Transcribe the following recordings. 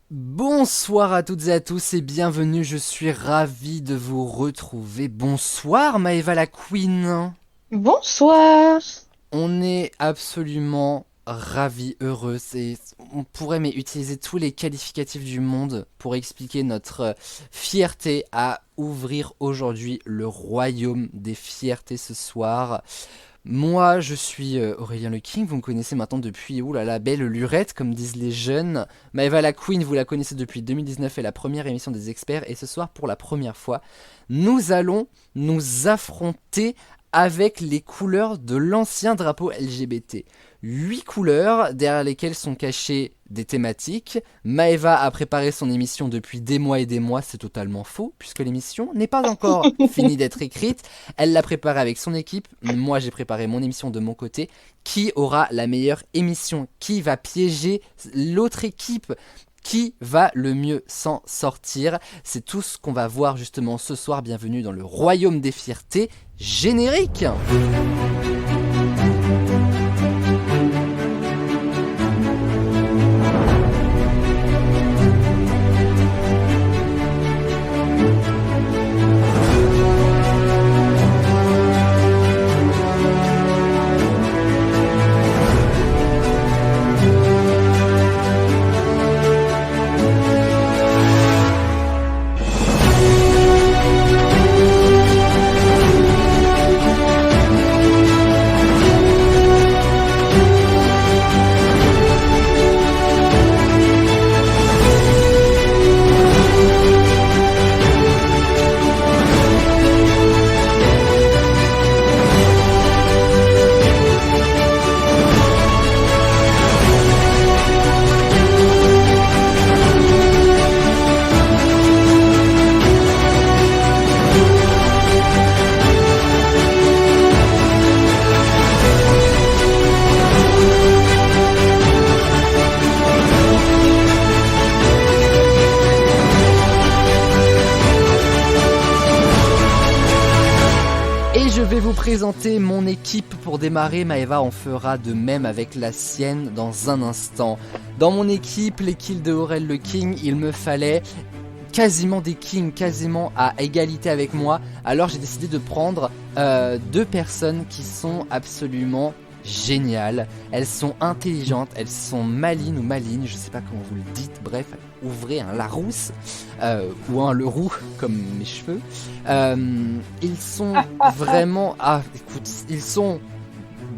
Bonsoir à toutes et à tous et bienvenue, je suis ravi de vous retrouver. Bonsoir Maëva la Queen. Bonsoir. On est absolument ravis, heureux. On pourrait utiliser tous les qualificatifs du monde pour expliquer notre fierté à ouvrir aujourd'hui le royaume des fiertés ce soir. Moi, je suis Aurélien Le King, vous me connaissez maintenant depuis, la belle lurette, comme disent les jeunes. Maëva la Queen, vous la connaissez depuis 2019 et la première émission des experts. Et ce soir, pour la première fois, nous allons nous affronter avec les couleurs de l'ancien drapeau LGBT. 8 couleurs derrière lesquelles sont cachées des thématiques. Maëva a préparé son émission depuis des mois et des mois, c'est totalement faux, puisque l'émission n'est pas encore finie d'être écrite. Elle l'a préparée avec son équipe, moi j'ai préparé mon émission de mon côté. Qui aura la meilleure émission? Qui va piéger l'autre équipe? Qui va le mieux s'en sortir? C'est tout ce qu'on va voir justement ce soir. Bienvenue dans le royaume des fiertés. Générique! Présenter mon équipe pour démarrer. Maëva en fera de même avec la sienne dans un instant. Dans mon équipe, l'équipe de Aurel le King, il me fallait quasiment des kings, quasiment à égalité avec moi. Alors j'ai décidé de prendre deux personnes qui sont absolument géniales. Elles sont intelligentes, elles sont malines ou malignes, je sais pas comment vous le dites, bref, ouvrez un Larousse ou un Leroux comme mes cheveux. Ils sont vraiment, écoute, ils sont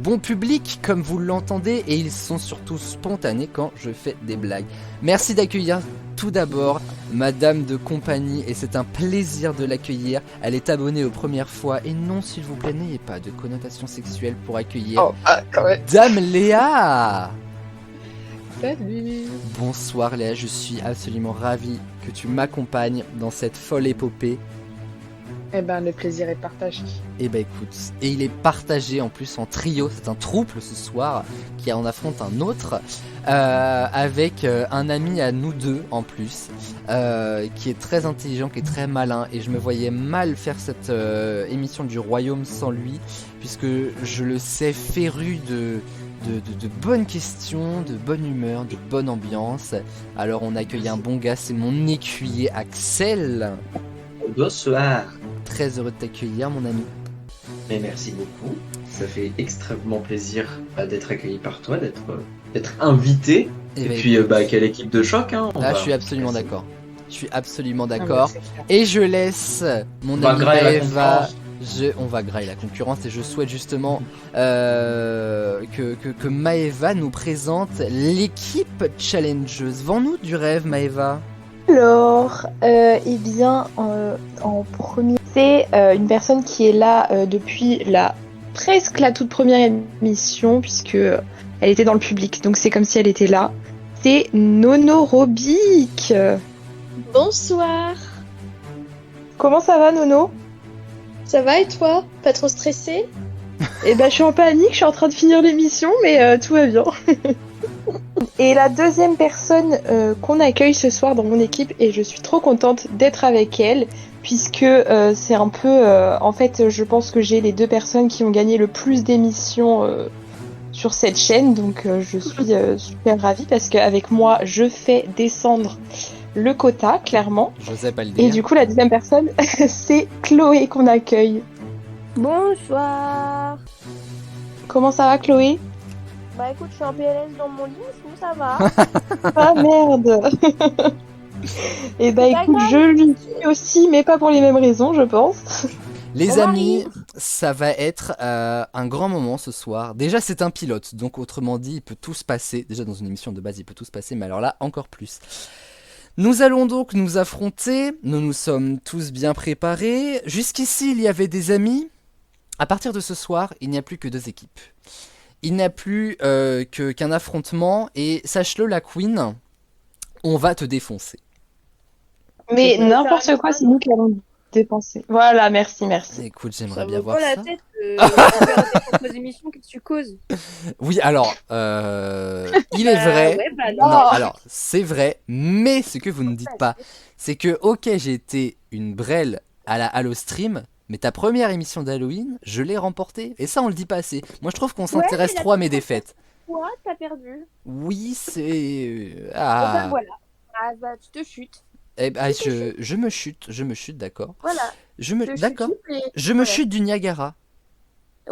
bon public comme vous l'entendez et ils sont surtout spontanés quand je fais des blagues. Merci d'accueillir tout d'abord Madame de compagnie et c'est un plaisir de l'accueillir. Elle est abonnée aux premières fois et non s'il vous plaît n'ayez pas de connotation sexuelle pour accueillir Dame Léa. Salut. Bonsoir Léa, je suis absolument ravi que tu m'accompagnes dans cette folle épopée. Eh ben, le plaisir est partagé. Eh ben écoute, et il est partagé en plus en trio, c'est un trouble ce soir qui en affronte un autre avec un ami à nous deux en plus qui est très intelligent, qui est très malin et je me voyais mal faire cette émission du royaume sans lui puisque je le sais féru de bonnes questions, de bonne humeur, de bonne ambiance. Alors on accueille un bon gars, c'est mon écuyer Axel. Bonsoir. Très heureux de t'accueillir mon ami. Mais merci beaucoup. Ça fait extrêmement plaisir d'être accueilli par toi, d'être invité. Et puis quelle équipe de choc hein. Là je suis absolument d'accord. Je suis absolument d'accord. Et je laisse mon ami Maëva. On va grailler la concurrence et je souhaite justement que Maëva nous présente l'équipe challengeuse. Vends-nous du rêve Maëva. Alors, en premier, c'est une personne qui est là depuis presque la toute première émission, puisque elle était dans le public, donc c'est comme si elle était là. C'est Nono Robic. Bonsoir. Comment ça va, Nono? Ça va et toi? Pas trop stressé? Eh ben, je suis en panique, je suis en train de finir l'émission, mais tout va bien. Et la deuxième personne qu'on accueille ce soir dans mon équipe, et je suis trop contente d'être avec elle, puisque c'est un peu... en fait, je pense que j'ai les deux personnes qui ont gagné le plus d'émissions sur cette chaîne, donc je suis super ravie parce qu'avec moi, je fais descendre le quota, clairement. J'osais pas le dire. Et du coup, la deuxième personne, c'est Chloé qu'on accueille. Bonsoir. Comment ça va, Chloé? Bah écoute, je suis en PLS dans mon lit, sinon ça va. Ah merde. Et bah C'est pas écoute, grave. je le suis aussi, mais pas pour les mêmes raisons, je pense. Les On amis, arrive. ça va être un grand moment ce soir. Déjà, c'est un pilote, donc autrement dit, il peut tout se passer. Déjà, dans une émission de base, il peut tout se passer, mais alors là, encore plus. Nous allons donc nous affronter. Nous nous sommes tous bien préparés. Jusqu'ici, il y avait des amis. À partir de ce soir, il n'y a plus que 2 équipes. Il n'y a plus qu'un affrontement. Et sache-le, la Queen, on va te défoncer. Mais peux n'importe faire quoi, un c'est nous qui allons dépenser. Voilà, merci. Écoute, Ça j'aimerais me bien vaut voir pas la ça. tête faire des propres émissions, qu'est-ce que tu causes? Oui, alors, il est vrai. Ouais, bah Non, non. alors, c'est vrai, mais ce que vous ne dites pas, c'est que, ok, j'ai été une brêle à la Halo Stream, mais ta première émission d'Halloween, je l'ai remportée. Et ça, on le dit pas assez. Moi, je trouve qu'on s'intéresse mais la trop à mes première défaites. Toi, t'as perdu. Oui, c'est... Bon, bah Ah, voilà. Ah bah tu te chutes. eh ben, je me chute, d'accord. Voilà. D'accord. Et... Je me voilà. chute du Niagara.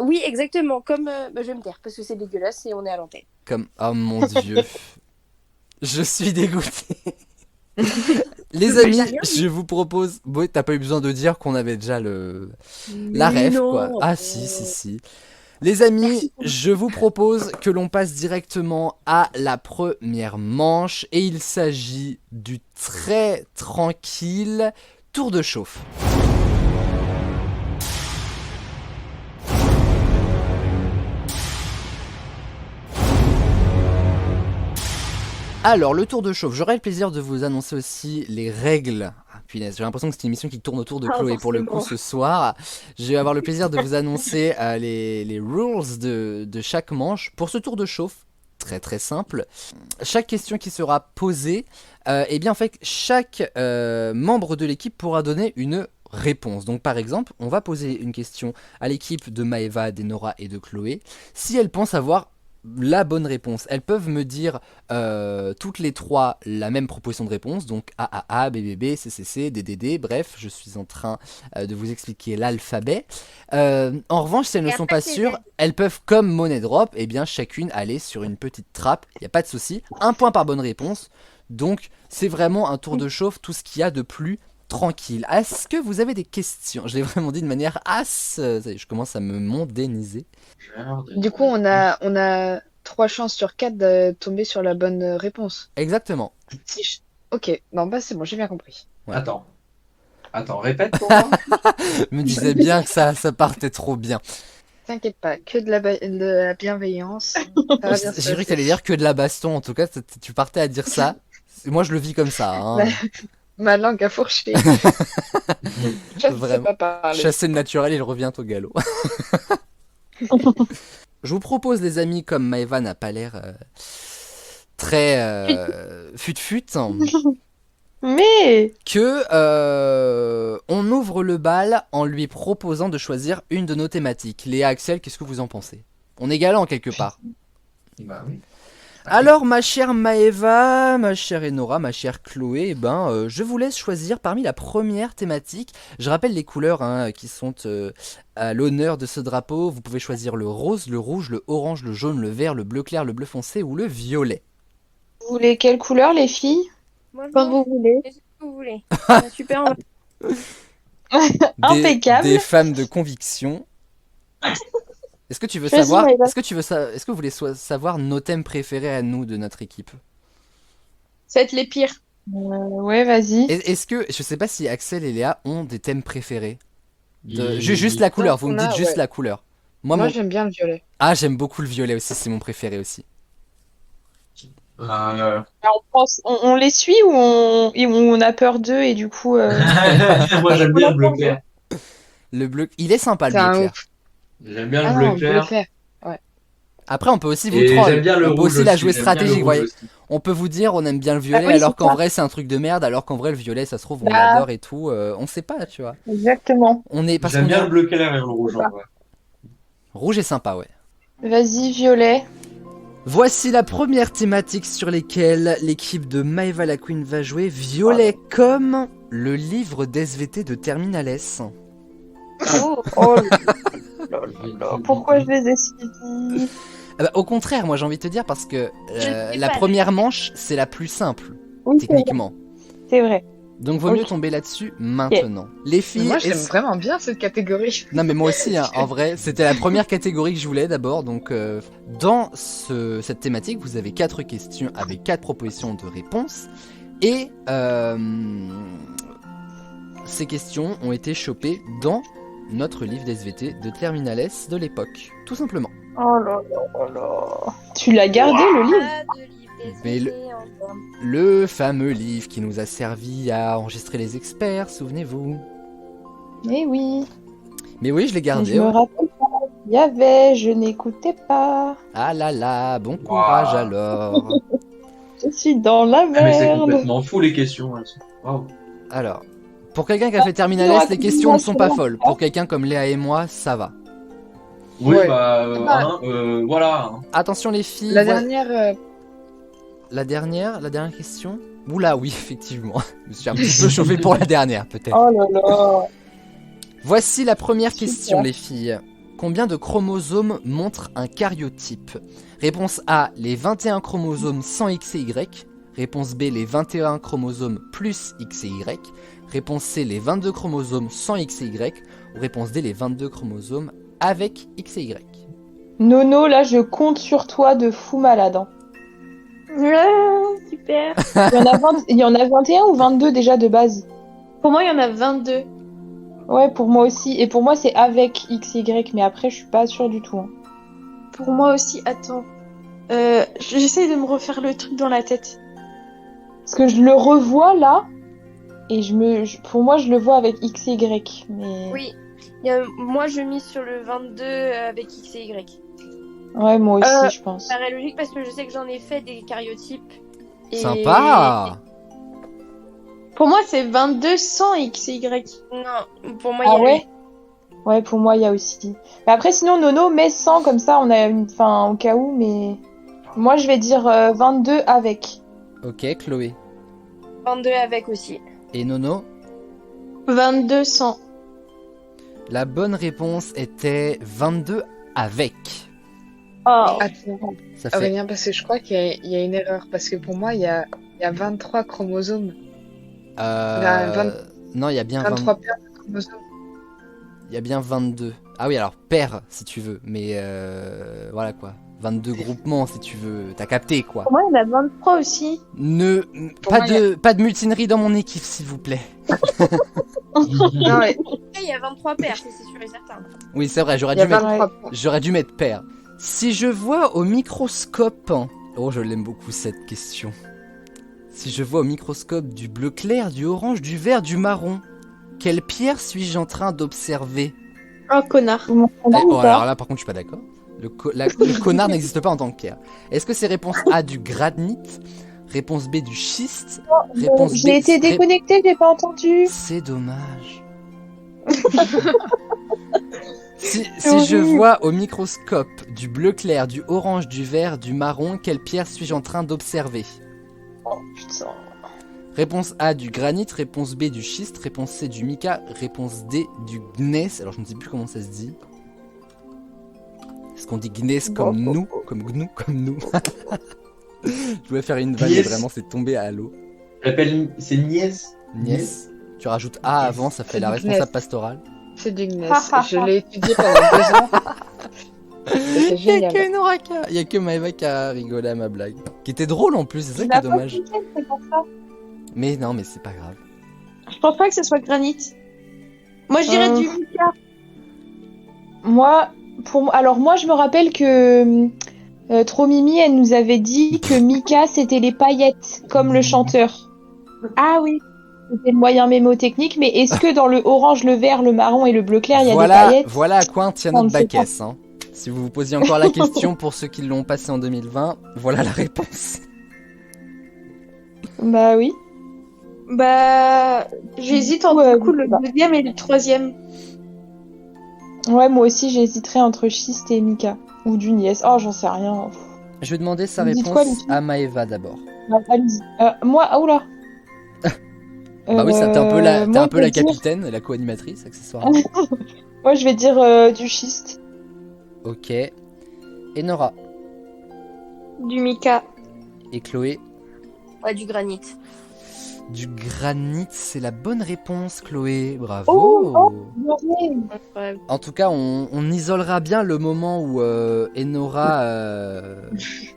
Oui, exactement. Comme. Bah, je vais me taire parce que c'est dégueulasse et on est à l'antenne. Comme... Oh mon Dieu. Je suis dégoûté. Les Mais amis, j'ai rien dit. je vous propose... Bon, t'as pas eu besoin de dire qu'on avait déjà la ref, non. quoi. Ah si. Les amis, je vous propose que l'on passe directement à la première manche. Et il s'agit du très tranquille tour de chauffe. Alors, le tour de chauffe, j'aurai le plaisir de vous annoncer aussi les règles. Ah, punaise, j'ai l'impression que c'est une émission qui tourne autour de Ah, Chloé pour le coup forcément. ce soir. Je vais avoir le plaisir de vous annoncer les rules de chaque manche. Pour ce tour de chauffe, très très simple, chaque question qui sera posée, eh bien en fait, chaque membre de l'équipe pourra donner une réponse. Donc par exemple, on va poser une question à l'équipe de Maëva, d'Enora et de Chloé. Si elles pensent avoir la bonne réponse, elles peuvent me dire toutes les 3 la même proposition de réponse, donc AAA, BBB, CCC, DDD, bref, je suis en train de vous expliquer l'alphabet. En revanche, si elles ne Et sont après, pas c'est sûres, Z. elles peuvent, comme Money Drop, et bien chacune aller sur une petite trappe, il n'y a pas de souci, 1 point par bonne réponse, donc c'est vraiment un tour de chauffe, tout ce qu'il y a de plus tranquille. Est-ce que vous avez des questions? Je l'ai vraiment dit de manière ça y est, je commence à me mondéniser. Du coup, on a 3 chances sur 4 de tomber sur la bonne réponse. Exactement. Ok, non, bah c'est bon, j'ai bien compris. Ouais. Attends, répète pour moi. Je me disais bien que ça partait trop bien. T'inquiète pas, que de la bienveillance. Ça va bien se J'ai cru que passer. t'allais dire que de la baston, en tout cas, tu partais à dire ça. Moi, je le vis comme ça. Hein. Ma langue a fourché. Je ne sais Vraiment. pas parler. Chasser le naturel, il revient au galop. Je vous propose, les amis, comme Maëva n'a pas l'air très fut-fut, Mais que on ouvre le bal en lui proposant de choisir une de nos thématiques. Léa, Axel, qu'est-ce que vous en pensez? On est galant quelque part. Bah oui. Alors, ma chère Maëva, ma chère Enora, ma chère Chloé, je vous laisse choisir parmi la première thématique. Je rappelle les couleurs qui sont à l'honneur de ce drapeau. Vous pouvez choisir le rose, le rouge, le orange, le jaune, le vert, le bleu clair, le bleu foncé ou le violet. vous voulez quelle couleur, les filles? Moi, je Comme m'en vous voulez. fous, ce que vous voulez. Ah, super. Impeccable. Des femmes de conviction. Est-ce que tu veux Vas-y, savoir Maëva. Est-ce que vous voulez savoir nos thèmes préférés à nous de notre équipe? Faites les pires. Ouais, vas-y. Est-ce que je sais pas si Axel et Léa ont des thèmes préférés Il- juste la couleur, vous me on a, dites juste ouais. la couleur. Moi, Moi, j'aime bien le violet. Ah, j'aime beaucoup le violet aussi, c'est mon préféré aussi. Alors, on les suit ou on a peur d'eux et du coup. Moi j'aime bien le bleu clair. Le bleu, il est sympa le C'est bleu un clair. ouf. J'aime bien Ah le bleu non, clair. clair. Après, on peut aussi vous Et troll. j'aime bien le On peut rouge aussi la jouer j'aime bien le stratégique. rouge Voyez. aussi. On peut vous dire on aime bien le violet Ah oui, alors c'est qu'en ça. vrai c'est un truc de merde, alors qu'en vrai le violet ça se trouve on Bah. l'adore et tout. On sait pas, tu vois. Exactement. On est parce J'aime qu'on bien est le bleu clair et le rouge en vrai. rouge est sympa, ouais. Vas-y, Violet. Voici la première thématique sur laquelle l'équipe de Maëva la Queen va jouer. Violet comme le livre d'SVT de Terminal S. Oh là là, pourquoi je les ai suivis? Ah bah, au contraire, moi j'ai envie de te dire parce que Je ne sais la pas. première manche, c'est la plus simple, Oui, techniquement. c'est vrai. Donc vaut mieux Ok. tomber là-dessus maintenant. Les Mais filles, moi, j'aime est-ce- vraiment bien cette catégorie. non mais moi aussi, hein, en vrai, c'était la première catégorie que je voulais d'abord. Donc dans cette thématique, vous avez 4 questions avec 4 propositions de réponses. Et ces questions ont été chopées dans notre livre d'SVT de Terminal S de l'époque, tout simplement. Oh là là là là. Tu l'as gardé, le livre? Pas de livre Mais SVT encore. Le fameux livre qui nous a servi à enregistrer les experts, souvenez-vous. Eh oui. Mais oui, je l'ai Mais gardé. je me Ouais. rappelle pas. Il y avait, je n'écoutais pas. Ah là là, bon courage Wow. alors. Je suis dans la Ah, mais c'est merde. complètement fou les questions. Elles sont... Waouh. Alors, pour quelqu'un qui a fait Terminal S, les questions ne sont pas folles. Pour quelqu'un comme Léa et moi, ça va. Oui, Ouais. voilà. Attention les filles. La dernière, La dernière question. Oula, oui, effectivement. Je me suis un petit peu chauffé pour la dernière, peut-être. Oh là là. Voici la première Super. question, les filles. Combien de chromosomes montre un caryotype? Réponse A, les 21 chromosomes sans X et Y. Réponse B, les 21 chromosomes plus X et Y. Réponse C, les 22 chromosomes sans X et Y. Ou réponse D, les 22 chromosomes avec X et Y. Nono, là, je compte sur toi de fou malade. Hein. Ah, super. Il y en a 21 ou 22 déjà de base? Pour moi, il y en a 22. Ouais, pour moi aussi. Et pour moi, c'est avec X, Y, mais après, je suis pas sûre du tout. Hein. Pour moi aussi, attends. J'essaye de me refaire le truc dans la tête. Parce que je le revois là, et pour moi, je le vois avec X, Y. Mais... Oui. Moi, je mise sur le 22 avec X et Y. Ouais, moi aussi, je pense. Ça paraît logique parce que je sais que j'en ai fait des caryotypes. Et- Sympa. Pour moi, c'est 22 sans X et Y. Non, pour moi, il y Ah a ouais? Ouais, pour moi, il y a aussi. Mais après, sinon, Nono met 100, comme ça, on a une... Enfin, au cas où, mais... Moi, je vais dire 22 avec. Ok, Chloé. 22 avec aussi. Et Nono? 22 sans. La bonne réponse était 22 avec. Oh. attends, Ça fait... Aurélien, parce que je crois qu'il y a une erreur. Parce que pour moi, il y a 23 chromosomes. Non, il y a bien 23 paires de chromosomes. Il y a bien 22. Ah oui, alors paire si tu veux, mais voilà quoi. 22 groupements si tu veux. T'as capté quoi. Pour moi, il y en a 23 aussi. Pas moi, pas de mutinerie dans mon équipe s'il vous plaît. Non, mais Et il y a 23 paires, ça, c'est sûr et certain. Oui, c'est vrai, il y a 23 paires. j'aurais dû mettre paire. Si je vois au microscope... Oh, je l'aime beaucoup cette question. Si je vois au microscope du bleu clair, du orange, du vert, du marron, quelle pierre suis-je en train d'observer? Oh, connard. Vous m'entendez ou Oh, pas alors là, par contre, je suis pas d'accord. Le connard n'existe pas en tant que pierre. Est-ce que c'est réponse A du granit, réponse B du schiste, réponse B... J'ai été déconnectée, j'ai pas entendu. C'est dommage. Si horrible. je vois au microscope du bleu clair, du orange, du vert, du marron, quelle pierre suis-je en train d'observer? Oh putain. Réponse A du granit, réponse B du schiste, réponse C du mica, réponse D du gneiss. Alors je ne sais plus comment ça se dit. Est-ce qu'on dit gneiss comme nous, comme gnou, comme nous? Je voulais faire une vanne, mais Gneiss. vraiment c'est tombé à l'eau. C'est Nièce. Gneiss. Tu rajoutes A avant, ça fait la C'est du responsable gneiss. pastorale. C'est du gneiss. Je l'ai étudié pendant 2 ans. C'était Il y a génial. que Noraka, il y a que Maëva qui a rigolé à ma blague. Qui était drôle en plus, c'est ça qui est dommage. C'est pour ça. Mais non, mais c'est pas grave. Je pense pas que ce soit granit. Moi, je dirais du mica. Alors moi, je me rappelle que Tromimi, elle nous avait dit que Mika, c'était les paillettes, comme le chanteur. Ah oui. C'était le moyen mémotechnique, mais est-ce que dans le orange, le vert, le marron et le bleu clair, il y a des paillettes? Voilà à quoi tient On notre ne sait pas. bac-S. Hein. Si vous vous posiez encore la question pour ceux qui l'ont passé en 2020, voilà la réponse. Bah oui. Bah, j'hésite entre du coup, le deuxième et le troisième. Ouais, moi aussi, j'hésiterais entre schiste et Mika. Ou d'une nièce. Oh, j'en sais rien. Je vais demander sa Vous dites réponse quoi, les filles à Maëva d'abord. Allez-y. Moi, ah oula. Bah oui, ça, t'es un peu la, moi, je vais dire- capitaine, la co-animatrice, accessoirement. Moi, je vais dire du schiste. Ok. Et Nora Du Mika. et Chloé. Ouais, du granit. Du granit, c'est la bonne réponse, Chloé. Bravo. Oh, Ouais. Ouais. En tout cas, on isolera bien le moment où Enora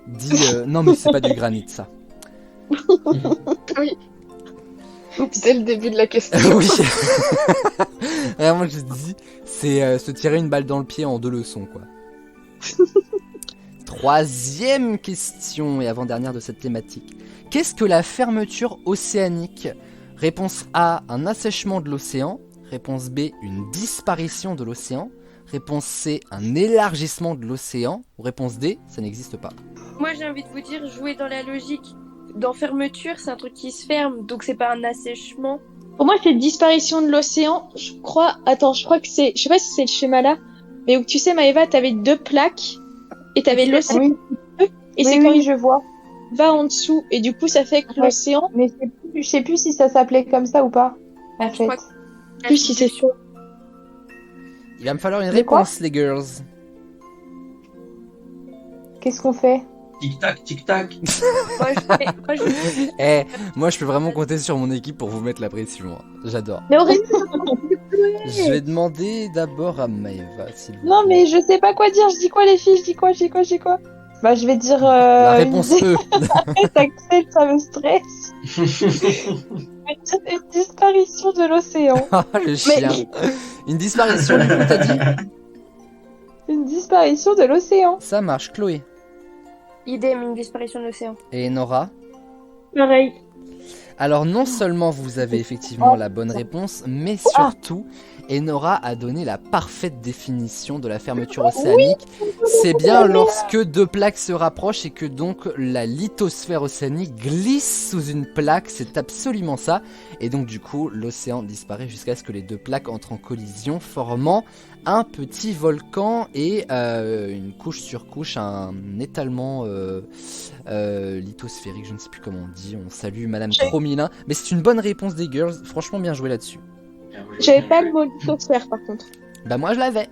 dit non, mais c'est pas du granit, ça. Dès le début de la question. Oui. Vraiment, je dis, c'est se tirer une balle dans le pied en 2 leçons, quoi. Troisième question et avant-dernière de cette thématique. Qu'est-ce que la fermeture océanique? Réponse A, un assèchement de l'océan. Réponse B, une disparition de l'océan. Réponse C, un élargissement de l'océan. Ou réponse D, ça n'existe pas. Moi, j'ai envie de vous dire, jouer dans la logique. Dans fermeture, c'est un truc qui se ferme, donc c'est pas un assèchement. Pour moi, c'est disparition de l'océan. Je crois que c'est. Je sais pas si c'est le schéma là. Mais où tu sais, Maëva, t'avais 2 plaques. Et t'avais l'océan. Oui, Et c'est oui, quand oui, il je vois. va en dessous. Et du coup, ça fait que Ouais. l'océan. Mais je sais plus si ça s'appelait comme ça ou pas. En Je fait. crois que- Plus si c'est sûr. Il va me falloir une De quoi réponse, les girls. Qu'est-ce qu'on fait? Tic-tac, tic-tac. moi, je- Eh, moi je peux vraiment compter sur mon équipe pour vous mettre la pression. Hein. J'adore. Mais Aurélie, Je vais demander d'abord à Maëva, s'il vous Non, plaît. mais je sais pas quoi dire. Je dis quoi, les filles? Je dis quoi? Bah, je vais dire. La réponse E. Axel, ça me stresse. Je vais dire une disparition de l'océan. Ah, le chien. Une disparition, du coup, t'as dit? Une disparition de l'océan. Ça marche, Chloé. idem, une disparition de l'océan. Et Nora? pareil. Alors non seulement vous avez effectivement la bonne réponse, mais surtout, Enora a donné la parfaite définition de la fermeture océanique. C'est bien lorsque 2 plaques se rapprochent et que donc la lithosphère océanique glisse sous une plaque, c'est absolument ça. Et donc du coup, l'océan disparaît jusqu'à ce que les 2 plaques entrent en collision, formant un petit volcan et une couche sur couche, un étalement lithosphérique, je ne sais plus comment on dit. On salue Madame Tromilin, mais c'est une bonne réponse des girls, franchement bien joué là-dessus. J'avais pas le mot lithosphère par contre. Bah moi je l'avais.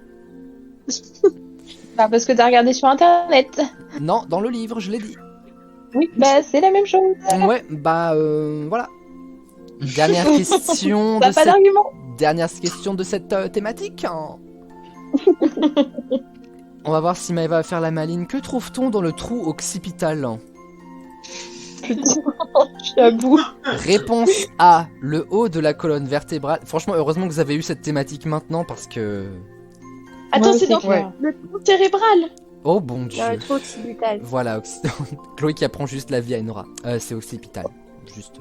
Bah, parce que t'as regardé sur internet. Non, dans le livre, je l'ai dit. Oui, bah, c'est la même chose. Ouais, bah voilà. Dernière question T'as de pas cette... d'argument. Dernière question de cette thématique. Hein. On va voir si Maëva va faire la maline. Que trouve-t-on dans le trou occipital? Putain, je suis à bout. Réponse A, le haut de la colonne vertébrale. Franchement, heureusement que vous avez eu cette thématique maintenant parce que... Attends, Ouais, c'est dans clair. le tronc cérébral. Oh bon Dieu. Dans le trou occipital. Voilà, Chloé qui apprend juste la vie à Enora. C'est occipital. Juste.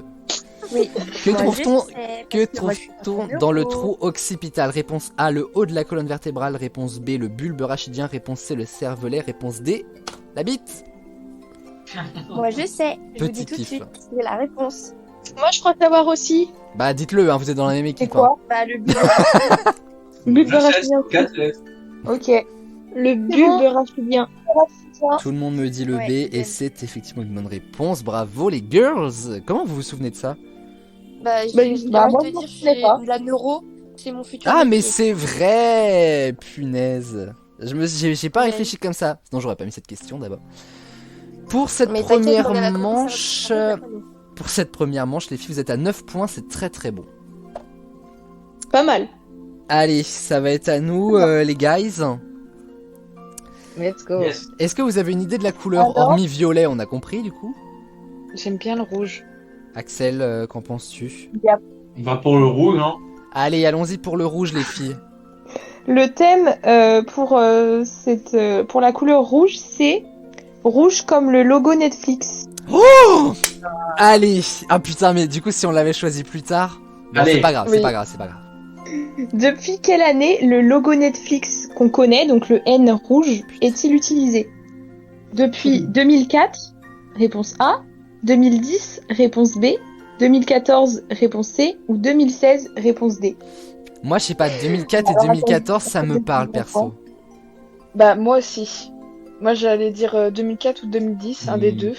Oui. Que Moi, trouve-t-on je sais, Que parce que moi, je suis trouve-t-on dans le trou occipital? Réponse A, le haut de la colonne vertébrale. Réponse B, le bulbe rachidien. Réponse C, le cervelet. Réponse D, la bite. Moi, je sais. Je vous Petit dis tout de kiff. suite. C'est la réponse. Moi, je crois savoir aussi. Bah dites-le, hein, vous êtes dans la même C'est équipe. quoi? Bah, le but. Bulbe Quatre rachidien. S, 4S. Ok. Le bulbe rachidien. hein. Tout le monde me dit le Ouais, B et idem. c'est effectivement une bonne réponse. Bravo les girls. Comment vous vous souvenez de ça? Bah, Bah, j'ai bah, envie moi, de je te m'en dire, souvenais pas. la neuro, c'est mon futur. Ah mais métier. c'est vrai. Punaise. J'ai pas Ouais. réfléchi comme ça. Sinon j'aurais pas mis cette question d'abord. Pour cette Mais t'inquiète, première on est là, manche, ça va être pour cette première manche, les filles, vous êtes à 9 points, c'est très très bon. Pas mal. Allez, ça va être à nous, les guys. Let's go. Yes. Est-ce que vous avez une idée de la couleur, Alors hormis violet, on a compris du coup? J'aime bien le rouge. Axel, qu'en penses-tu? On va pour le rouge, non? Allez, allons-y pour le rouge, les filles. Le thème pour la couleur rouge, c'est rouge comme le logo Netflix. Oh allez. Ah putain, mais du coup, si on l'avait choisi plus tard... Bon, Allez. c'est pas grave, Oui. c'est pas grave, c'est pas grave. Depuis quelle année le logo Netflix qu'on connaît, donc le N rouge, est-il utilisé? Depuis 2004, réponse A. 2010, réponse B. 2014, réponse C. Ou 2016, réponse D. Moi, je sais pas, 2004 et 2014, ça me parle, perso. Bah, moi aussi. Moi, j'allais dire 2004 ou 2010, un des deux.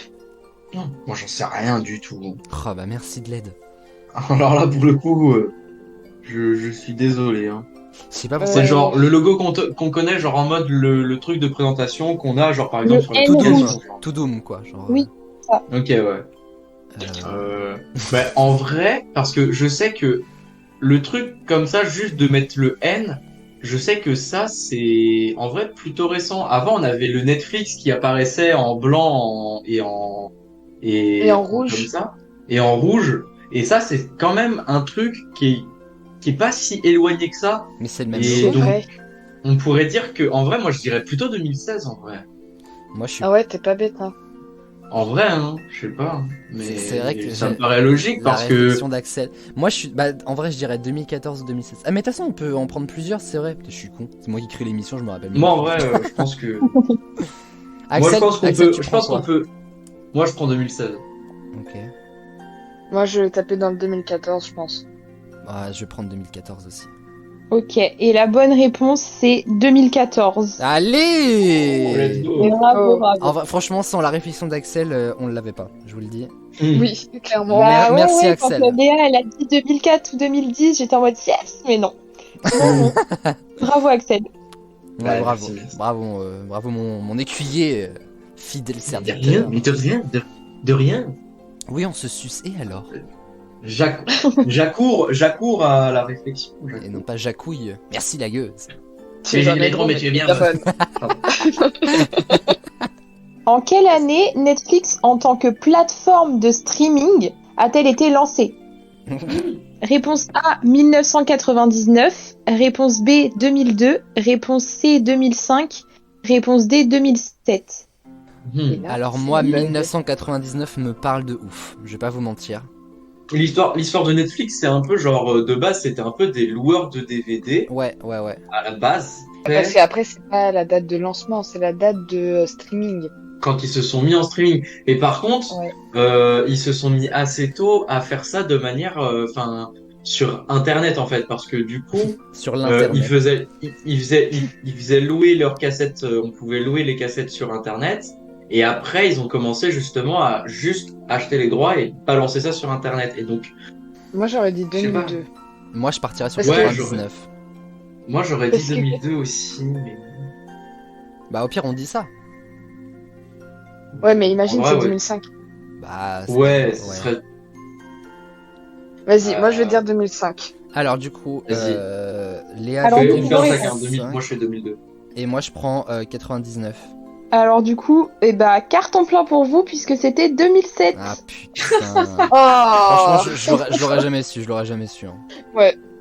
Non, moi j'en sais rien du tout. Oh bah merci de l'aide. Alors là, pour le coup, je suis désolé. Hein. Je sais pas Ouais. C'est genre le logo qu'on connaît, genre en mode le truc de présentation qu'on a, genre par exemple Le sur la N Tout Doom, publication, genre. tout Doom quoi. Genre, Oui. Ok, ouais. Bah, en vrai, parce que je sais que le truc comme ça, juste de mettre le N, je sais que ça, c'est en vrai plutôt récent. Avant, on avait le Netflix qui apparaissait en blanc Et en rouge. comme ça, et en rouge. Et ça, c'est quand même un truc qui est pas si éloigné que ça. Mais c'est le même Et C'est logo. donc, vrai. on pourrait dire que, en vrai, moi, je dirais plutôt 2016, en vrai. Moi je suis. Ah ouais, t'es pas bête, hein. En vrai, hein, je sais pas. Mais C'est vrai que ça me j'ai- paraît logique La parce que. réflexion d'Axel. Moi je suis. Bah en vrai je dirais 2014 ou 2016. Ah mais de toute façon on peut en prendre plusieurs, c'est vrai. Je suis con. C'est moi qui crée l'émission, je me rappelle. Moi, en vrai, je pense que. Axel, moi, je pense qu'on Axel, peut. tu Je prends pense qu'on quoi peut. Moi, je prends 2016. Ok. Moi, je vais taper dans le 2014, je pense. Ah, je vais prendre 2014 aussi. Ok, et la bonne réponse c'est 2014. Allez Let's go. Bravo, Oh. bravo. En vrai, franchement, sans la réflexion d'Axel, on l'avait pas, je vous le dis. Oui, clairement. Mer- merci, ouais, Axel. Quand Léa elle a dit 2004 ou 2010, j'étais en mode yes, mais non. Non, non. Bravo Axel. Ouais, Ouais, bravo, merci, merci. bravo mon écuyer fidèle De rien, serviteur. mais de rien, de rien. Oui, on se suce, et alors J'accours à la réflexion. Et non pas Jacouille. Merci la gueuse. Mais jamais les drôles, mais tu es bien. bonne. En quelle année Netflix en tant que plateforme de streaming a-t-elle été lancée? Réponse A 1999, réponse B 2002, réponse C 2005, réponse D 2007. Hmm. Alors moi, 1999 me parle de ouf, je vais pas vous mentir. L'histoire de Netflix, c'est un peu genre, de base, c'était un peu des loueurs de DVD, Ouais. à la base. Parce qu'après, c'est pas la date de lancement, c'est la date de streaming. Quand ils se sont mis en streaming. Et par contre, Ouais. ils se sont mis assez tôt à faire ça de manière, sur Internet, en fait, parce que du coup, Sur l'internet. ils faisaient louer leurs cassettes, on pouvait louer les cassettes sur Internet. Et après, ils ont commencé justement à juste acheter les droits et balancer ça sur Internet. Et donc, Moi, j'aurais dit Je sais pas. 2002. Moi, je partirais sur Parce que- 99. moi, j'aurais dit Parce que- 2002 aussi, mais... Bah au pire, on dit ça. Ouais, mais imagine, En vrai, c'est ouais. 2005. Bah Ouais, ce serait... Vas-y, moi, je vais dire 2005. Alors du coup, Vas-y. Léa Alors, fait du on coup, fait un oui, chacun. 2005, 2000, moi, je fais 2002. et moi je prends 99. Alors du coup, carton plein pour vous puisque c'était 2007. Ah putain. Oh Franchement, je l'aurais jamais su, je l'aurais jamais su. Hein.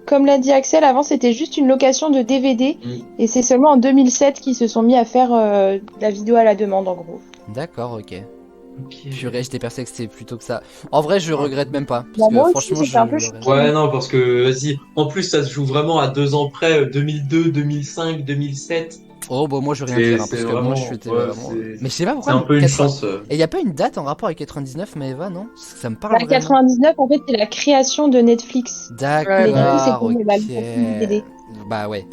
Comme l'a dit Axel, avant c'était juste une location de DVD Mm. et c'est seulement en 2007 qu'ils se sont mis à faire la vidéo à la demande en gros. D'accord, ok. Ok. Purée, j'étais persuadé que c'était plutôt que ça. En vrai, je regrette même pas. Bah, Parce moi que aussi, franchement, j'étais un peu l'aurais- choquée. Ouais, non, parce que, vas-y. En plus, ça se joue vraiment à 2 ans près, 2002, 2005, 2007. Oh, bah moi je vais C'est- rien dire, hein, c'est parce que vraiment- moi je suis ouais, vraiment. c'est- Mais je sais pas C'est pourquoi. un peu une 80 chance. Et y a pas une date en rapport avec 99, Maëva, non? Ça me parle Bah, vraiment. 99 en fait c'est la création de Netflix. D'accord, Ouais, Mais du coup, c'est pour ok. le contenu DVD. Bah ouais.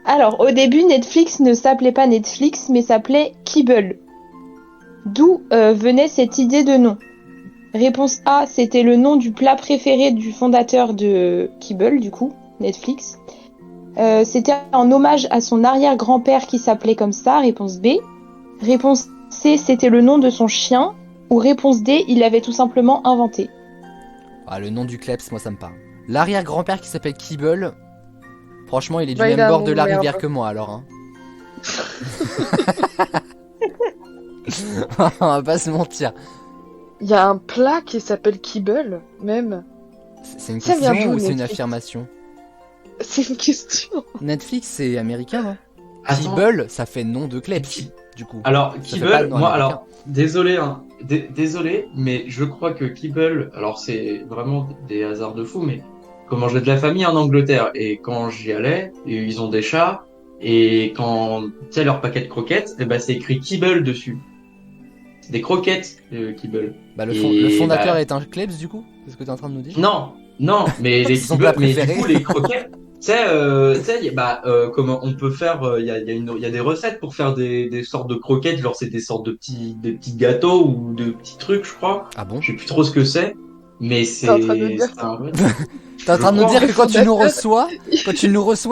Alors au début Netflix ne s'appelait pas Netflix mais s'appelait Kibble. D'où venait cette idée de nom? Réponse A, c'était le nom du plat préféré du fondateur de Kibble, du coup, Netflix. C'était en hommage à son arrière-grand-père qui s'appelait comme ça, réponse B. Réponse C, c'était le nom de son chien. Ou réponse D, il l'avait tout simplement inventé. Ah, le nom du Kleps, moi ça me parle. L'arrière-grand-père qui s'appelle Kibble. Franchement, il est du Bah, il même a un bord nom de de la merde. rivière que moi, alors. Hein. On va pas se mentir. Il y a un plat qui s'appelle kibble, même. C'est une Ça vient question d'où, ou c'est une Netflix affirmation? C'est une question. Netflix, c'est américain, non? Attends. Kibble, ça fait nom de Kleps, du coup. Alors, Ça fait pas Kibble, de nom moi, américain. alors, désolé, hein, désolé, mais je crois que Kibble, alors c'est vraiment des hasards de fou, mais comment j'ai de la famille en Angleterre, et quand j'y allais, et ils ont des chats, et quand, tu sais, leur paquet de croquettes, et ben, c'est écrit Kibble dessus. C'est des croquettes, Kibble. Bah, le Et fondateur bah- est un Kleps, du coup? C'est ce que t'es en train de nous dire? Non, mais les C'est son plat Kibble, mais du préféré. coup, les croquettes, comment on peut faire, il y a des recettes pour faire des sortes de croquettes, genre c'est des sortes des petits gâteaux ou de petits trucs, je crois. Ah bon? Je sais plus trop ce que c'est, mais T'es en train de me dire c'est un vrai. T'es en train de nous dire que quand tu nous reçois,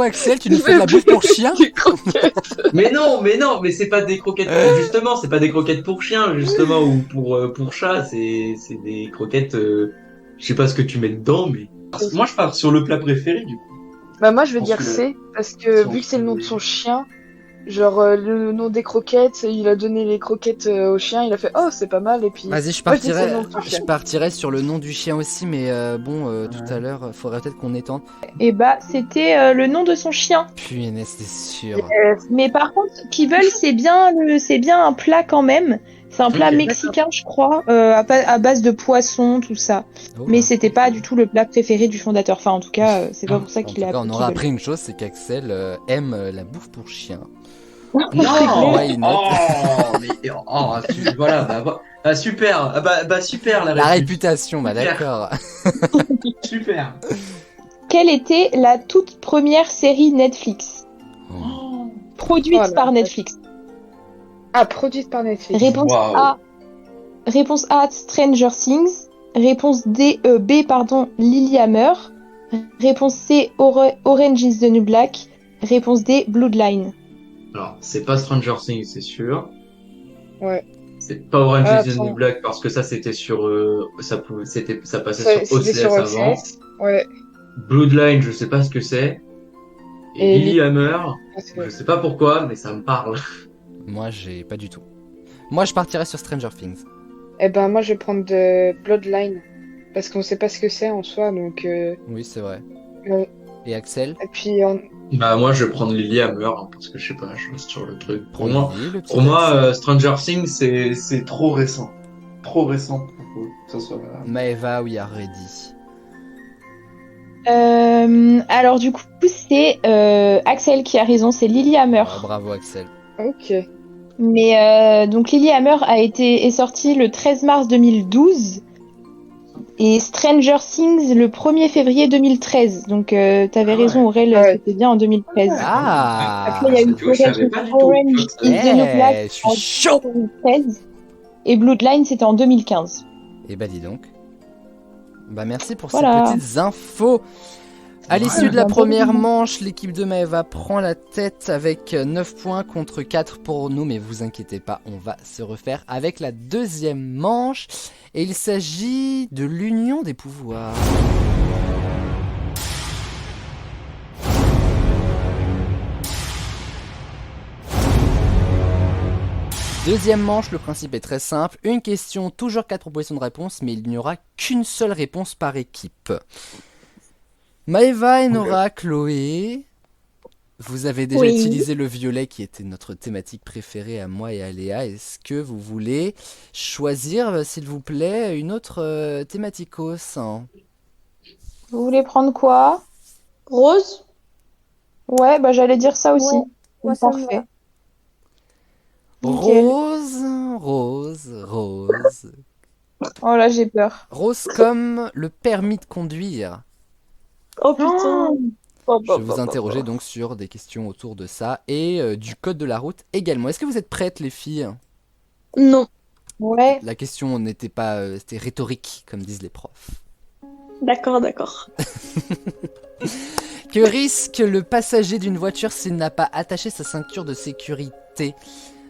Axel, tu nous fais de la bouffe pour chien? Des croquettes. Mais non, mais c'est pas des croquettes justement, c'est pas des croquettes pour chien, justement, ou pour chat, c'est des croquettes, je sais pas ce que tu mets dedans, mais. Moi, je pars sur le plat préféré, du coup. Bah moi je vais pense dire que C, parce que son vu que c'est le nom de son préféré. chien, genre le nom des croquettes, il a donné les croquettes au chien, il a fait oh c'est pas mal, et puis Vas-y, moi je dis que c'est le nom de son chien. je partirais sur le nom du chien aussi, mais tout à l'heure, faudrait peut-être qu'on étende. Et bah, c'était le nom de son chien. Punaise, c'est sûr. Mais par contre, Kibble, c'est bien un plat quand même. C'est un plat Ok, mexicain, je crois, à base de poisson, tout ça. Oh, Mais bah. c'était pas du tout le plat préféré du fondateur. Enfin, en tout cas, c'est pas pour ça En qu'il tout a cas, on appelé aura Kibble. appris une chose, c'est qu'Axel aime la bouffe pour chien. Non! Why not? Voilà, super, super La réponse. réputation, bah Super. d'accord. Super. Quelle était la toute première série Netflix produite Oh là par là. Netflix? Ah, produite par Netflix. Réponse Waouh. A. Réponse A, Stranger Things. Réponse B, pardon, Lilyhammer. Réponse C, Orange is the New Black. Réponse D, Bloodline. Alors, c'est pas Stranger Things, c'est sûr. Ouais. C'est pas Orange Ah, is the attends. New Black parce que ça c'était sur ça passait Ça, sur c'était OCS sur avant. OCS. Ouais. Bloodline, je sais pas ce que c'est. Et Et Lilyhammer, Parce que- je sais pas pourquoi, mais ça me parle. Moi, j'ai pas du tout. Moi, je partirais sur Stranger Things. Eh ben moi je vais prendre de Bloodline, parce qu'on sait pas ce que c'est en soi, donc Oui, c'est vrai. ouais. Et Axel? Et puis Bah moi je vais prendre Lilyhammer hein, parce que je sais pas, je reste sur le truc. Prends-y, le petit Pour moi, Axel. Stranger Things c'est trop récent, pour que ça soit. Maeva, we are ready. Alors du coup, c'est Axel qui a raison, c'est Lilyhammer. Oh, bravo, Axel. ok. Mais donc Lilyhammer est sorti le 13 mars 2012 et Stranger Things le 1er février 2013. Donc t'avais Ah ouais. raison Aurel, Ouais. c'était bien en 2013. Ah! Après il y a eu Tu vois, je savais pas du tout. Orange is the New Black Eh, je suis en chaud! 2013 et Bloodline c'était en 2015. Et bah dis donc. Bah merci pour Voilà. ces petites infos. À l'issue de la première manche, l'équipe de Maeva prend la tête avec 9 points contre 4 pour nous, mais vous inquiétez pas, on va se refaire avec la deuxième manche. Et il s'agit de l'union des pouvoirs. Deuxième manche, le principe est très simple. Une question, toujours 4 propositions de réponse, mais il n'y aura qu'une seule réponse par équipe. Maëva, Enora, Chloé, vous avez déjà Oui. utilisé le violet qui était notre thématique préférée à moi et à Léa. Est-ce que vous voulez choisir, s'il vous plaît, une autre thématicos hein? Vous voulez prendre quoi? Rose? Ouais, bah j'allais dire ça aussi. Ouais, moi, ça me Parfait. va. Nickel. Rose. Oh là j'ai peur. Rose comme le permis de conduire. Oh putain. Je vais vous interroger donc sur des questions autour de ça et du code de la route également. Est-ce que vous êtes prêtes les filles? Non. Ouais. La question n'était pas, c'était rhétorique comme disent les profs. D'accord, d'accord. Que risque le passager d'une voiture s'il n'a pas attaché sa ceinture de sécurité?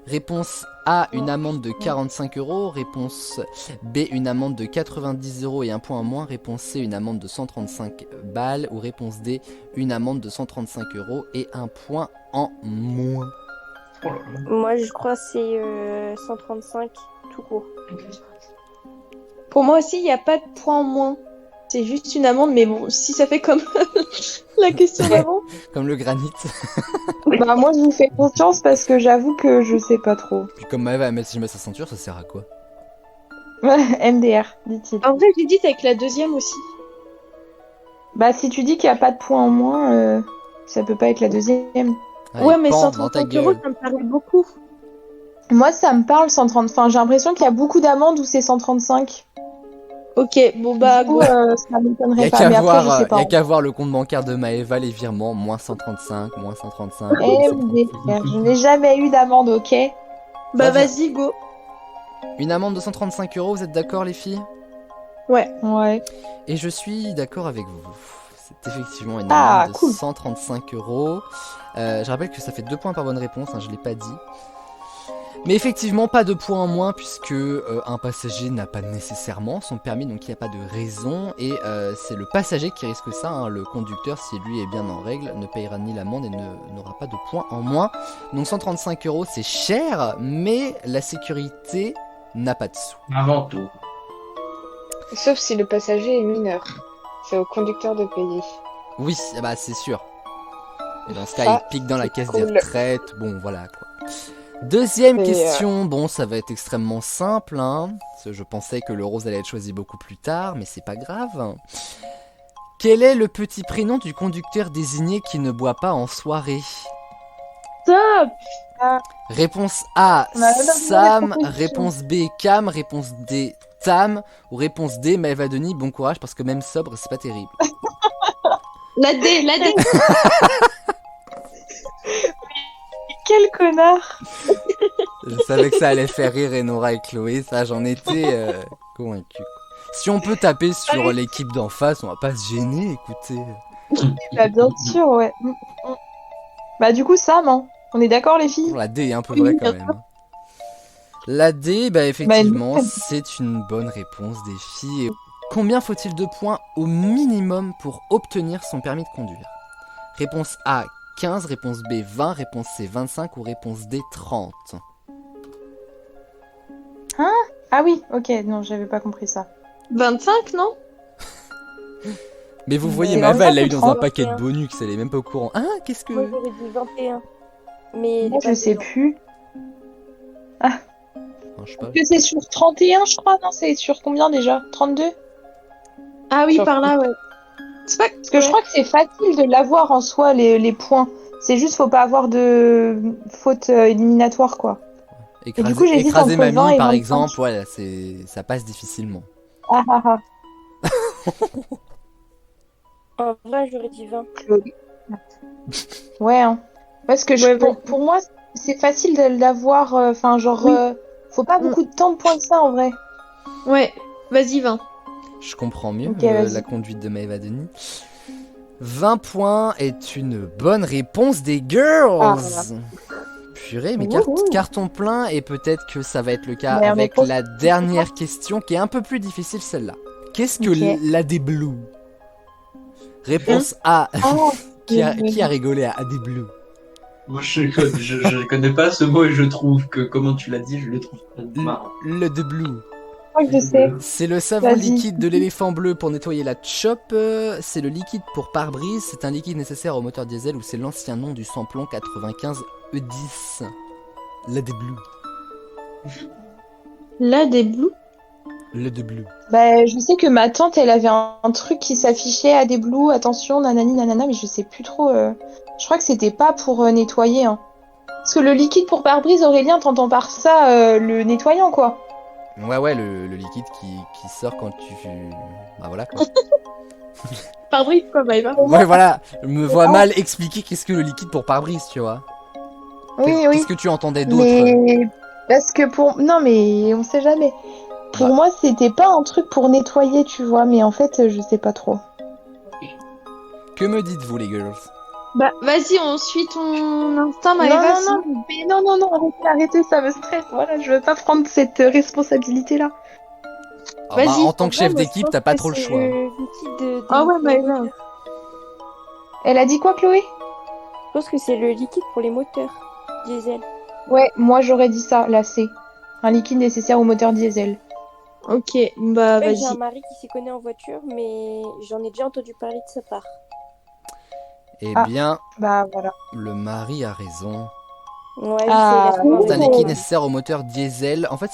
Réponse A, une amende de 45 €. Réponse B, une amende de 90 € et un point en moins. Réponse C, une amende de 135 balles. Ou réponse D, une amende de 135 € et un point en moins. Oh là là. Moi, je crois que c'est 135 tout court. Pour moi aussi, il n'y a pas de point en moins. C'est juste une amende, mais bon, si ça fait comme la question d'avant. Comme le granit. Bah moi je vous fais confiance parce que j'avoue que je sais pas trop. Puis comme Maëva va mettre sa ceinture, ça sert à quoi? MDR, dit-il. En vrai, j'hésite avec la deuxième aussi. Bah si tu dis qu'il n'y a pas de point en moins, ça peut pas être la deuxième. Allez, Ouais, mais pan dans ta 135 €, gueule. ça me paraît beaucoup. Moi ça me parle 130. Enfin j'ai l'impression qu'il y a beaucoup d'amendes où c'est 135. Ok, bon bah Du coup, go. ça m'étonnerait pas, mais après, je sais pas. y a qu'à voir le compte bancaire de Maëva, les virements, moins 135, moins 135, Eh moins oui, 135. frère, je n'ai jamais eu d'amende, ok? Bah Très bien. vas-y, go. Une amende de 135 €, vous êtes d'accord les filles? Ouais. Ouais. Et je suis d'accord avec vous. C'est effectivement une Ah, amende de cool. 135 €. Je rappelle que ça fait 2 points par bonne réponse, hein, je l'ai pas dit. Mais effectivement, pas de points en moins puisque un passager n'a pas nécessairement son permis, donc il n'y a pas de raison. Et c'est le passager qui risque ça, hein. Le conducteur, si lui est bien en règle, ne payera ni l'amende et n'aura pas de points en moins. Donc 135 € c'est cher, mais la sécurité n'a pas de sous. Avant tout. Sauf si le passager est mineur. C'est au conducteur de payer. Oui, bah c'est sûr. Et dans ce cas, Ça, il pique dans la c'est caisse des cool. retraites. Bon, voilà quoi. Deuxième Et, question. Bon, ça va être extrêmement simple, hein. Parce que je pensais que le rose allait être choisi beaucoup plus tard, mais c'est pas grave. Quel est le petit prénom du conducteur désigné qui ne boit pas en soirée? Stop. Réponse A, On a pas Sam. besoin de Réponse B, Cam. Réponse D, Tam. Ou réponse D, Maëva Denis. Bon courage parce que même sobre, c'est pas terrible. La D, la D. Quel connard! Je savais que ça allait faire rire Enora et Chloé, ça j'en étais convaincu. Si on peut taper sur l'équipe d'en face, on va pas se gêner, écoutez. Bah, bien sûr, ouais. Bah, du coup, Sam, hein. On est d'accord, les filles? La D est un peu vraie quand même. La D, bah effectivement, Bah, c'est une bonne réponse des filles. Et combien faut-il de points au minimum pour obtenir son permis de conduire? Réponse A, 15, réponse B, 20, réponse C, 25 ou réponse D, 30. Ah oui, ok, non, j'avais pas compris ça. 25, non? Mais vous voyez, C'est Maëva, elle l'a eu 25 dans un ou paquet de 31. bonus, elle est même pas au courant. Ah, qu'est-ce que... Moi, j'aurais dit 21. Mais Moi, je sais plus. Ah, je sais pas. Que c'est sur 31, je crois, non? C'est sur combien déjà? 32? Ah oui, Sur- par là, ouais. C'est pas... Parce que je crois que c'est facile de l'avoir en soi, les points. C'est juste, faut pas avoir de faute éliminatoire, quoi. Et du coup, j'hésite écraser entre 20 mamie, et par 25. exemple, voilà, ça passe difficilement. Ah ah ah. en vrai, j'aurais dit 20. Ouais, hein. Parce que Ouais, pour moi, c'est facile de l'avoir. Enfin, genre, Oui. faut pas beaucoup de temps de points que ça, en vrai. Ouais, vas-y, 20. Je comprends mieux Ok, vas-y. la conduite de Maëva Denis. 20 points est une bonne réponse des girls. Ah, voilà. Purée, mais Wouhou. carton plein, et peut-être que ça va être le cas Mais on est avec trop- la dernière question qui est un peu plus difficile, celle-là. Qu'est-ce que Ok. l'AD Blue? Réponse A. Ah, Qui a rigolé à AD Blue? Moi, je connais pas ce mot et je trouve que, comment tu l'as dit, je le trouve pas marrant. Le de Blue. je crois que je sais. C'est le savon Vas-y. liquide de l'éléphant bleu pour nettoyer la chop. C'est le liquide pour pare-brise. C'est un liquide nécessaire au moteur diesel ou c'est l'ancien nom du samplon 95 E10. Le de Blue. Là, des blues. Le de Blue. Bah, je sais que ma tante, elle avait un truc qui s'affichait à des blues, attention, nanani, nanana, mais je sais plus trop. Je crois que c'était pas pour nettoyer, hein. Parce que le liquide pour pare-brise, Aurélien, t'entends par ça le nettoyant, quoi. Ouais, le liquide qui sort quand tu... Bah voilà quoi. Pare-brise, quoi, Maëva. Ouais, voilà. Je me vois mal expliquer qu'est-ce que le liquide pour pare-brise, tu vois. Oui, oui. Qu'est-ce que tu entendais d'autre? Mais parce que pour... Non, mais on sait jamais. Pour Bah. moi, c'était pas un truc pour nettoyer, tu vois, mais en fait, je sais pas trop. Que me dites-vous, les girls? Bah, vas-y, on suit ton instinct, Non, Maëva. non, non, mais non, arrêtez, ça me stresse. Voilà, je veux pas prendre cette responsabilité-là. Ah bah, Vas-y. en tant que chef Moi, je d'équipe, pense t'as pas que trop le c'est choix. le liquide de Ah ouais, pour mais les non. moteurs. Elle a dit quoi, Chloé? Je pense que c'est le liquide pour les moteurs diesel. Ouais, moi j'aurais dit ça, là c'est un liquide nécessaire au moteur diesel. Ok, bah, Ouais, j'ai un vas-y. mari qui s'y connaît en voiture, mais j'en ai déjà entendu parler de sa part. Eh Ah. bien, Bah voilà. le mari a raison. Ouais, Ah, je sais, laisse-moi C'est un Oh. liquide nécessaire au moteur diesel. En fait,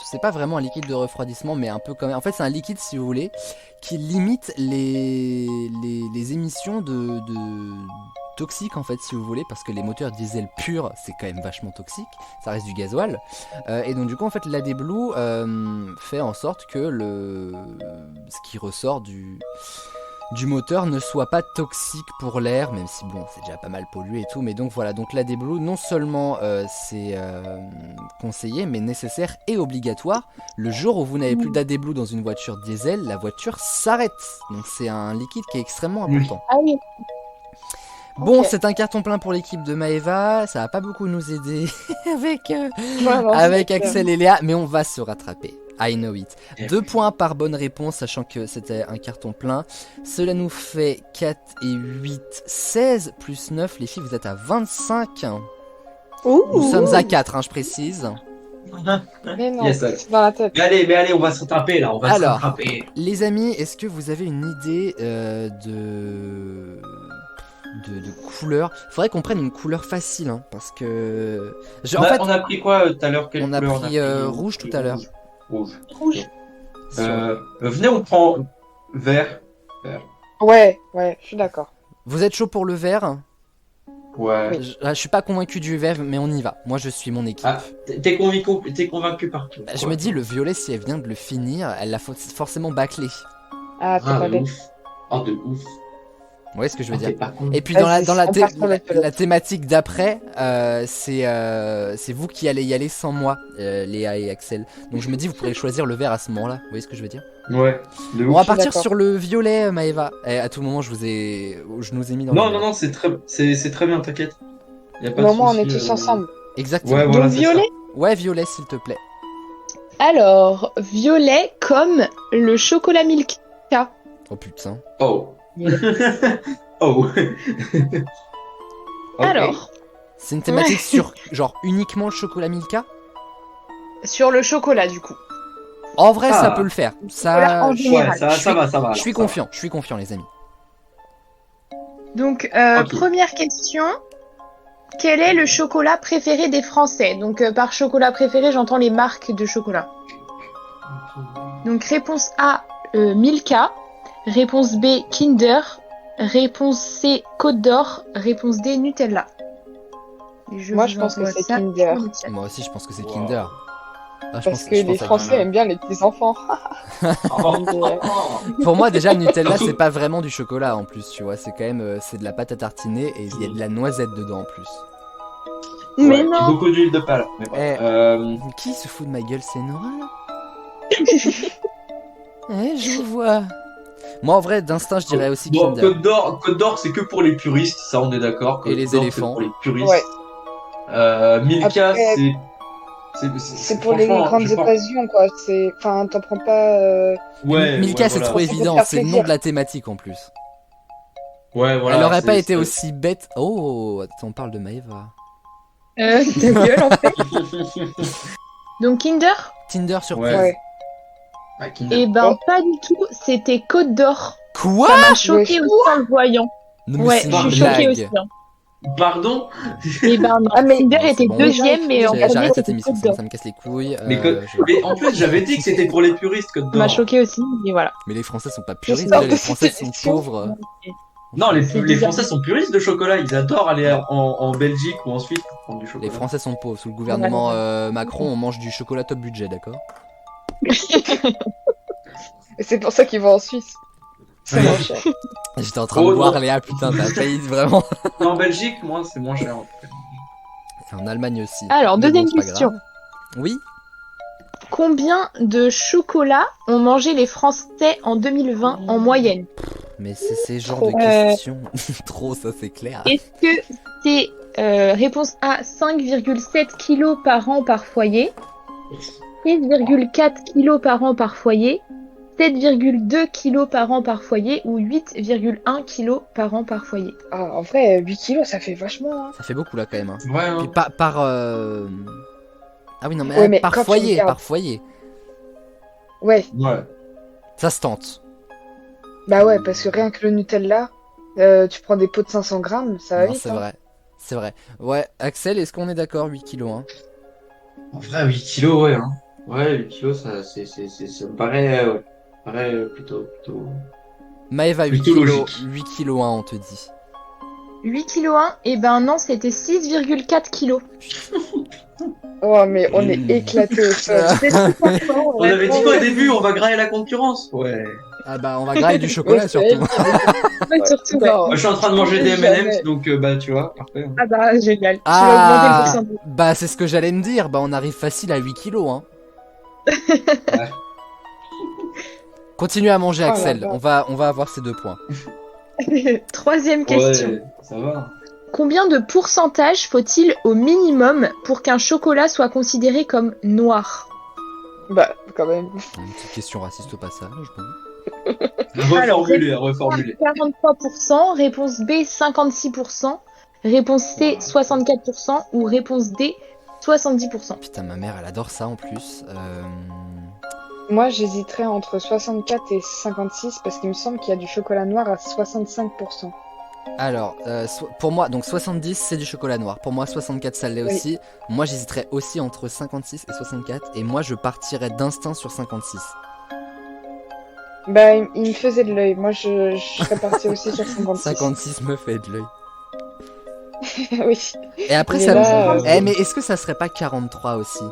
c'est pas vraiment un liquide de refroidissement, mais un peu quand même. En fait, c'est un liquide, si vous voulez, qui limite les émissions toxique en fait si vous voulez, parce que les moteurs diesel purs c'est quand même vachement toxique, ça reste du gasoil, et donc du coup en fait l'AD Blue fait en sorte que ce qui ressort du moteur ne soit pas toxique pour l'air, même si bon c'est déjà pas mal pollué et tout, mais donc voilà, donc l'AD Blue non seulement c'est conseillé mais nécessaire et obligatoire. Le jour où vous n'avez plus d'AD Blue dans une voiture diesel, la voiture s'arrête, donc c'est un liquide qui est extrêmement important. Ah oui. Bon, Ok. c'est un carton plein pour l'équipe de Maëva, ça va pas beaucoup nous aider avec, Vraiment, avec c'est Axel et Léa, mais on va se rattraper. I know it. Eh 2 points par bonne réponse, sachant que c'était un carton plein. Cela nous fait 4 et 8, 16 plus 9. Les filles, vous êtes à 25. Nous sommes à 4, je précise. Mais non, Yes, c'est dans la tête. Mais allez, on va se rattraper là, on va se Alors. rattraper. Les amis, est-ce que vous avez une idée de couleur? Faudrait qu'on prenne une couleur facile, hein, parce que... En fait, On a pris quoi tout à l'heure? Quelle on a couleur pris rouge tout à l'heure. Rouge. Rouge. Venez, on prend vert. Ouais, je suis d'accord. Vous êtes chaud pour le vert? Ouais. Je suis pas convaincu du vert, mais on y va. Moi, je suis mon équipe. Ah, t'es convaincu par qui? Je me dis, le violet, si elle vient de le finir, elle l'a forcément bâclé. Ah, t'es Ah, pas de bête. ouf. Ah, de ouf. Vous voyez ce que je veux Ah, dire? t'es pas con. Et puis dans Vas-y, on part sur le violet. la thématique d'après, c'est vous qui allez y aller sans moi, Léa et Axel. Donc je me dis, vous pourrez choisir le vert à ce moment-là. Vous voyez ce que je veux dire? Ouais. De On ouf. va suis partir d'accord. sur le violet, Maëva. Et à tout moment, je nous ai mis dans le Non, c'est très bien, t'inquiète. Y a pas Au de moment, on est souci, tous ensemble. Exactement. Ouais, voilà, Donc c'est violet. Ouais, violet, s'il te plaît. Alors, violet comme le chocolat Milka. Oh putain. ça. Oh. Oh. Ok. Alors, C'est une thématique sur, genre, uniquement le chocolat Milka? sur le chocolat du coup. En vrai, ça Ah. peut le faire. Chocolat en Ça, général. Ouais, ça va. je alors, suis ça va. confiant, les amis. Donc, Ok. première question. Quel est le chocolat préféré des Français? Donc, par chocolat préféré, j'entends les marques de chocolat. Donc, réponse A, Milka. Réponse B, Kinder. Réponse C, Côte d'Or. Réponse D, Nutella. Et Moi, vous je pense que envoie c'est ça Kinder. sur le chat. Moi aussi, je pense que c'est Wow. Kinder. Ah, je Parce pense- que je les pense à Français Kinder. aiment bien les petits enfants. Pour moi, déjà, le Nutella, c'est pas vraiment du chocolat en plus, tu vois. C'est quand même c'est de la pâte à tartiner et il y a de la noisette dedans en plus. Mais Ouais, et non. beaucoup d'huile de palme. Mais bon. Qui se fout de ma gueule? C'est Nora là? Je vous vois. Moi, en vrai, d'instinct, je dirais aussi Bon, Kinder. Côte d'Or, c'est que pour les puristes, ça on est d'accord. Et les Côte d'Or, c'est éléphants. pour les puristes. Ouais. Milka, Après, c'est C'est pour les franchement, grandes je pense- occasions, quoi. C'est, enfin, t'en prends pas. Ouais, Milka, ouais, c'est voilà. trop Ça peut évident. faire C'est le nom plaisir. de la thématique en plus. Ouais, voilà. Elle aurait pas c'est- été c'est- aussi bête. Oh, attends, on parle de Maëva. Ta gueule, en fait. Donc, Kinder? Tinder surprise. Ouais. Ouais. Ah, Kinder. Eh ben, Oh. pas du tout. C'était Côte d'Or. Quoi? Ça m'a choqué Ouais. aussi en le voyant. Non, mais Ouais, c'est je une suis choquée blague. aussi. Hein. Pardon? Et ben, non. Ah, mais- Kinder Non, était c'est bon. deuxième, mais en J'arrête premier, cette c'était émission, Côte ça, d'Or. ça me casse les couilles. Mais, je- mais en plus, j'avais dit que c'était pour les puristes Côte Ça m'a d'Or. choqué aussi, mais voilà. Mais les Français sont pas puristes, sors déjà, de les cette Français sont émission. pauvres. Non, les C'est bizarre. Français sont puristes de chocolat. Ils adorent aller en Belgique ou en Suisse pour prendre du chocolat. Les Français sont pauvres. Sous le gouvernement Macron, on mange du chocolat top budget, d'accord? Et c'est pour ça qu'ils vont en Suisse. C'est moins cher. J'étais en train de Oh, boire, non. Léa, putain, t'as failli vraiment. En Belgique, moi, c'est moins cher. Et en Allemagne aussi. Alors, Mais deuxième c'est pas question. grave. Oui. Combien de chocolat ont mangé les Français en 2020 en moyenne? Mais c'est ces genres Trop. de questions. Trop, ça c'est clair. Est-ce que c'est réponse A, 5,7 kilos par an par foyer, 6,4 kilos par an par foyer, 7,2 kilos par an par foyer ou 8,1 kilos par an par foyer? Ah, en vrai, 8 kilos, ça fait vachement. Hein. Ça fait beaucoup là quand même. Hein. Ouais, hein. Puis par Ah oui, non, mais, Ouais, mais par quand tu foyer, regardes- par foyer. Ouais, Ouais. Ça se tente. bah ouais, parce que rien que le Nutella, tu prends des pots de 500 grammes, ça va Non, vite. c'est hein. vrai. C'est vrai. Ouais, Axel, est-ce qu'on est d'accord? 8 kilos, hein? En vrai, 8 kilos, ouais. Hein. Ouais, 8 kilos, ça me paraît, ouais. Plutôt. Maëva, 8 Plutôt kilos, logique. 8 kilos 1, on te dit. 8,1 kg. Et ben non, c'était 6,4 kg. Oh, mais on est Mmh. éclatés au sol. On avait dit quoi au début, on va grailler la concurrence. Ouais. Ah bah on va grailler du chocolat Ouais, surtout. Ouais, Surtout, ouais. non. Moi, je suis en train de manger des Jamais. M&M's, donc bah tu vois, parfait. Ah bah génial. Tu vas Ah augmenter le pourcentage. bah c'est ce que j'allais me dire, bah on arrive facile à 8 kilos hein. Ouais. Continue à manger Oh la Axel, vache. on va avoir ces 2 points. Troisième question. Ouais, ça va. Combien de pourcentage faut-il au minimum pour qu'un chocolat soit considéré comme noir? Bah, quand même. Une petite question raciste au passage. Bon. Reformuler. 43%, réponse B 56%, réponse C 64% ou réponse D 70%. Putain ma mère elle adore ça en plus. Moi, j'hésiterais entre 64 et 56 parce qu'il me semble qu'il y a du chocolat noir à 65%. Alors, pour moi, donc 70 c'est du chocolat noir. Pour moi 64 ça l'est Oui. aussi. Moi j'hésiterais aussi entre 56 et 64. Et moi je partirais d'instinct sur 56. Bah, il me faisait de l'œil. Moi, je serais partie aussi sur 56. 56 me fait de l'œil. Oui. Et après Mais ça... là, mais est-ce que ça serait pas 43 aussi?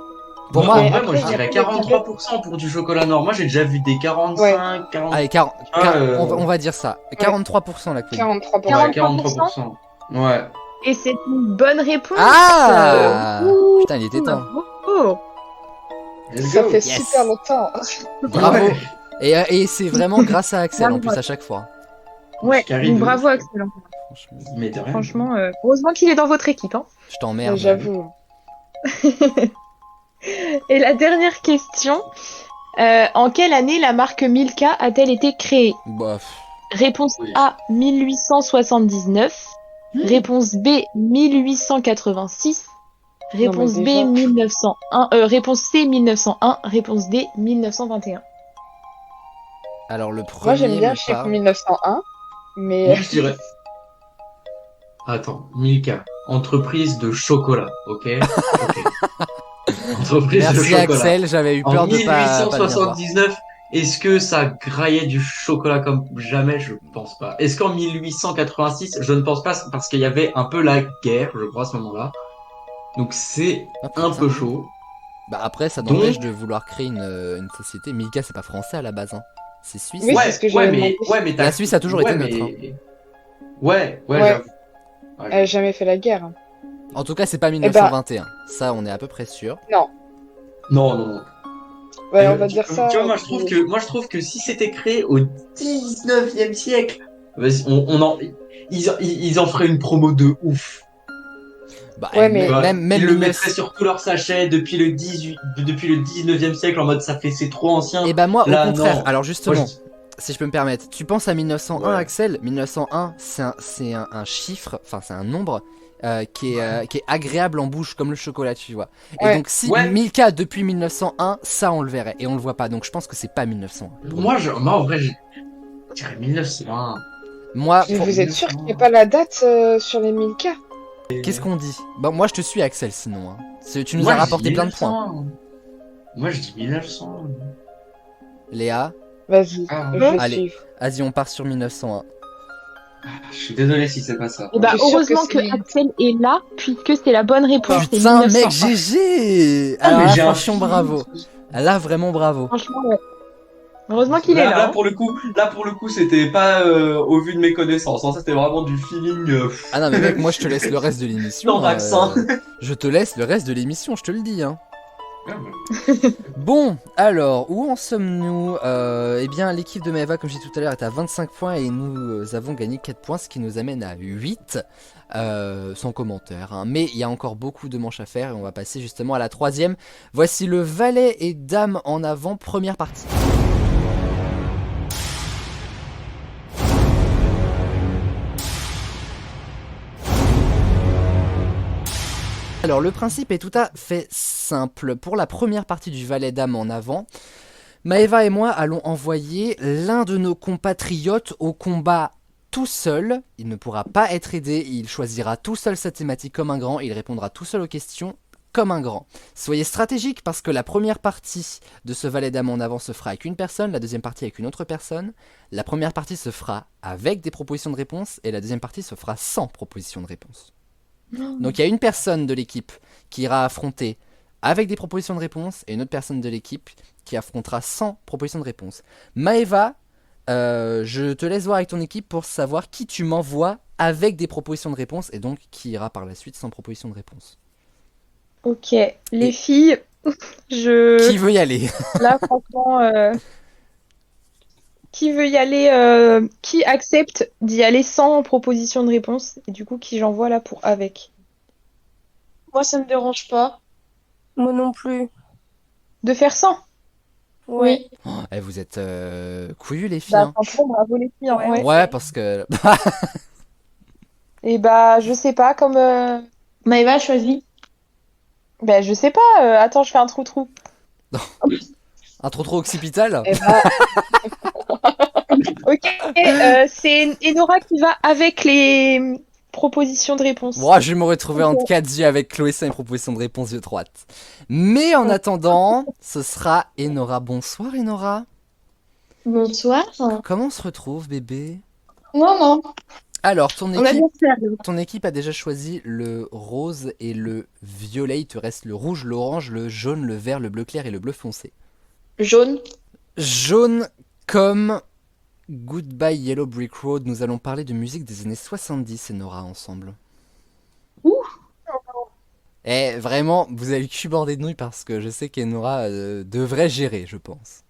Pour Moi, moi... en vrai, après, je dirais 43% pour du chocolat noir. Moi, j'ai déjà vu des 45, Ouais. 40. Allez, on va dire ça. 43% la queen. 43%. Ouais, 43%. 43%. Ouais. Et c'est une bonne réponse. Ah Putain, il était temps. Oh. Let's Ça go. fait Yes. super longtemps. Bravo. Ouais. Et c'est vraiment grâce à Axel en plus à chaque fois. Ouais, Carré donc de bravo ouf. Axel. Franchement, Mais de rien. Franchement, heureusement qu'il est dans votre équipe. Hein. je t'emmerde. J'avoue. Et la dernière question. En quelle année la marque Milka a-t-elle été créée? Bah, Réponse Oui. A 1879. Réponse B 1886. Réponse mais B déjà. 1901. Réponse C 1901. Réponse D 1921. alors le premier Moi, j'aime bien me le chiffre parle. 1901, mais Moi, je dirais. Attends, Milka, entreprise de chocolat, ok? Ok. Entreprise de Merci chocolat. Axel, j'avais eu En peur de pas le dire. 1879, est-ce que ça graillait du chocolat comme jamais? Je pense pas. Est-ce qu'en 1886, je ne pense pas parce qu'il y avait un peu la guerre, je crois, à ce moment-là. Donc c'est Ah, putain. un peu chaud. Bah après, ça Donc- n'empêche de vouloir créer une société. Milka, c'est pas français à la base, hein. C'est suisse. Oui, ouais, c'est ce que ouais, j'avais mais, demandé. ouais, mais La Suisse a toujours été neutre, Ouais, Ouais. j'avoue. Ouais, Elle a jamais fait la guerre. En tout cas, c'est pas ben- 1921. Ça, on est à peu près sûr. Non, non, non. Ouais, on va dire ça. Tu vois, moi je trouve que si c'était créé au 19e siècle, vas-y, ils en feraient une promo de ouf. Bah, Ouais, mais- même Ils le le 9... mettraient sur tous leurs sachets depuis le 19e siècle en mode c'est trop ancien. Et bah moi, Là, au contraire. non. Alors justement, Moi, si je peux me permettre, tu penses à 1901, Ouais. Axel? 1901, c'est un chiffre, enfin c'est un nombre qui est agréable en bouche comme le chocolat, tu vois. Et Ouais. donc si Ouais. Milka depuis 1901, ça on le verrait et on le voit pas. Donc je pense que c'est pas 1901. moi, en vrai, je dirais 1901. Moi, Mais Pour vous êtes 1900. sûr qu'il n'y a pas la date sur les 1000K? qu'est-ce qu'on dit? Bah moi je te suis Axel sinon. Hein. Tu nous Moi, as je rapporté dis plein de points. 1900. Moi, je dis 1900. Léa, Vas-y, Ah, je vais allez. suivre. vas-y on part sur 1901. Je suis désolé si c'est pas ça. Et bah Je suis sûre heureusement que que, c'est- Axel est là, puisque c'est la bonne réponse. c'est Putain 1901. mec, GG. Ah, Alors mais là, j'ai un franchement feeling. bravo. Là vraiment bravo. Franchement, ouais. Heureusement qu'il est là. Là, hein. pour le coup, c'était pas au vu de mes connaissances. Hein, c'était vraiment du feeling. Ah non mais mec, moi je te laisse le reste de l'émission. Sans accent. Je te laisse le reste de l'émission, je te le dis. Hein. Ah, bah. Bon, alors, où en sommes-nous? Eh bien, l'équipe de Maeva, comme je disais tout à l'heure, est à 25 points et nous avons gagné 4 points, ce qui nous amène à 8, sans commentaire. Hein. Mais il y a encore beaucoup de manches à faire et on va passer justement à la troisième. Voici le valet et dame en avant, première partie. Alors le principe est tout à fait simple. Pour la première partie du valet dame en avant, Maeva et moi allons envoyer l'un de nos compatriotes au combat tout seul. Il ne pourra pas être aidé, il choisira tout seul sa thématique comme un grand, il répondra tout seul aux questions comme un grand. Soyez stratégique parce que la première partie de ce valet dame en avant se fera avec une personne, la deuxième partie avec une autre personne. La première partie se fera avec des propositions de réponse et la deuxième partie se fera sans proposition de réponse. Donc il y a une personne de l'équipe qui ira affronter avec des propositions de réponse et une autre personne de l'équipe qui affrontera sans proposition de réponse. Maëva, je te laisse voir avec ton équipe pour savoir qui tu m'envoies avec des propositions de réponse et donc qui ira par la suite sans proposition de réponse. Ok, les filles, je... Qui veut y aller? Là, franchement, qui veut y aller, qui accepte d'y aller sans proposition de réponse, et du coup, qui j'envoie là pour avec. Moi, ça me dérange pas. Moi non plus. De faire sans? Ouais. Oh, vous êtes couillus les filles. Bah, Hein. franchement, bravo les filles, hein, ouais. Ouais, parce que... Et bah, je sais pas, comme... Maëva choisit. Bah, je sais pas, attends, je fais un trou-trou. Un trop occipital. Eh ben, Ok, c'est Enora qui va avec les propositions de réponse. Moi, je vais me retrouver entre 4 yeux avec Chloé sans une proposition de réponse yeux droite. Mais en attendant, ce sera Enora. Bonsoir Enora. Bonsoir. Comment on se retrouve bébé? Non. Alors, On a bien fait. ton équipe a déjà choisi le rose et le violet. Il te reste le rouge, l'orange, le jaune, le vert, le bleu clair et le bleu foncé. Jaune. Jaune comme Goodbye Yellow Brick Road. Nous allons parler de musique des années 70, Enora, ensemble. Ouh. Eh, vraiment, vous avez le cul bordé de nouilles parce que je sais qu'Enora devrait gérer, je pense.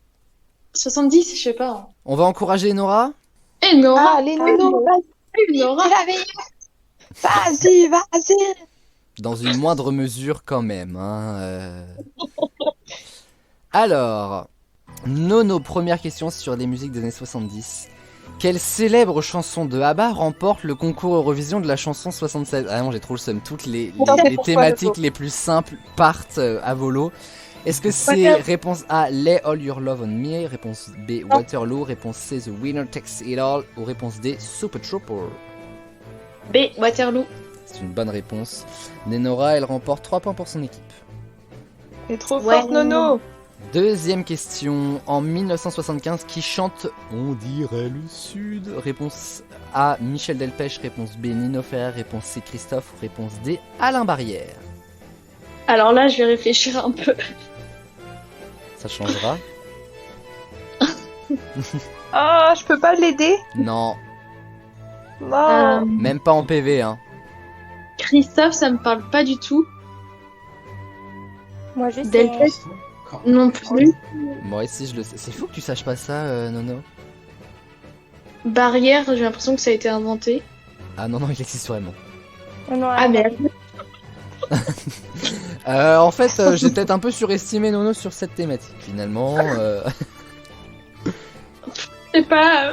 70, je sais pas. On va encourager Enora? Eh, Nora. Ah, les nonos, Nora. vas-y, vas-y. Dans une moindre mesure quand même. Hein, Alors, Nono, première question sur les musiques des années 70. Quelle célèbre chanson de ABBA remporte le concours Eurovision de la chanson 76? Ah non, j'ai trop le seum. Toutes les thématiques les plus simples partent à volo. Est-ce que c'est réponse A, Lay All Your Love on Me, réponse B, Waterloo, réponse C, The Winner Takes It All, ou réponse D, Super Trooper? B, Waterloo. C'est une bonne réponse. Nenora, elle remporte 3 points pour son équipe. T'es trop Ouais. forte, Nono. Deuxième question. En 1975, qui chante On dirait le Sud? Réponse A, Michel Delpech. Réponse B, Nino Ferrer. Réponse C, Christophe. Réponse D, Alain Barrière. Alors là, je vais réfléchir un peu. Ça changera? Ah, je peux pas l'aider? Non, Non. même pas en PV, hein. Christophe, ça me parle pas du tout. Moi je sais. Delpech non plus. Moi aussi, je le sais. C'est fou que tu saches pas ça, Nono. Barrière, j'ai l'impression que ça a été inventé. Ah non, il existe vraiment. Ah merde. En fait, j'ai peut-être un peu surestimé Nono sur cette thématique, finalement. Je sais pas.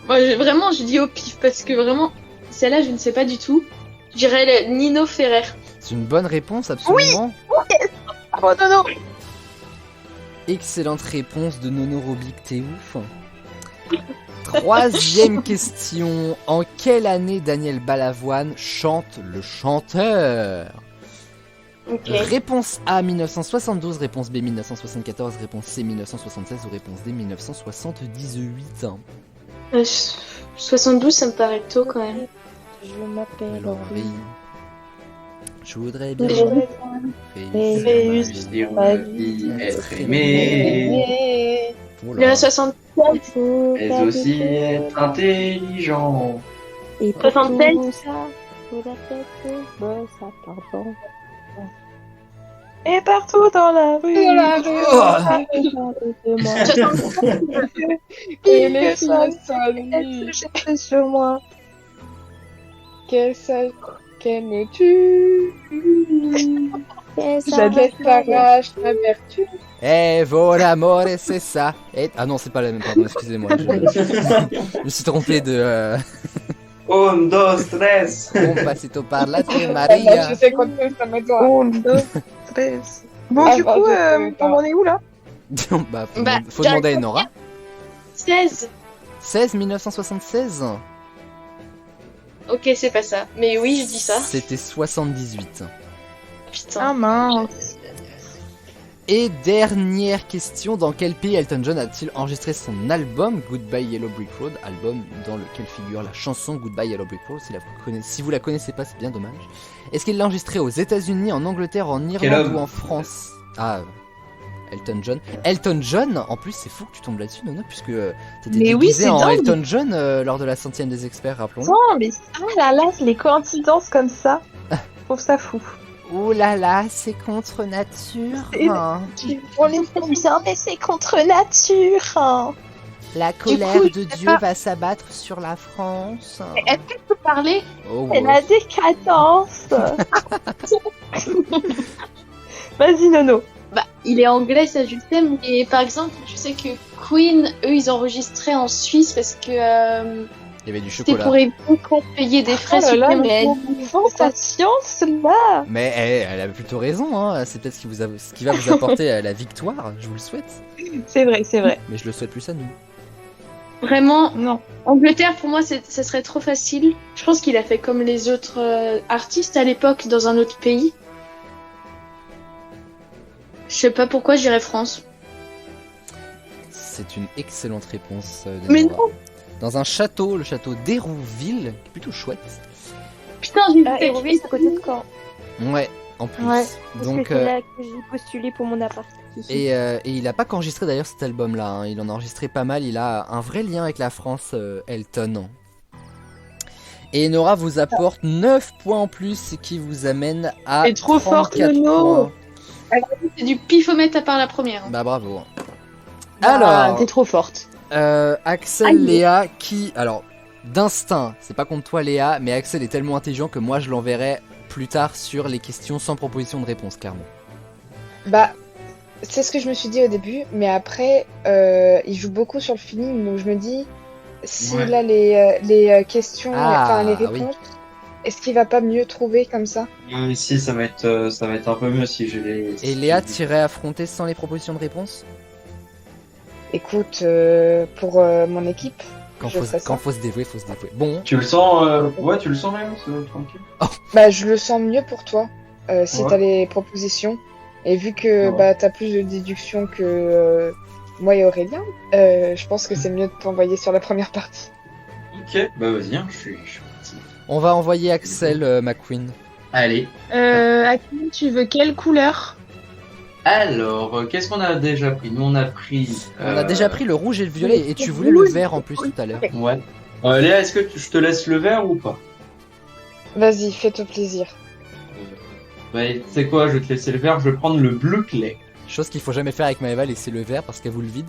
Moi, vraiment, je dis au pif parce que vraiment, celle-là, je ne sais pas du tout. Je dirais Nino Ferrer. C'est une bonne réponse, absolument. Oh, Nono. Excellente réponse de Nono Robic, t'es ouf. Troisième question. En quelle année Daniel Balavoine chante Le Chanteur? Ok. Réponse A 1972, réponse B 1974, réponse C 1976 ou réponse D 1978. 72, ça me paraît tôt quand même. Je m'appelle Henri. Je voudrais bien Réussir ma vie, être aimé, Oh Il y là. en a 60. mais aussi être intelligent. Et pour 67. tout ça, faudrait peut-être ça pardon. Et partout dans la rue. Dans la rue. Oh. 67. Et les filles s'ennuient. C'est sur moi. Qu'elle me tue. Qu'elle t'arrache la vertu. Eh, vol amore, c'est ça. Et... Ah non, c'est pas la même, pardon, excusez-moi. Je me suis trompé de... Un, dos, tres. Un pasito parlate, Moi, Maria. je sais quand ça me doit. 1, 2, 13. Bon, Ah, du bah, coup, je sais pas. on en est où là? Bah, faut, Bah, faut demander à Enora. 16. 16 1976. Ok, c'est pas ça. Mais oui, je dis ça. C'était 78. putain. Ah mince. Et dernière question, dans quel pays Elton John a-t-il enregistré son album Goodbye Yellow Brick Road, album dans lequel figure la chanson Goodbye Yellow Brick Road? Si vous la connaissez pas, c'est bien dommage. Est-ce qu'il l'a enregistré aux États-Unis, en Angleterre, en Irlande ou en France? Ah, Elton John. Elton John, en plus, c'est fou que tu tombes là-dessus, Nono, puisque t'étais Mais oui, déguisé c'est en dingue. Elton John lors de la 100e des experts, rappelons-le. Non, mais oh là là, les coïncidences comme ça, je trouve ça fou. Ouh là là, c'est contre nature. Et- hein. On les aime bien, mais c'est contre nature. Hein. La colère colère coup, de je sais Dieu pas. va s'abattre sur la France. Est-ce que je peux parler? Oh, C'est ouais. la décadence. Vas-y, Nono. Bah, il est anglais, ça je le sais, mais par exemple, je sais que Queen, eux, ils enregistraient en Suisse parce que Il y avait du c'était chocolat. pour éviter qu'on payer des frais Oh là là, mais supplémentaires. elle sa science là. Mais elle a plutôt raison, hein. C'est peut-être ce qui va vous apporter la victoire, je vous le souhaite. C'est vrai, c'est vrai. Mais je le souhaite plus à nous. Vraiment, Non. Angleterre, pour moi, ça serait trop facile. Je pense qu'il a fait comme les autres artistes à l'époque dans un autre pays. Je sais pas pourquoi, j'irais France. C'est une excellente réponse. Mais Déborah. Dans un château, le château d'Hérouville, qui est plutôt chouette. Putain, j'ai Ah, Hérouville, c'est à côté de Caen. Ouais, en plus. Ouais. Parce Donc, que c'est là que j'ai postulé pour mon appart. et il a pas qu'enregistré d'ailleurs cet album-là. Hein. Il en a enregistré pas mal. Il a un vrai lien avec la France, Elton. Et Nora vous apporte 9 points en plus, ce qui vous amène à T'es trop forte, 34 Nono. points. C'est du pifomètre à part la première. Bah bravo. Ah, Alors, t'es trop forte. Axel, Aïe. Léa, qui... Alors, d'instinct, c'est pas contre toi Léa, mais Axel est tellement intelligent que moi je l'enverrai plus tard sur les questions sans proposition de réponse, clairement. Bah, c'est ce que je me suis dit au début, mais après, il joue beaucoup sur le feeling, donc je me dis, s'il a les questions, Ah, enfin les oui. réponses, est-ce qu'il va pas mieux trouver comme ça? Si, ça va être un peu mieux si je les. Et Léa, t'irais affronter sans les propositions de réponse? Écoute, pour mon équipe, Quand je ferais ça. faut se dévouer, faut se dévouer. Bon, Tu le sens, ouais, tu le sens même, tranquille. Bah, je le sens mieux pour toi, si Ouais. t'as les propositions. Et vu que Ouais. bah t'as plus de déduction que moi et Aurélien, je pense que c'est mieux de t'envoyer sur la première partie. Ok, bah vas-y, hein, je suis parti. on va envoyer Axel McQueen. Allez. Akim, tu veux quelle couleur? Alors, qu'est-ce qu'on a déjà pris? Nous, on a pris. On a déjà pris le rouge et le violet, et tu voulais le vert en plus tout à l'heure. Ouais. Léa, est-ce que je te laisse le vert ou pas? Vas-y, fais-toi plaisir. Bah, tu sais quoi, je vais te laisser le vert, je vais prendre le bleu clair. Chose qu'il faut jamais faire avec Maëva, laisser le vert parce qu'elle vous le vide.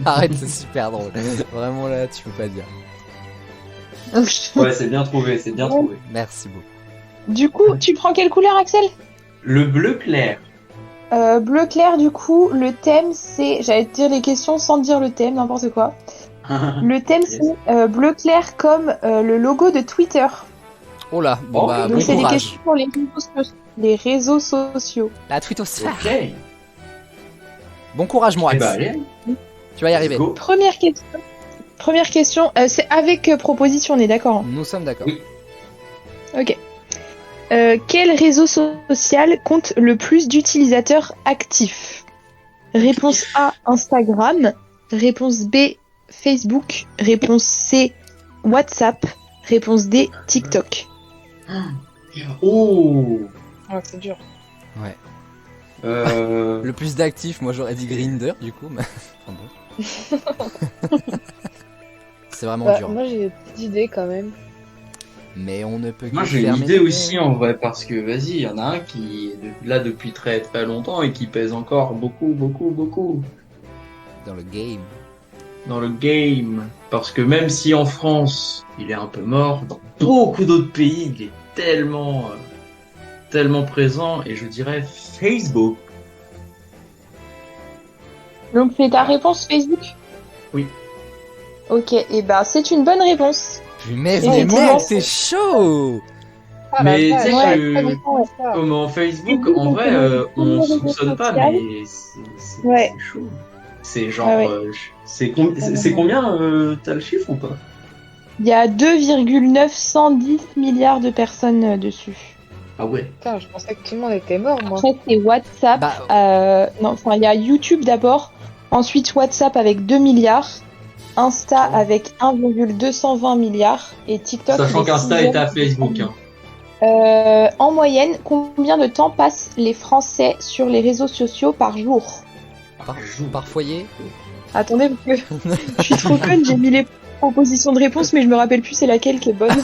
Arrête, c'est super drôle. Vraiment là, tu peux pas dire. Ouais, c'est bien trouvé, c'est bien trouvé. Merci beaucoup. Du coup, tu prends quelle couleur, Axel? Le bleu clair. Bleu clair, du coup, le thème c'est. J'allais te dire les questions sans te dire le thème, n'importe quoi. Le thème Yes. c'est bleu clair comme le logo de Twitter. Oh là, bon Oh, bah Donc bon c'est des courage. questions pour les réseaux sociaux. La twittosphère. Ok. Bon courage moi Eh bah, Axe. allez, Tu vas y arriver. go. Première question. Première question, c'est avec proposition, on est d'accord, hein? Nous sommes d'accord. Oui. Ok. Quel réseau social compte le plus d'utilisateurs actifs? Réponse A, Instagram. Réponse B, Facebook. Réponse C, WhatsApp. Réponse D, TikTok. Oh. Ah, c'est dur. Le plus d'actifs, moi j'aurais dit Grindr du coup. Mais... enfin, bon. C'est vraiment Bah, dur. moi j'ai des petites idées quand même. Mais on ne peut que Moi, j'ai une fermer idée les aussi en vrai, parce que vas-y, il y en a un qui est là depuis très très longtemps et qui pèse encore beaucoup dans le game. dans le game. Parce que même si en France, il est un peu mort, dans beaucoup d'autres pays, il est tellement présent, et je dirais Facebook. Donc c'est ta réponse Facebook? Oui. Ok, et bah c'est une bonne réponse. Punaise, Et mais comment mec, c'est- c'est chaud! Ah, Mais la tu sais vache, que- pas du tout, ouais, ça. Comme en Facebook, Facebook, en on vrai, connaît on beaucoup de soupçonne pas, social. mais Ouais. c'est chaud. C'est genre, Ah ouais. c'est combien, t'as le chiffre ou pas? Il y a 2,910 milliards de personnes dessus. Ah ouais. Putain, je pensais que tout le monde était mort, moi. Après, c'est WhatsApp. Non, enfin, il y a YouTube d'abord. Ensuite, WhatsApp avec 2 milliards. Insta avec 1,220 milliards. Et TikTok. Sachant les qu'Insta sixièmes. est à Facebook. Hein. En moyenne, combien de temps passent les Français sur les réseaux sociaux par jour? Par foyer. Attendez, parce que je suis trop conne, j'ai mis les propositions de réponse, mais je me rappelle plus c'est laquelle qui est bonne.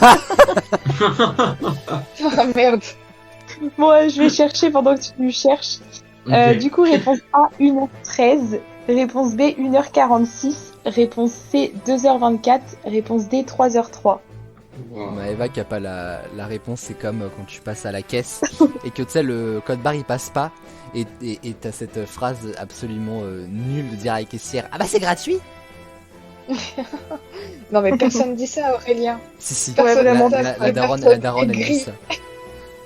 Ah merde. Bon, ouais, je vais chercher pendant que tu cherches. Ok. Du coup, réponse A, 1h13. Réponse B, 1h46. Réponse C, 2h24. Réponse D, 3h03. Wow. Bah, Eva qui a pas la réponse, c'est comme quand tu passes à la caisse et que tu sais le code barre il passe pas et t'as cette phrase absolument nulle de dire à la caissière ah bah c'est gratuit. Non, mais personne dit ça, Aurélien. Si Ouais, vraiment, la daronne elle dit ça.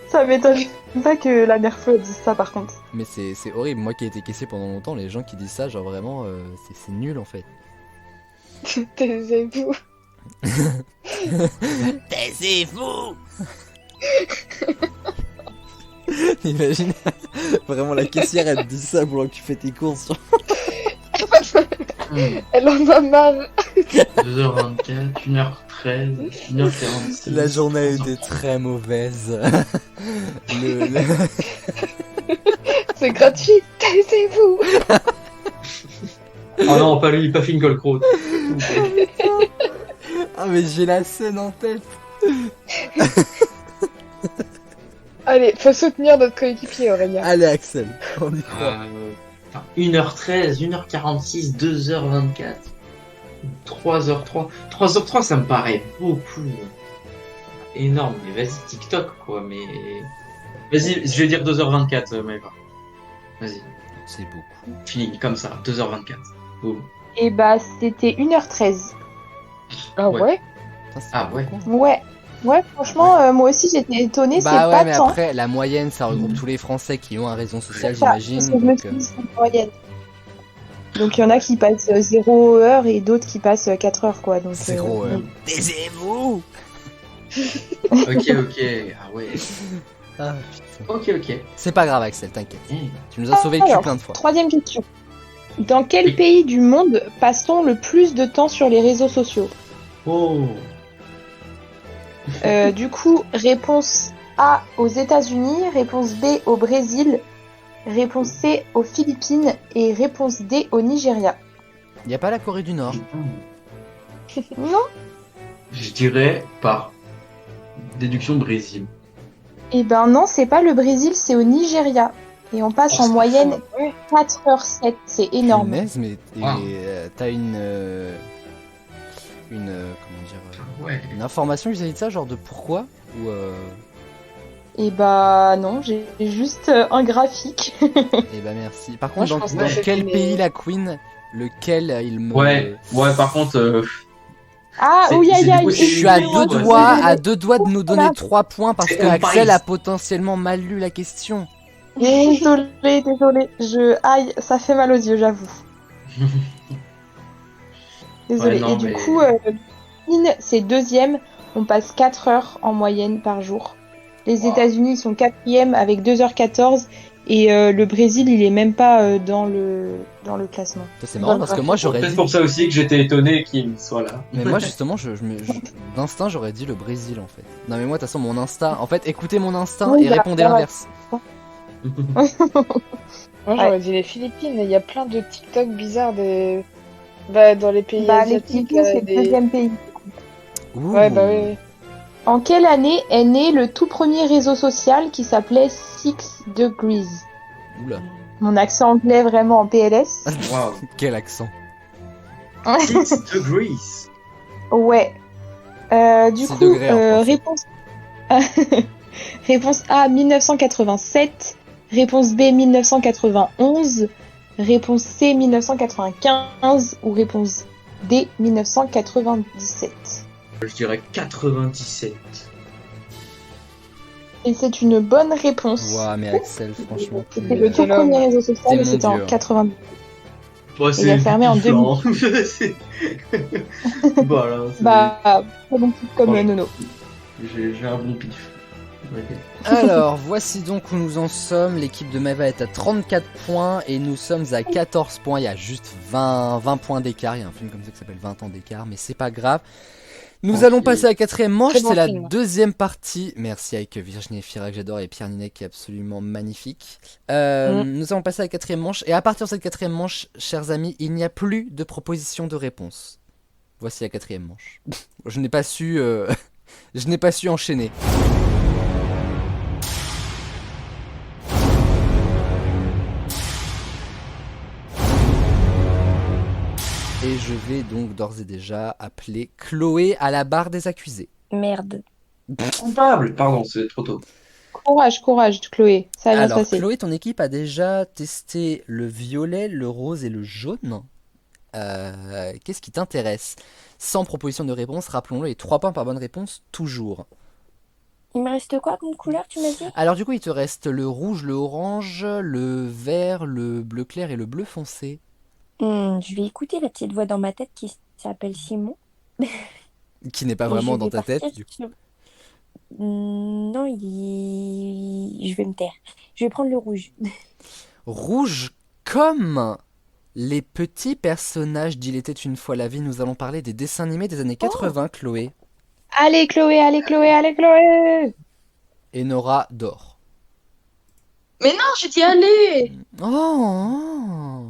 Ça m'étonne pas que la mère Flo dise ça par contre. Mais c'est horrible, moi qui ai été caissier pendant longtemps, les gens qui disent ça genre vraiment c'est nul en fait. Taisez-vous. Taisez-vous. Imagine vraiment la caissière elle te dit ça pendant que tu fais tes courses. Elle en a marre. 2h24, 1h13, 1h46. La journée a été très mauvaise. C'est gratuit. Taisez-vous. Oh non, pas lui, pas Finkelkraut. Ah mais j'ai la scène en tête. Allez, faut soutenir notre coéquipier, Aurélien. Allez Axel, on y croit. 1h13, 1h46, 2h24, 3h03. 3h03, ça me paraît beaucoup. Énorme, mais vas-y, TikTok, quoi, mais... Vas-y, je vais dire 2h24, Maëva. Vas-y, C'est beaucoup. fini, comme ça, 2h24. Boum. Et bah, c'était 1h13. Ah Ouais. ouais? Putain, c'est Ah pas ouais. beaucoup. Ouais, franchement, moi aussi j'étais étonnée, c'est Bah ouais, pas mais tant. après, la moyenne, ça regroupe tous les Français qui ont un réseau social, C'est ça, j'imagine. parce que je me Donc, suis dit, c'est une moyenne. Donc il y en a qui passent 0 heure et d'autres qui passent 4 heures, quoi. Donc, 0 oui. Taisez-vous. Ok, ah ouais. Ah, putain. Ok. C'est pas grave, Axel, t'inquiète. Mmh. Tu nous as sauvé le cul Alors, plein de fois. Troisième question. Dans quel Oui. pays du monde passe-t-on le plus de temps sur les réseaux sociaux? Oh. Du coup, réponse A aux États-Unis, réponse B au Brésil, réponse C aux Philippines et réponse D au Nigeria. Y a pas la Corée du Nord. Non? Je dirais par déduction Brésil. Eh ben non, c'est pas le Brésil, c'est au Nigeria. Et on passe en moyenne 4h07, c'est énorme. Punaise, mais Wow. t'as comment dire, Ouais. une information vis-à-vis de ça, genre de pourquoi ou Et bah non, j'ai juste un graphique. Eh ben merci. Par Moi, contre, je dans, pense que dans c'était quel les- pays la Queen, lequel il me. Ouais, par contre, Ah, C'est- oui, c'est aïe, du aïe. coup, Je suis à Ouais, deux doigts de nous donner Voilà. 3 points parce C'est que comme Axel Paris. a potentiellement mal lu la question. Désolée. Aïe, ça fait mal aux yeux, j'avoue. Désolée. Ouais, non, Et du mais- coup, Chine, c'est deuxième. On passe 4 heures en moyenne par jour. Les Wow. États-Unis, ils sont quatrième avec 2h14. Et le Brésil, il est même pas dans le classement. Ça, c'est marrant parce que moi j'aurais peut-être dit. pour ça aussi que j'étais étonné qu'il soit là. Mais moi justement, d'instinct j'aurais dit le Brésil en fait. Non mais moi de toute façon mon instinct, en fait écoutez mon instinct Oui, et bah, répondez ouais. l'inverse. Moi, j'aurais dit les Philippines. Il y a plein de TikTok bizarres dans les pays Bah, les asiatiques. Philippines, c'est des- le deuxième pays. Ouh. Ouais, bah oui. En quelle année est né le tout premier réseau social qui s'appelait Six Degrees? Oula, Mon accent anglais vraiment en PLS. Waouh. quel accent. 6 degrees. Ouais. Du 6 coup, degrés en français. réponse... réponse A 1987, réponse B 1991, réponse C 1995 ou réponse D 1997. Je dirais 97. Et c'est une bonne réponse. Ouah mais Axel franchement C'était le tout Quel homme. premier réseau social T'es et mon c'était en Dieu. 90. Bon, Il a fermé en 2000. Voilà. Bah, pas non plus comme Ouais. Nono. J'ai un bon pif. Ok. Alors, voici donc où nous en sommes. L'équipe de Maeva est à 34 points et nous sommes à 14 points. Il y a juste 20 points d'écart. Il y a un film comme ça qui s'appelle 20 ans d'écart, mais c'est pas grave. Nous Ok. allons passer à la quatrième manche. Très bon C'est la film. deuxième partie. Merci avec Virginie Efira que j'adore et Pierre Ninet qui est absolument magnifique. Nous allons passer à la quatrième manche. Et à partir de cette quatrième manche, chers amis, il n'y a plus de proposition de réponse. Voici la quatrième manche. Je n'ai pas su, je n'ai pas su enchaîner. Et je vais donc d'ores et déjà appeler Chloé à la barre des accusés. Merde. Coupable. Pardon, c'est trop tôt. Courage, Chloé. Ça va bien se Alors, passer. Chloé, ton équipe a déjà testé le violet, le rose et le jaune. Qu'est-ce qui t'intéresse? Sans proposition de réponse, rappelons-le, et 3 points par bonne réponse, toujours. Il me reste quoi comme couleur, tu m'as dit? Alors du coup, il te reste le rouge, le orange, le vert, le bleu clair et le bleu foncé. Je vais écouter la petite voix dans ma tête qui s'appelle Simon. Qui n'est pas Et vraiment je dans vais ta tête, partir du coup. sur- Non, je vais me taire. Je vais prendre le rouge. Rouge comme les petits personnages d'Il était une fois la vie. Nous allons parler des dessins animés des années 80, Chloé. Allez, Chloé. Et Nora dort. Mais non, j'ai dit allez. Oh!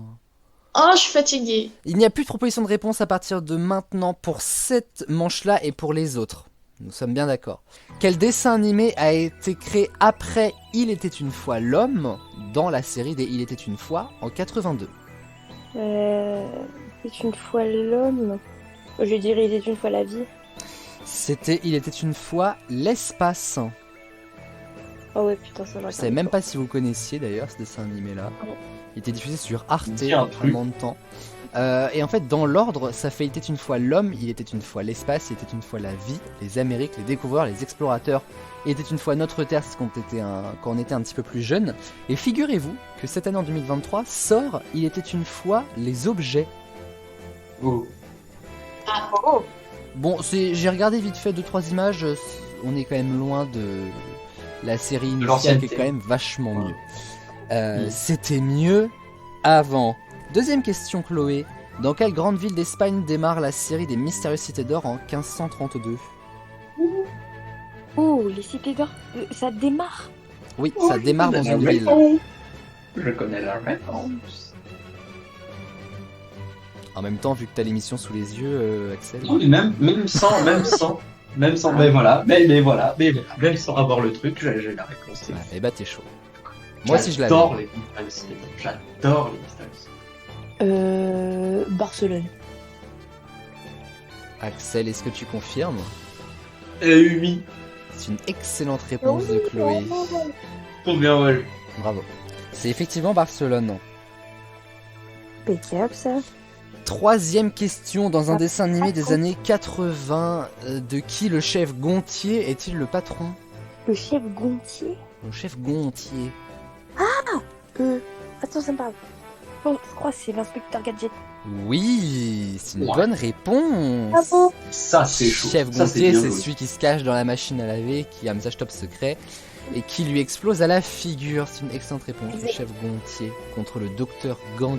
Oh, je suis fatiguée. Il n'y a plus de proposition de réponse à partir de maintenant pour cette manche-là et pour les autres. Nous sommes bien d'accord. Quel dessin animé a été créé après Il était une fois l'homme dans la série des Il était une fois en 82? C'est une fois l'homme. Je dirais il est une fois la vie. C'était Il était une fois l'espace. Oh ouais, putain, ça va. Je savais même pas si vous connaissiez d'ailleurs ce dessin animé-là. Il était diffusé sur Arte Me dit un truc. pendant de temps. Et en fait, dans l'ordre, ça fait Il était une fois l'homme, Il était une fois l'espace, Il était une fois la vie, les Amériques, les découvreurs, les explorateurs. Il était une fois notre Terre, c'est quand on était un petit peu plus jeune. Et figurez-vous que cette année en 2023 sort Il était une fois les objets. Oh. Bon, j'ai regardé vite fait 2-3 images, on est quand même loin de la série initiale qui est l'ancienneté. quand même vachement mieux. Mm. C'était mieux avant. Deuxième question, Chloé. Dans quelle grande ville d'Espagne démarre la série des Mystérieuses Cités d'Or en 1532? Oh, les cités d'or, ça démarre. Oui, Oh, ça je démarre dans connais une la ville. réponse. Je connais la réponse. En même temps, vu que t'as l'émission sous les yeux, Axel. Non, mais même sans, mais voilà, même sans avoir le truc, j'ai la réponse. Ouais, eh bah t'es chaud. Moi aussi je l'avais. J'adore les Mystérieuses Cités d'Or. J'adore les Mystérieuses Cités d'Or. Barcelone. Axel, est-ce que tu confirmes? Umi. C'est une excellente réponse de Chloé. Trop bien, ouais. Bravo. C'est effectivement Barcelone. Impeccable, ça. Troisième question, dans un dessin animé des années 80, de qui le chef Gontier est-il le patron? Le chef Gontier. Le chef Gontier. Attends, ça me parle. Bon, je crois que c'est l'inspecteur Gadget. Oui, c'est une Ouais. bonne réponse. Bravo. Ça, c'est chaud. Chef Ça, Gontier, bien c'est joué. celui qui se cache dans la machine à laver, qui a un message top secret et qui lui explose à la figure. C'est une excellente réponse. Le Exact. chef Gontier contre le docteur Gang.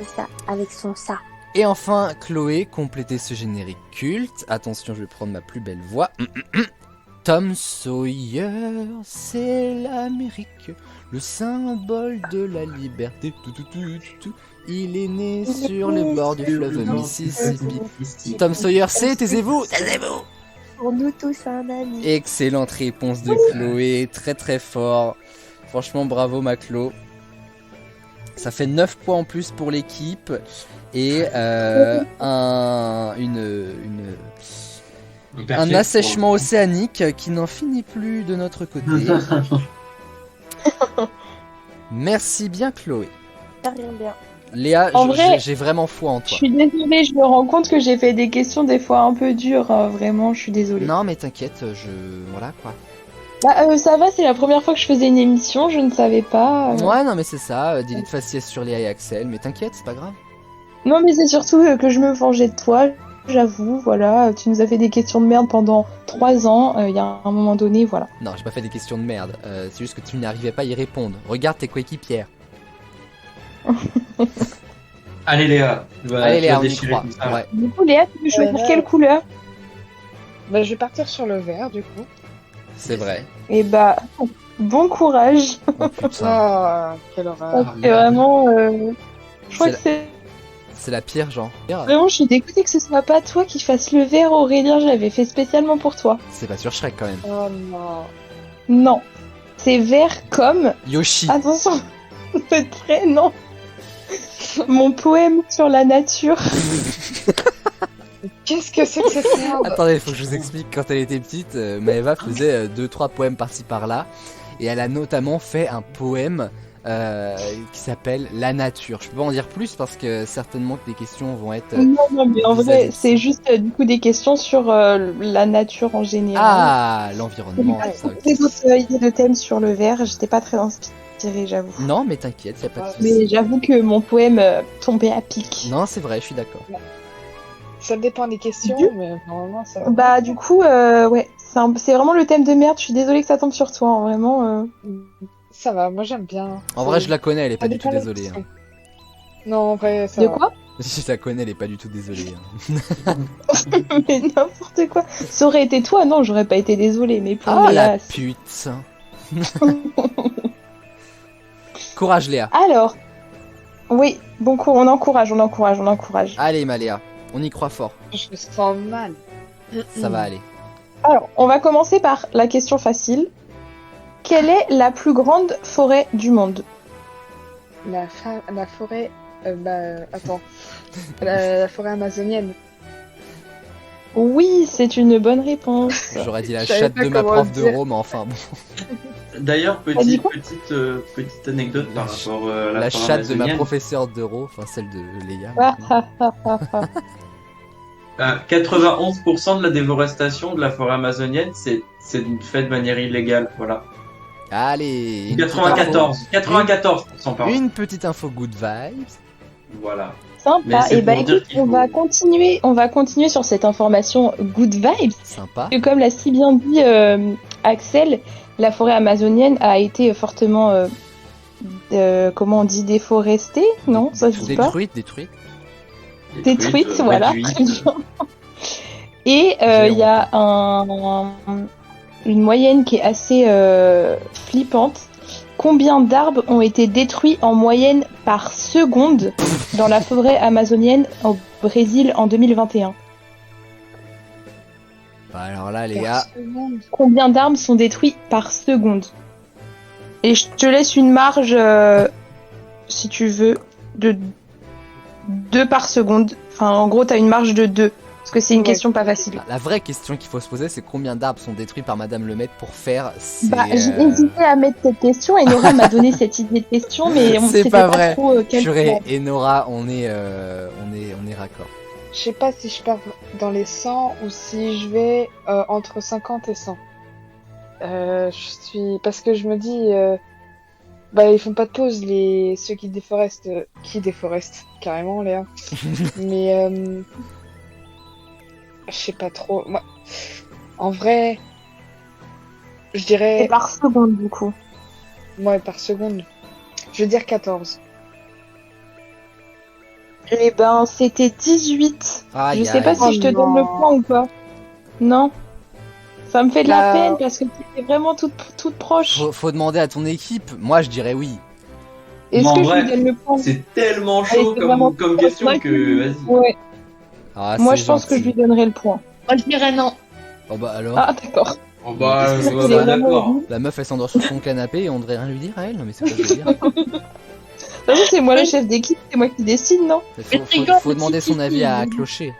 C'est ça, avec son ça. Et enfin, Chloé, complétez ce générique culte. Attention, je vais prendre ma plus belle voix. Tom Sawyer, c'est l'Amérique, le symbole de la liberté. Tout. Il est né sur les bords du fleuve Mississippi. Tom Sawyer, c'est taisez-vous. Pour nous tous, un ami. Excellente réponse de Chloé, très très fort. Franchement, bravo ma Chlo. Ça fait 9 points en plus pour l'équipe et un assèchement océanique qui n'en finit plus de notre côté. Merci bien Chloé. T'as rien bien. Léa, En vrai, j'ai vraiment foi en Je toi. suis désolée, je me rends compte que j'ai fait des questions des fois un peu dures. Vraiment, je suis désolée. Non mais t'inquiète, voilà quoi. Bah, ça va, c'est la première fois que je faisais une émission, je ne savais pas. Ouais, non, mais c'est ça. Delete faciès sur Léa et Axel. Mais t'inquiète, c'est pas grave. Non, mais c'est surtout que je me vengeais de toi, j'avoue, voilà. Tu nous as fait des questions de merde pendant 3 ans, il y a un moment donné, voilà. Non, j'ai pas fait des questions de merde. C'est juste que tu n'arrivais pas à y répondre. Regarde tes coéquipières. Allez Léa, Allez, tu Léa, vas on y déchirer croit. tout ça. Ouais. Du coup, Léa, tu veux choisir Ouais. quelle couleur? Bah, je vais partir sur le vert, du coup. C'est vrai. Eh bah, bon courage. Oh putain. Ah, quelle horreur. C'est vraiment. Je crois C'est que c'est. C'est la pire, genre. Vraiment, je suis dégoûtée que ce soit pas toi qui fasses le vert, Aurélien. Je l'avais fait spécialement pour toi. C'est pas sur Shrek quand même. Oh non. Non. C'est vert comme. Yoshi. Attention, le prénom. Mon poème sur la nature. Qu'est-ce que c'est que cette merde? Attendez, faut que je vous explique. Quand elle était petite, Maëva faisait 2-3 poèmes par-ci par-là. Et elle a notamment fait un poème qui s'appelle La nature. Je peux pas en dire plus parce que certainement que les questions vont être. Non, mais en des vrai, adeptes. c'est juste du coup des questions sur la nature en général. Ah, l'environnement. J'ai ça, ok. des autres idées de thèmes sur le vert. J'étais pas très inspirée, j'avoue. Non, mais t'inquiète, y a pas de Mais soucis. j'avoue que mon poème tombait à pic. Non, c'est vrai, je suis d'accord. Ça dépend des questions, mais normalement, ça va. Bah du coup, ouais, c'est vraiment le thème de merde. Je suis désolée que ça tombe sur toi, hein, vraiment. Ça va, moi j'aime bien. En vrai, je la connais, elle est Ça pas du tout dépend des désolée. Hein. questions. Non, en vrai, ça De va. quoi? Je la connais, elle est pas du tout désolée. Hein. Mais n'importe quoi. Ça aurait été toi, non, j'aurais pas été désolée. Mais pour Oh Léa, la pute. Courage Léa. alors, oui, bon cours, on encourage. Allez Maléa, on y croit fort. Je me sens mal. Ça va aller. Alors, on va commencer par la question facile. Quelle est la plus grande forêt du monde? La forêt. Attends. La forêt amazonienne. Oui, c'est une bonne réponse. J'aurais dit la Je savais chatte pas de ma comment prof le dire. d'euro, mais enfin bon. D'ailleurs, T'as dit petite anecdote par rapport à La forêt chatte de ma amazonienne. professeure d'euro, enfin celle de Léa. Ah, 91% de la déforestation de la forêt amazonienne, c'est fait de manière illégale, voilà. Allez, une petite 94%, pardon. Une petite info good vibes. Voilà. Sympa. Mais c'est Et bah pour dire écoute, qu'il on faut- va continuer sur cette information good vibes. Sympa. Et comme l'a si bien dit Axel, la forêt amazonienne a été fortement, comment on dit, déforestée, non? Ça se dit pas. Détruite. Détruite, voilà. réduite. Et il y a une moyenne qui est assez flippante. Combien d'arbres ont été détruits en moyenne par seconde dans la forêt amazonienne au Brésil en 2021? Bah alors là Léa, Combien d'arbres sont détruits par seconde? Et je te laisse une marge, si tu veux, de 2 par seconde. Enfin, en gros, t'as une marge de 2. Parce que c'est une Ouais. question pas facile. la vraie question qu'il faut se poser, c'est combien d'arbres sont détruits par Madame Lemaitre pour faire ces... Bah, j'ai hésité à mettre cette question et Nora m'a donné cette idée de question, mais on C'est s'était pas vrai. trop Purée, et Nora, on est raccord. Je sais pas si je pars dans les 100 ou si je vais entre 50 et 100. Parce que je me dis, ils font pas de pause ceux qui déforestent, carrément Léa. Mais je sais pas trop. Moi, en vrai, je C'est dirais par seconde, du coup. par seconde. Je veux dire 14. Eh ben, c'était 18. Aïe, Je sais pas aïe. si je te Oh donne le non. point ou pas. Non. Ça me fait de la Bah, peine parce que t'étais vraiment toute proche. Faut demander à ton équipe. Moi, je dirais oui. Est-ce Mais en que je vrai, lui donne le point? C'est tellement Allez, chaud c'est vraiment comme proche. question Moi, que vas-y. Ouais. Ah, Moi, c'est je pense que je gentil. lui donnerai le point. Moi, je dirais non. Oh bah alors, Ah, d'accord. Oh bah, Il est bah, vraiment d'accord. horrible. la meuf elle s'endort sur son canapé et on devrait rien lui dire à elle. Non mais c'est quoi que je veux dire. De toute façon, c'est moi le chef d'équipe, c'est moi qui décide, non? Faut demander son avis à Clocher.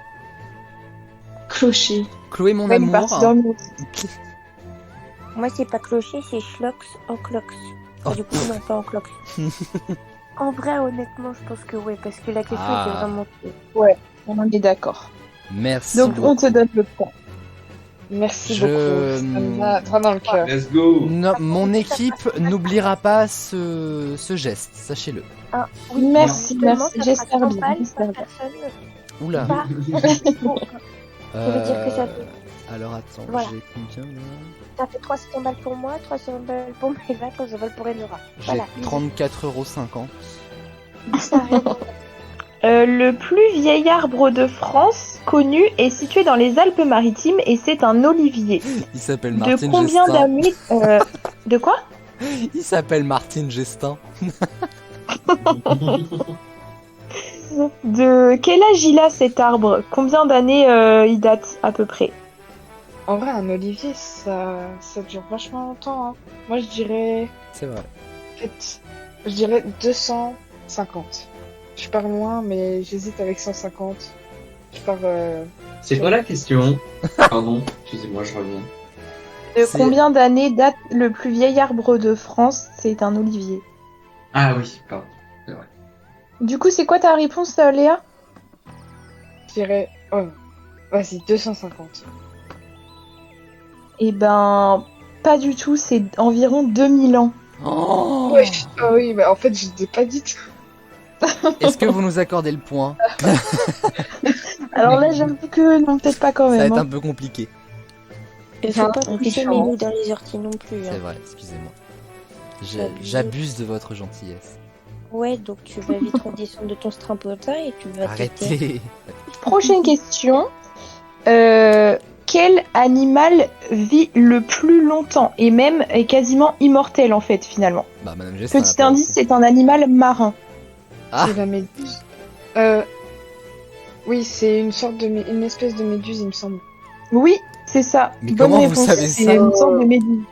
Clocher. Chloé mon Ouais, il est amour. parti dormir aussi. Moi, c'est pas clocher, c'est schlox en clox. Oh. Du coup, non, pas en clox. En vrai, honnêtement, je pense que oui, parce que la question Ah. était vraiment. On est d'accord. Merci Donc, beaucoup. on te donne le point. Merci Je- beaucoup. Ça me va droit dans le cœur. Let's go. Non, mon équipe n'oubliera pas ce geste, sachez-le. Ah, Merci, justement, merci, ça j'espère fera 100 bien, balles j'espère par personne. Oula. Bah, ça veut dire que ça fait, Alors attends, Voilà. j'ai combien là? ça fait 300 balles pour moi, 300 balles pour Maëva, 300 balles pour Elora. J'ai Voilà. 34,50 €. Ça arrive. Le plus vieil arbre de France connu est situé dans les Alpes-Maritimes et c'est un olivier. Il s'appelle De Martin combien Gestin. d'années De quoi? Il s'appelle Martin Gestin. De quel âge il a cet arbre? Combien d'années il date à peu près? En vrai, un olivier, ça dure vachement longtemps. Hein. Moi, je dirais, C'est vrai. peut-être, je dirais 250. Je pars loin, mais j'hésite avec 150. Je pars. C'est quoi la question? Pardon, excusez-moi, je reviens. De C'est- combien d'années date le plus vieil arbre de France? C'est un olivier. Ah oui, pardon. C'est vrai. Du coup, c'est quoi ta réponse, Léa? Je dirais. Oh, vas-y, 250. Eh ben, pas du tout, c'est environ 2000 ans. Oh Ouais. Ah oui, mais en fait, je t'ai pas dit. Est-ce que vous nous accordez le point? Alors là, j'avoue que non, peut-être pas quand Ça va même. être hein. un peu compliqué. Je fais pas pousser mes loups dans les orties non plus. C'est Hein. vrai, excusez-moi. Abusé. J'abuse de votre gentillesse. Ouais, donc tu vas vite redescendre de ton strimpotin et tu vas te taire. Arrêtez. Prochaine question. Quel animal vit le plus longtemps et même est quasiment immortel en fait finalement? Bah, Madame Gestin. Petit indice, c'est un animal marin. Ah. C'est la méduse. Oui, c'est une sorte de une espèce de méduse, il me semble. Oui, c'est ça. Mais Bonne comment vous réponse. savez C'est ça une sorte de méduse.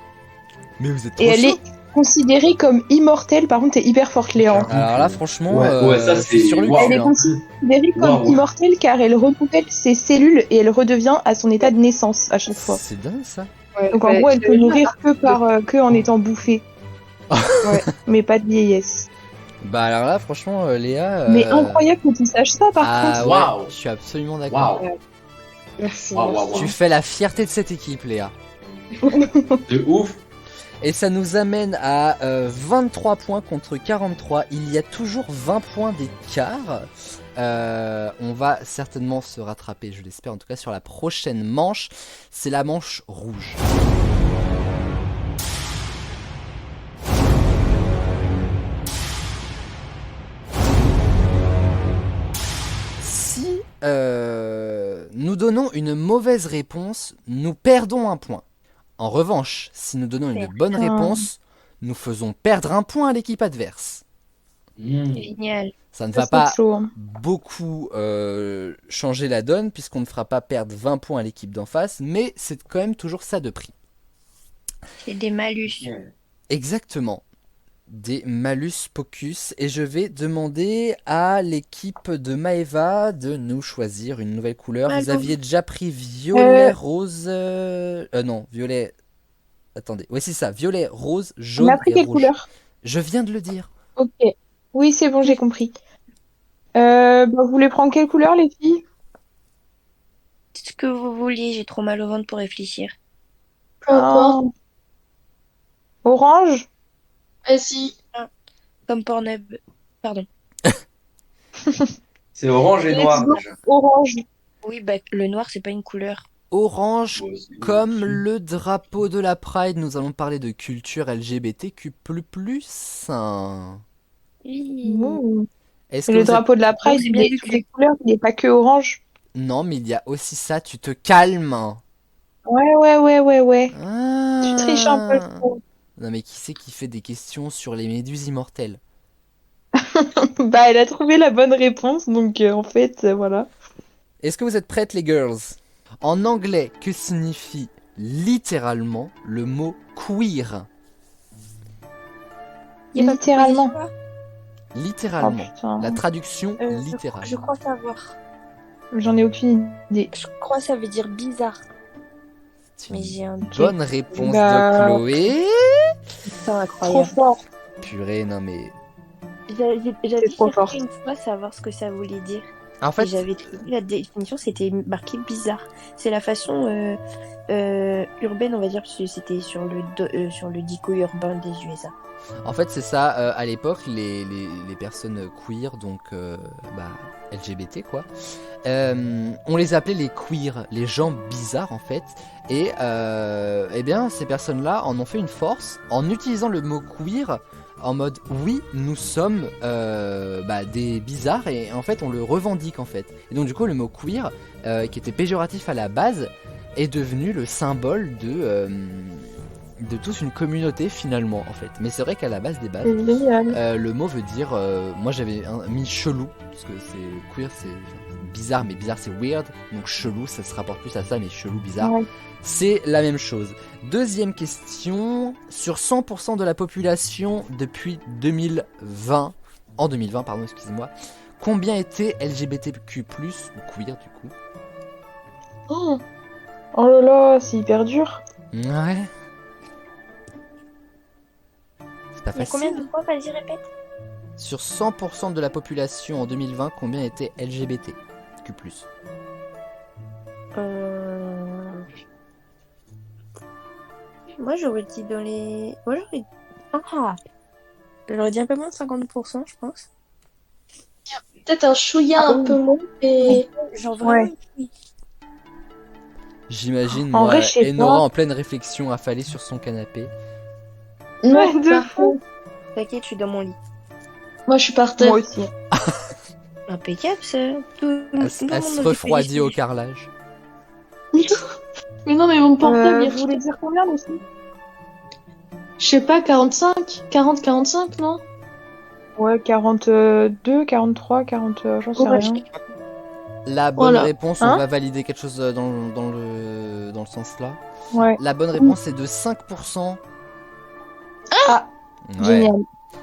Mais vous êtes trop Et elle chaud. est considérée comme immortelle. Par contre, t'es hyper forte, Léa. Alors là, franchement, Ouais, ça, je suis c'est- sur le waouh. Elle cul. est Hein. considérée comme Waouh. immortelle car elle renouvelle ses cellules et elle redevient à son état de naissance à chaque fois. C'est dingue ça. Ouais, Donc en bah, gros, elle peut j'avais nourrir que en étant bouffée. Ouais. Mais pas de vieillesse. Bah alors là, franchement, Léa. Mais incroyable que tu saches ça par Ah contre. ouais, Waouh. je suis absolument d'accord. Waouh. Merci. Waouh, merci. waouh, waouh. Tu fais la fierté de cette équipe, Léa. De ouf. Et ça nous amène à 23 points contre 43. Il y a toujours 20 points d'écart. On va certainement se rattraper, je l'espère, en tout cas sur la prochaine manche. C'est la manche rouge. Si nous donnons une mauvaise réponse, nous perdons un point. En revanche, si nous donnons une bonne réponse, nous faisons perdre un point à l'équipe adverse. Génial. Ça ne Ça, va c'est pas chaud, hein. beaucoup changer la donne, puisqu'on ne fera pas perdre 20 points à l'équipe d'en face, mais c'est quand même toujours ça de prix. C'est des malus. Exactement. Des malus pocus. Et je vais demander à l'équipe de Maëva de nous choisir une nouvelle couleur. Vous Allons. aviez déjà pris violet, rose... non, violet... Attendez. Oui, c'est ça. Violet, rose, On jaune a pris et quelle rouge. couleur? Je viens de le dire. Ok. Oui, c'est bon, j'ai compris. Vous voulez prendre quelle couleur, les filles? Ce que vous voulez, j'ai trop mal au ventre pour réfléchir. Peu importe. Orange? Vas-y. Comme Pornhub. Pardon. C'est orange et Let's noir go. déjà. Orange. Oui, bah le noir, c'est pas une couleur. Orange, Ouais, c'est comme ouf. le drapeau de la Pride, nous allons parler de culture LGBTQ++. Mmh. Est-ce que Le vous êtes- drapeau de la Pride, c'est il bien est du toutes les couleurs, il n'est pas que orange. Non, mais il y a aussi ça, tu te calmes. Ouais. Ah. Tu triches un peu trop. Non, mais qui c'est qui fait des questions sur les méduses immortelles? Bah, elle a trouvé la bonne réponse, donc en fait, voilà. Est-ce que vous êtes prêtes, les girls? En anglais, que signifie littéralement le mot queer? Y a pas de Littéralement. proposition, Oh Littéralement. putain, La traduction Je littérale. crois savoir. j'en ai aucune idée. Je crois que ça veut dire bizarre. C'est Mais une j'ai un doute. bonne réponse Bah. de Chloé. C'est Trop incroyable. fort. Purée, non mais... J'avais trop fort. cherché une fois savoir ce que ça voulait dire. En Et fait, j'avais trouvé la définition, c'était marqué bizarre. C'est la façon urbaine, on va dire, parce que c'était sur le dico urbain des USA. En fait, c'est ça. À l'époque, les personnes queer, donc LGBT quoi, on les appelait les queers, les gens bizarres en fait. Et eh bien, ces personnes-là en ont fait une force en utilisant le mot queer en mode oui, nous sommes des bizarres et en fait, on le revendique en fait. Et donc du coup, le mot queer, qui était péjoratif à la base, est devenu le symbole de toute une communauté finalement en fait. Mais c'est vrai qu'à la base des bases, C'est génial. le mot veut dire, moi j'avais mis chelou, parce que c'est queer, c'est bizarre, mais bizarre c'est weird, donc chelou ça se rapporte plus à ça, mais chelou, bizarre, Ouais. c'est la même chose. Deuxième question, sur 100% de la population depuis 2020, en 2020 pardon, excusez-moi, combien était LGBTQ+, ou queer du coup? Oh, Oh là là, c'est hyper dur. Ouais. C'est pas Il y a combien facile. de fois, vas-y, répète? Sur 100% de la population en 2020, combien était LGBTQ+. Moi, j'aurais dit dans les... Moi, j'aurais dit un peu moins de 50%, je pense. peut-être un chouïa Ah un oui. peu moins, mais Genre vraiment, Ouais. oui. J'imagine En moi vrai, je sais Enora pas. en pleine réflexion affalée sur son canapé. Ouais, non, de par fou. T'inquiète, je suis dans mon lit. moi je suis par terre. Moi aussi. Impeccable, ça. Elle se refroidit au carrelage. Mais non, mais mon portable, il Vous voulez dire combien aussi? je sais pas, 45, 40, 45, non? Ouais, 42, 43, 40, j'en sais Ouais, rien. La bonne Voilà. réponse, on Hein va valider quelque chose dans le sens là. Ouais. La bonne réponse est de 5%. Ah, Ouais. génial.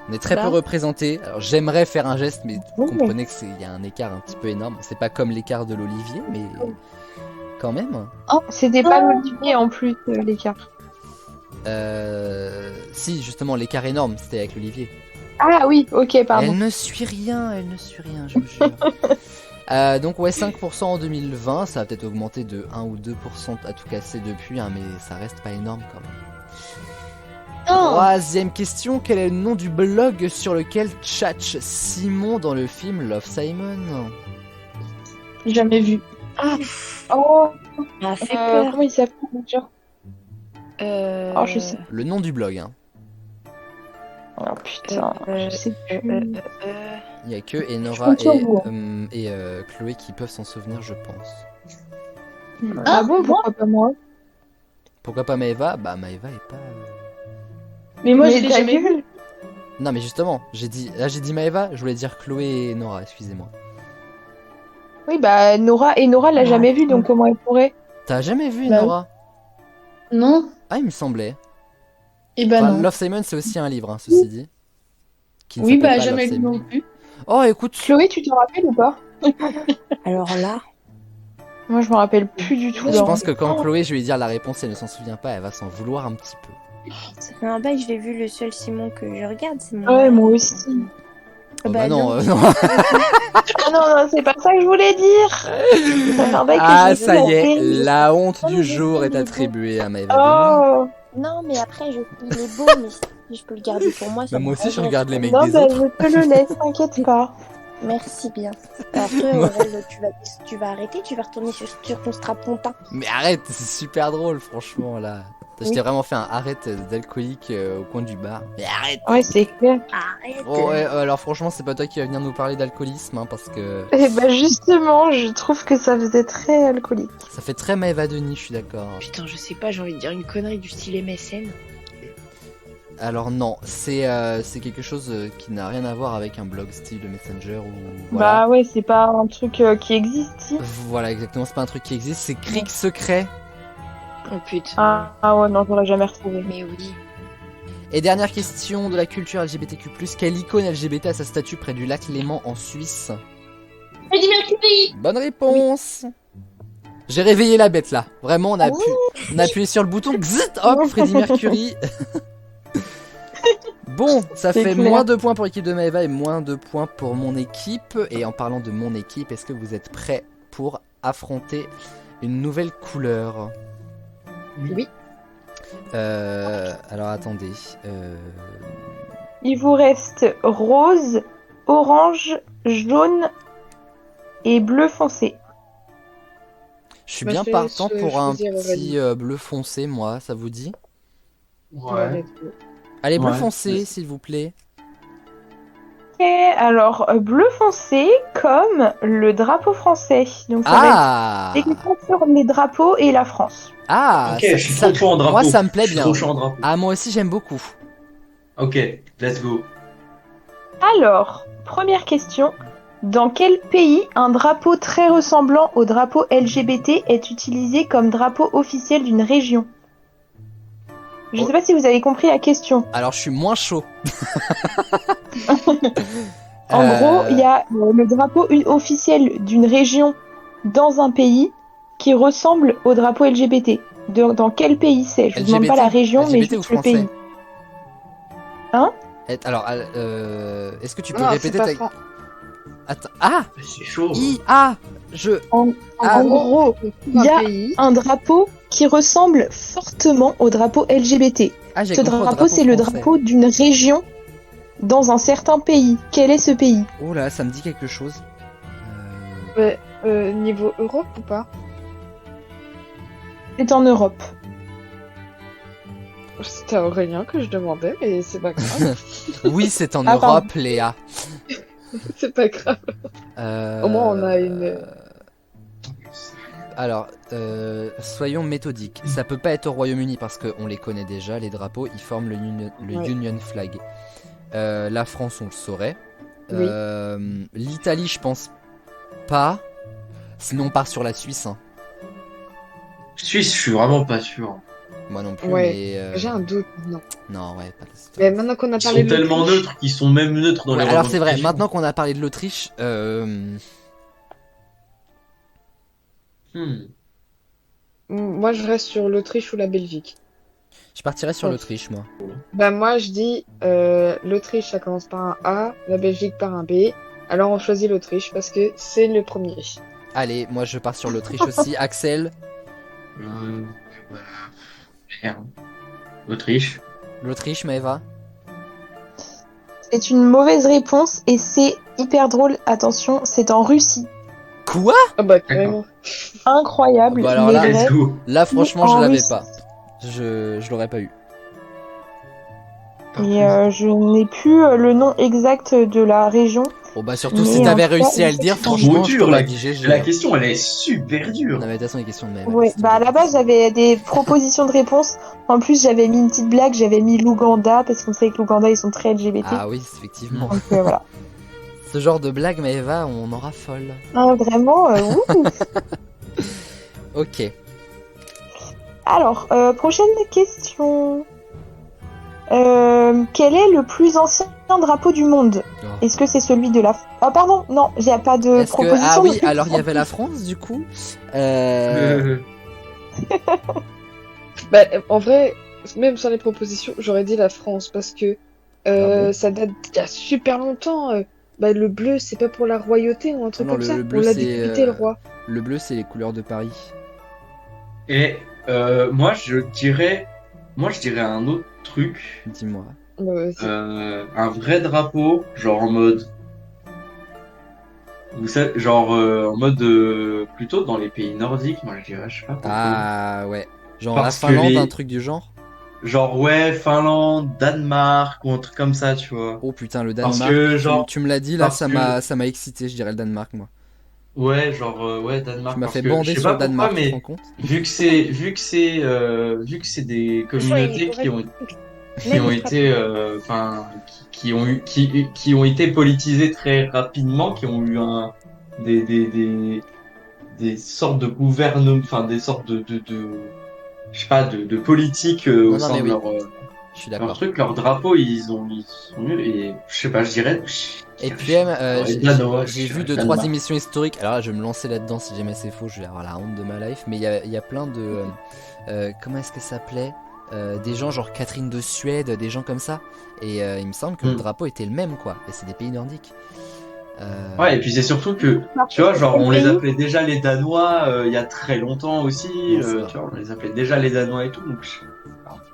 On est très peu Bah. représentés. Alors j'aimerais faire un geste, mais vous Ouais. comprenez qu'il y a un écart un petit peu énorme. C'est pas comme l'écart de l'olivier, mais quand même. C'était pas l'olivier en plus, l'écart. Si, justement, l'écart énorme, c'était avec l'olivier. Ah oui, ok, pardon. Elle ne suit rien, je vous jure. Donc ouais, 5% en 2020, ça va peut-être augmenter de 1 ou 2% à tout casser depuis, hein, mais ça reste pas énorme quand même. Oh, Troisième question, quel est le nom du blog sur lequel tchatche Simon dans le film Love Simon? jamais vu. Oh, Ah, fait peur. comment il s'appelle déjà? Oh, je sais. Le nom du blog, hein. Oh putain, je sais plus. Il y a que Je Enora compte sur et, vous, Chloé qui peuvent s'en souvenir, je pense. Ah bon, pourquoi pas moi? Pourquoi pas Maëva? Bah Maëva est pas... Mais moi, Mais je l'ai ta jamais vu. gueule. Non mais justement, j'ai dit Maëva, je voulais dire Chloé et Nora, excusez-moi. Oui, bah Nora l'a jamais vu, donc comment elle pourrait? T'as jamais vu Bah, Nora? Non? Ah, il me semblait. Eh ben Enfin, non. Love Simon, c'est aussi un livre, hein, ceci dit. Qui ne Oui, s'appelle bah pas jamais Love vu Simon. non plus. Oh, écoute, Chloé, tu te rappelles ou pas? Alors là, Moi, je me rappelle plus du tout. je non. pense que quand Chloé, je vais lui dire la réponse, elle ne s'en souvient pas, elle va s'en vouloir un petit peu. ça fait un bail, je l'ai vu, le seul Simon que je regarde, c'est mon... Ouais, moi aussi. Oh, bah non. non. Ah non, c'est pas ça que je voulais dire. Ça fait un bail que Ah, j'ai ça vu y est, la série. la honte Oh, du mais jour je est sais, attribuée à Maëva. Oh, Non, mais après, il est beau, mais si je peux le garder pour moi, ça Bah, moi aussi, je m'arrangerait. regarde les mecs non, des bah, autres. je te le laisse, t'inquiète pas. Merci bien. Alors toi, Aurel, tu vas arrêter, tu vas retourner sur ton strapontin. Mais arrête, c'est super drôle, franchement, là. Je t'ai vraiment fait un arrête d'alcoolique au coin du bar. Mais arrête. Ouais, c'est clair. Arrête. Oh, ouais, alors franchement, c'est pas toi qui va venir nous parler d'alcoolisme, hein, parce que Et bah, justement, je trouve que ça faisait très alcoolique. ça fait très Maëva Denis, je suis d'accord. Putain, je sais pas, j'ai envie de dire une connerie du style MSN. Alors non, c'est quelque chose qui n'a rien à voir avec un blog style Messenger ou voilà. Bah, ouais, c'est pas un truc qui existe, si. Voilà, exactement, c'est pas un truc qui existe, c'est Cric Secret. Oh putain. Ah ouais, non, j'aurais jamais retrouvé. Mais oui. Et dernière question de la culture LGBTQ+, quelle icône LGBT a sa statue près du lac Léman en Suisse? Freddie Mercury! Bonne réponse. J'ai réveillé la bête là, vraiment on a appuyé sur le bouton, xzt, hop, Freddie Mercury. Bon, ça C'est fait clair. moins 2 points pour l'équipe de Maëva et moins 2 points pour mon équipe. Et en parlant de mon équipe, est-ce que vous êtes prêts pour affronter une nouvelle couleur? Oui. Alors attendez. Il vous reste rose, orange, jaune et bleu foncé. Je suis Moi, bien je partant laisse pour un choisir petit bleu foncé, moi, ça vous dit? Ouais. Allez, bleu Ouais. foncé, s'il vous plaît. Ok, alors bleu foncé comme le drapeau français. Donc ça va Ah être des questions sur les drapeaux et la France. Ah Ok, je suis trop chaud en drapeau. moi, ça me plaît Je suis bien. trop chaud en drapeau. Ah, moi aussi, j'aime beaucoup. Ok, let's go. Alors, première question. Dans quel pays un drapeau très ressemblant au drapeau LGBT est utilisé comme drapeau officiel d'une région? Je ne sais pas si vous avez compris la question. Alors, je suis moins chaud. En gros, il y a le drapeau officiel d'une région dans un pays qui ressemble au drapeau LGBT. Dans quel pays c'est? Je vous demande pas la région, mais LGBT ou juste le français? pays. Hein? Alors, est-ce que tu peux Non, répéter c'est pas ta... Fran- Attends. Ah C'est chaud. En Ah, gros, il y a un pays. un drapeau qui ressemble fortement au drapeau LGBT. Ah, j'ai Ce compris, au drapeau, c'est le français. drapeau d'une région dans un certain pays. Quel est ce pays? Oh là, ça me dit quelque chose. Ouais, niveau Europe ou pas? C'est en Europe. C'était à Aurélien que je demandais, mais c'est pas grave. Oui, c'est en Ah, pardon. Europe, Léa. C'est pas grave. Au moins, on a une- Alors, soyons méthodiques. Ça peut pas être au Royaume-Uni parce qu'on les connaît déjà, les drapeaux, ils forment le Ouais. Union Flag. La France, on le saurait. Oui. L'Italie, je pense pas. Sinon, on part sur la Suisse. Hein. Suisse, je suis vraiment pas sûr. Moi non plus, Ouais, mais... J'ai un doute maintenant. Non, ouais, pas Mais maintenant qu'on a Ils parlé sont de tellement l'Autriche- neutres qu'ils sont même neutres dans Ouais, les alors c'est vrai, revendications. maintenant qu'on a parlé de l'Autriche, Moi, je reste sur l'Autriche ou la Belgique. je partirais sur Ouais. l'Autriche, moi. Bah moi, je dis l'Autriche, ça commence par un A, la Belgique par un B. Alors on choisit l'Autriche parce que c'est le premier. Allez, moi je pars sur l'Autriche aussi. Axel, Voilà. Merde. Autriche. l'Autriche, Maëva. C'est une mauvaise réponse et c'est hyper drôle. Attention, c'est en Russie. Quoi? Ah bah carrément. Incroyable. Bah alors mais là, vrai. Let's go. Là, franchement, En je l'avais Russie. pas. Je l'aurais pas eu. Et je n'ai plus le nom exact de la région. Bon bah surtout Mais si en t'avais tout cas, réussi à le il dire, faut franchement, trop je dur, t'aurais la- dit GG. La question, elle est super dure. Non mais de toute façon, les questions de Maëva. Ouais, laisse bah à tomber. la base j'avais des propositions de réponses. En plus j'avais mis une petite blague, j'avais mis l'Ouganda parce qu'on sait que l'Ouganda ils sont très LGBT. Ah oui, effectivement. Donc voilà. Ce genre de blague, Maëva, on en raffole. Ah, vraiment. Ouh. Ok. Alors prochaine question. Quel est le plus ancien drapeau du monde? Oh. Est-ce que c'est celui de la... Ah pardon, non, il n'y a pas de Est-ce que... proposition. Ah oui, de alors il y réponse. avait la France du coup. Bah en vrai, même sans les propositions, j'aurais dit la France parce que Ah bon ça date d'il y a super longtemps. Bah le bleu, c'est pas pour la royauté ou un truc Non, comme le ça. bleu, On l'a c'est, décapité le roi. Le bleu, c'est les couleurs de Paris. Et moi, je dirais un autre truc. Dis-moi. Bah, c'est- Un vrai drapeau, genre en mode. Vous savez, genre en mode plutôt dans les pays nordiques, moi je dirais, je sais pas pourquoi. Ah ouais. Genre Parce la que Finlande, les- un truc du genre. Genre ouais, Finlande, Danemark ou un truc comme ça, tu vois. Oh putain, le Parce Danemark. que, genre, tu me l'as dit là, parce ça que- m'a excité, je dirais le Danemark moi. Ouais, genre ouais, Danemark. Tu m'as parce fait que, bander je sais sur pas le Danemark, pourquoi, tu te mais rends compte? vu que c'est des communautés qui ont été qui ont été politisées très rapidement, qui ont eu des sortes de gouvernements, enfin des sortes de je sais pas de politique Non, au non, sein mais de oui. leur Je suis leur d'accord. truc, leur drapeau, ils sont nuls et je sais pas, je dirais. Et puis même, Ouais, Danois, j'ai je vu dirais 2-3 Danemark. émissions historiques. Alors là, je vais me lancer là-dedans si jamais c'est faux, je vais avoir la honte de ma life. Mais il y a plein de. Comment est-ce que ça s'appelait des gens genre Catherine de Suède, des gens comme ça. Et il me semble que le drapeau était le même, quoi. Et c'est des pays nordiques. Ouais, et puis c'est surtout que, tu vois, genre, on les appelait déjà les Danois il y a très longtemps aussi. Ouais, c'est vrai. Tu vois, on les appelait déjà les Danois et tout. Donc,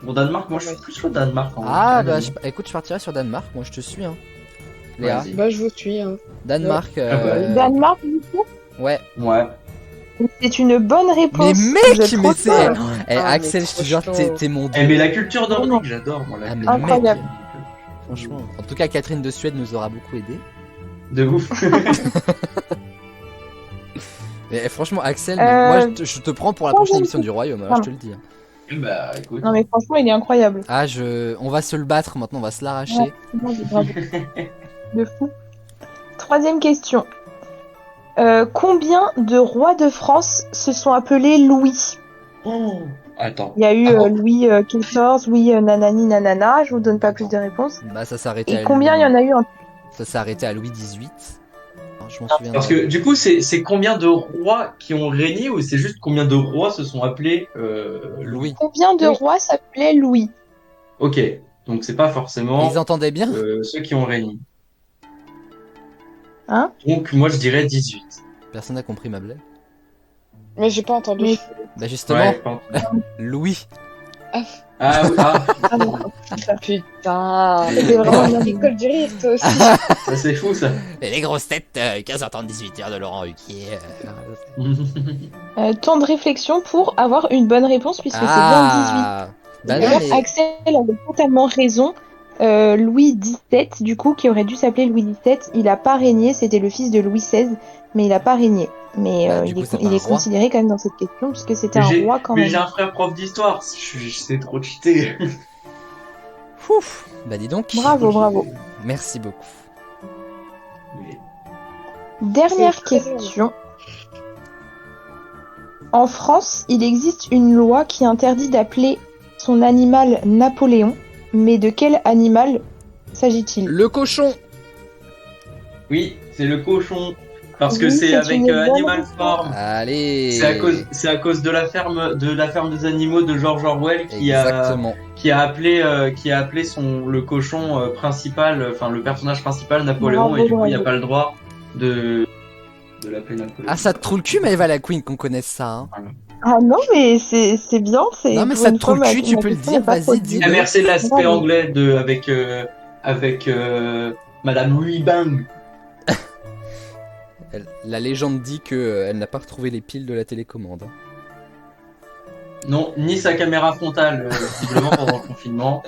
pour Danemark, moi, je suis plus le Danemark. Ah, bah, écoute, je partirai sur Danemark. Moi, je te suis, hein. Léa. Vas-y. Bah, je vous suis. Hein. Danemark. Danemark, du coup, Ouais. Ouais. c'est une bonne Mais réponse. Vous mec, êtes mais trop c'est. fort. Eh, Ah, Axel, mais je te trop jure, chaud. t'es mon Eh, dieu. mais la culture Vraiment. nordique, j'adore, moi, la Ah, mais culture mec, Incroyable. franchement. En tout cas, Catherine de Suède nous aura beaucoup aidé. de ouf. Mais franchement, Axel, mais moi, je te prends pour la prochaine troisième émission du Royaume, alors je te le dis. Bah, écoute. Non, mais franchement, il est incroyable. Ah, on va se le battre maintenant, on va se l'arracher. Ouais, c'est bon, bravo. De fou. Troisième question. Combien de rois de France se sont appelés Louis? Oh. Attends. Il y a eu Ah, Louis XIV, Louis nanani nanana, je vous donne pas plus de réponses. Bah, ça s'est arrêté Et combien il y en a eu en Ça s'est arrêté à Louis XVIII. Je m'en souviens. Parce que du coup, c'est combien de rois qui ont régné ou c'est juste combien de rois se sont appelés Louis. Combien de Oui. rois s'appelaient Louis? Ok, donc c'est pas forcément Ils entendaient bien ceux qui ont régné. Hein? Donc moi je dirais 18. Personne n'a compris ma blague. Mais j'ai pas entendu. Mais- Bah, justement, Ouais, Louis. ah, oui, ah, Ah, d'accord. Putain. C'est vraiment bien. L'école du rire, toi aussi. ça c'est fou ça. Et les grosses têtes, 15h30-18h de Laurent Ruquier. Temps de réflexion pour avoir une bonne réponse puisque Ah Bah c'est non, bien 18. mais... Axel avait totalement raison. Louis XVII, du coup, qui aurait dû s'appeler Louis XVII, il a pas régné, c'était le fils de Louis XVI, mais il a pas régné. Mais Bah, du il coup, est, c'est pas il un est roi. considéré quand même dans cette question puisque c'était Mais un j'ai roi quand mais même. j'ai un frère prof d'histoire, je sais trop cheater. Ouf. Bah dis donc. Bravo, bravo. Merci beaucoup. Dernière C'est très question. En France, il existe une loi qui interdit d'appeler son animal Napoléon, mais de quel animal s'agit-il? Le cochon. Oui, c'est le cochon. Parce que Oui, c'est c'est avec une bonne Animal réponse. Farm. Allez. C'est à cause de la ferme des animaux de George Orwell Exactement. qui a appelé le cochon principal, enfin le personnage principal Napoléon, Bravo, et du coup il n'y a bravo. pas le droit de l'appeler Napoléon. Ah, ça te trouve le cul, Maëva la Queen, qu'on connaisse ça, hein. Ah non, mais c'est bien. Non, mais pour ça une te trouve fois, le cul, ma tu peux le question dire, n'est pas trop vas-y, dure. Ah, dis-le. merci l'aspect Bravo. anglais avec Madame Louis Bang. La légende dit que elle n'a pas retrouvé les piles de la télécommande. Non, ni sa caméra frontale, visiblement pendant le confinement.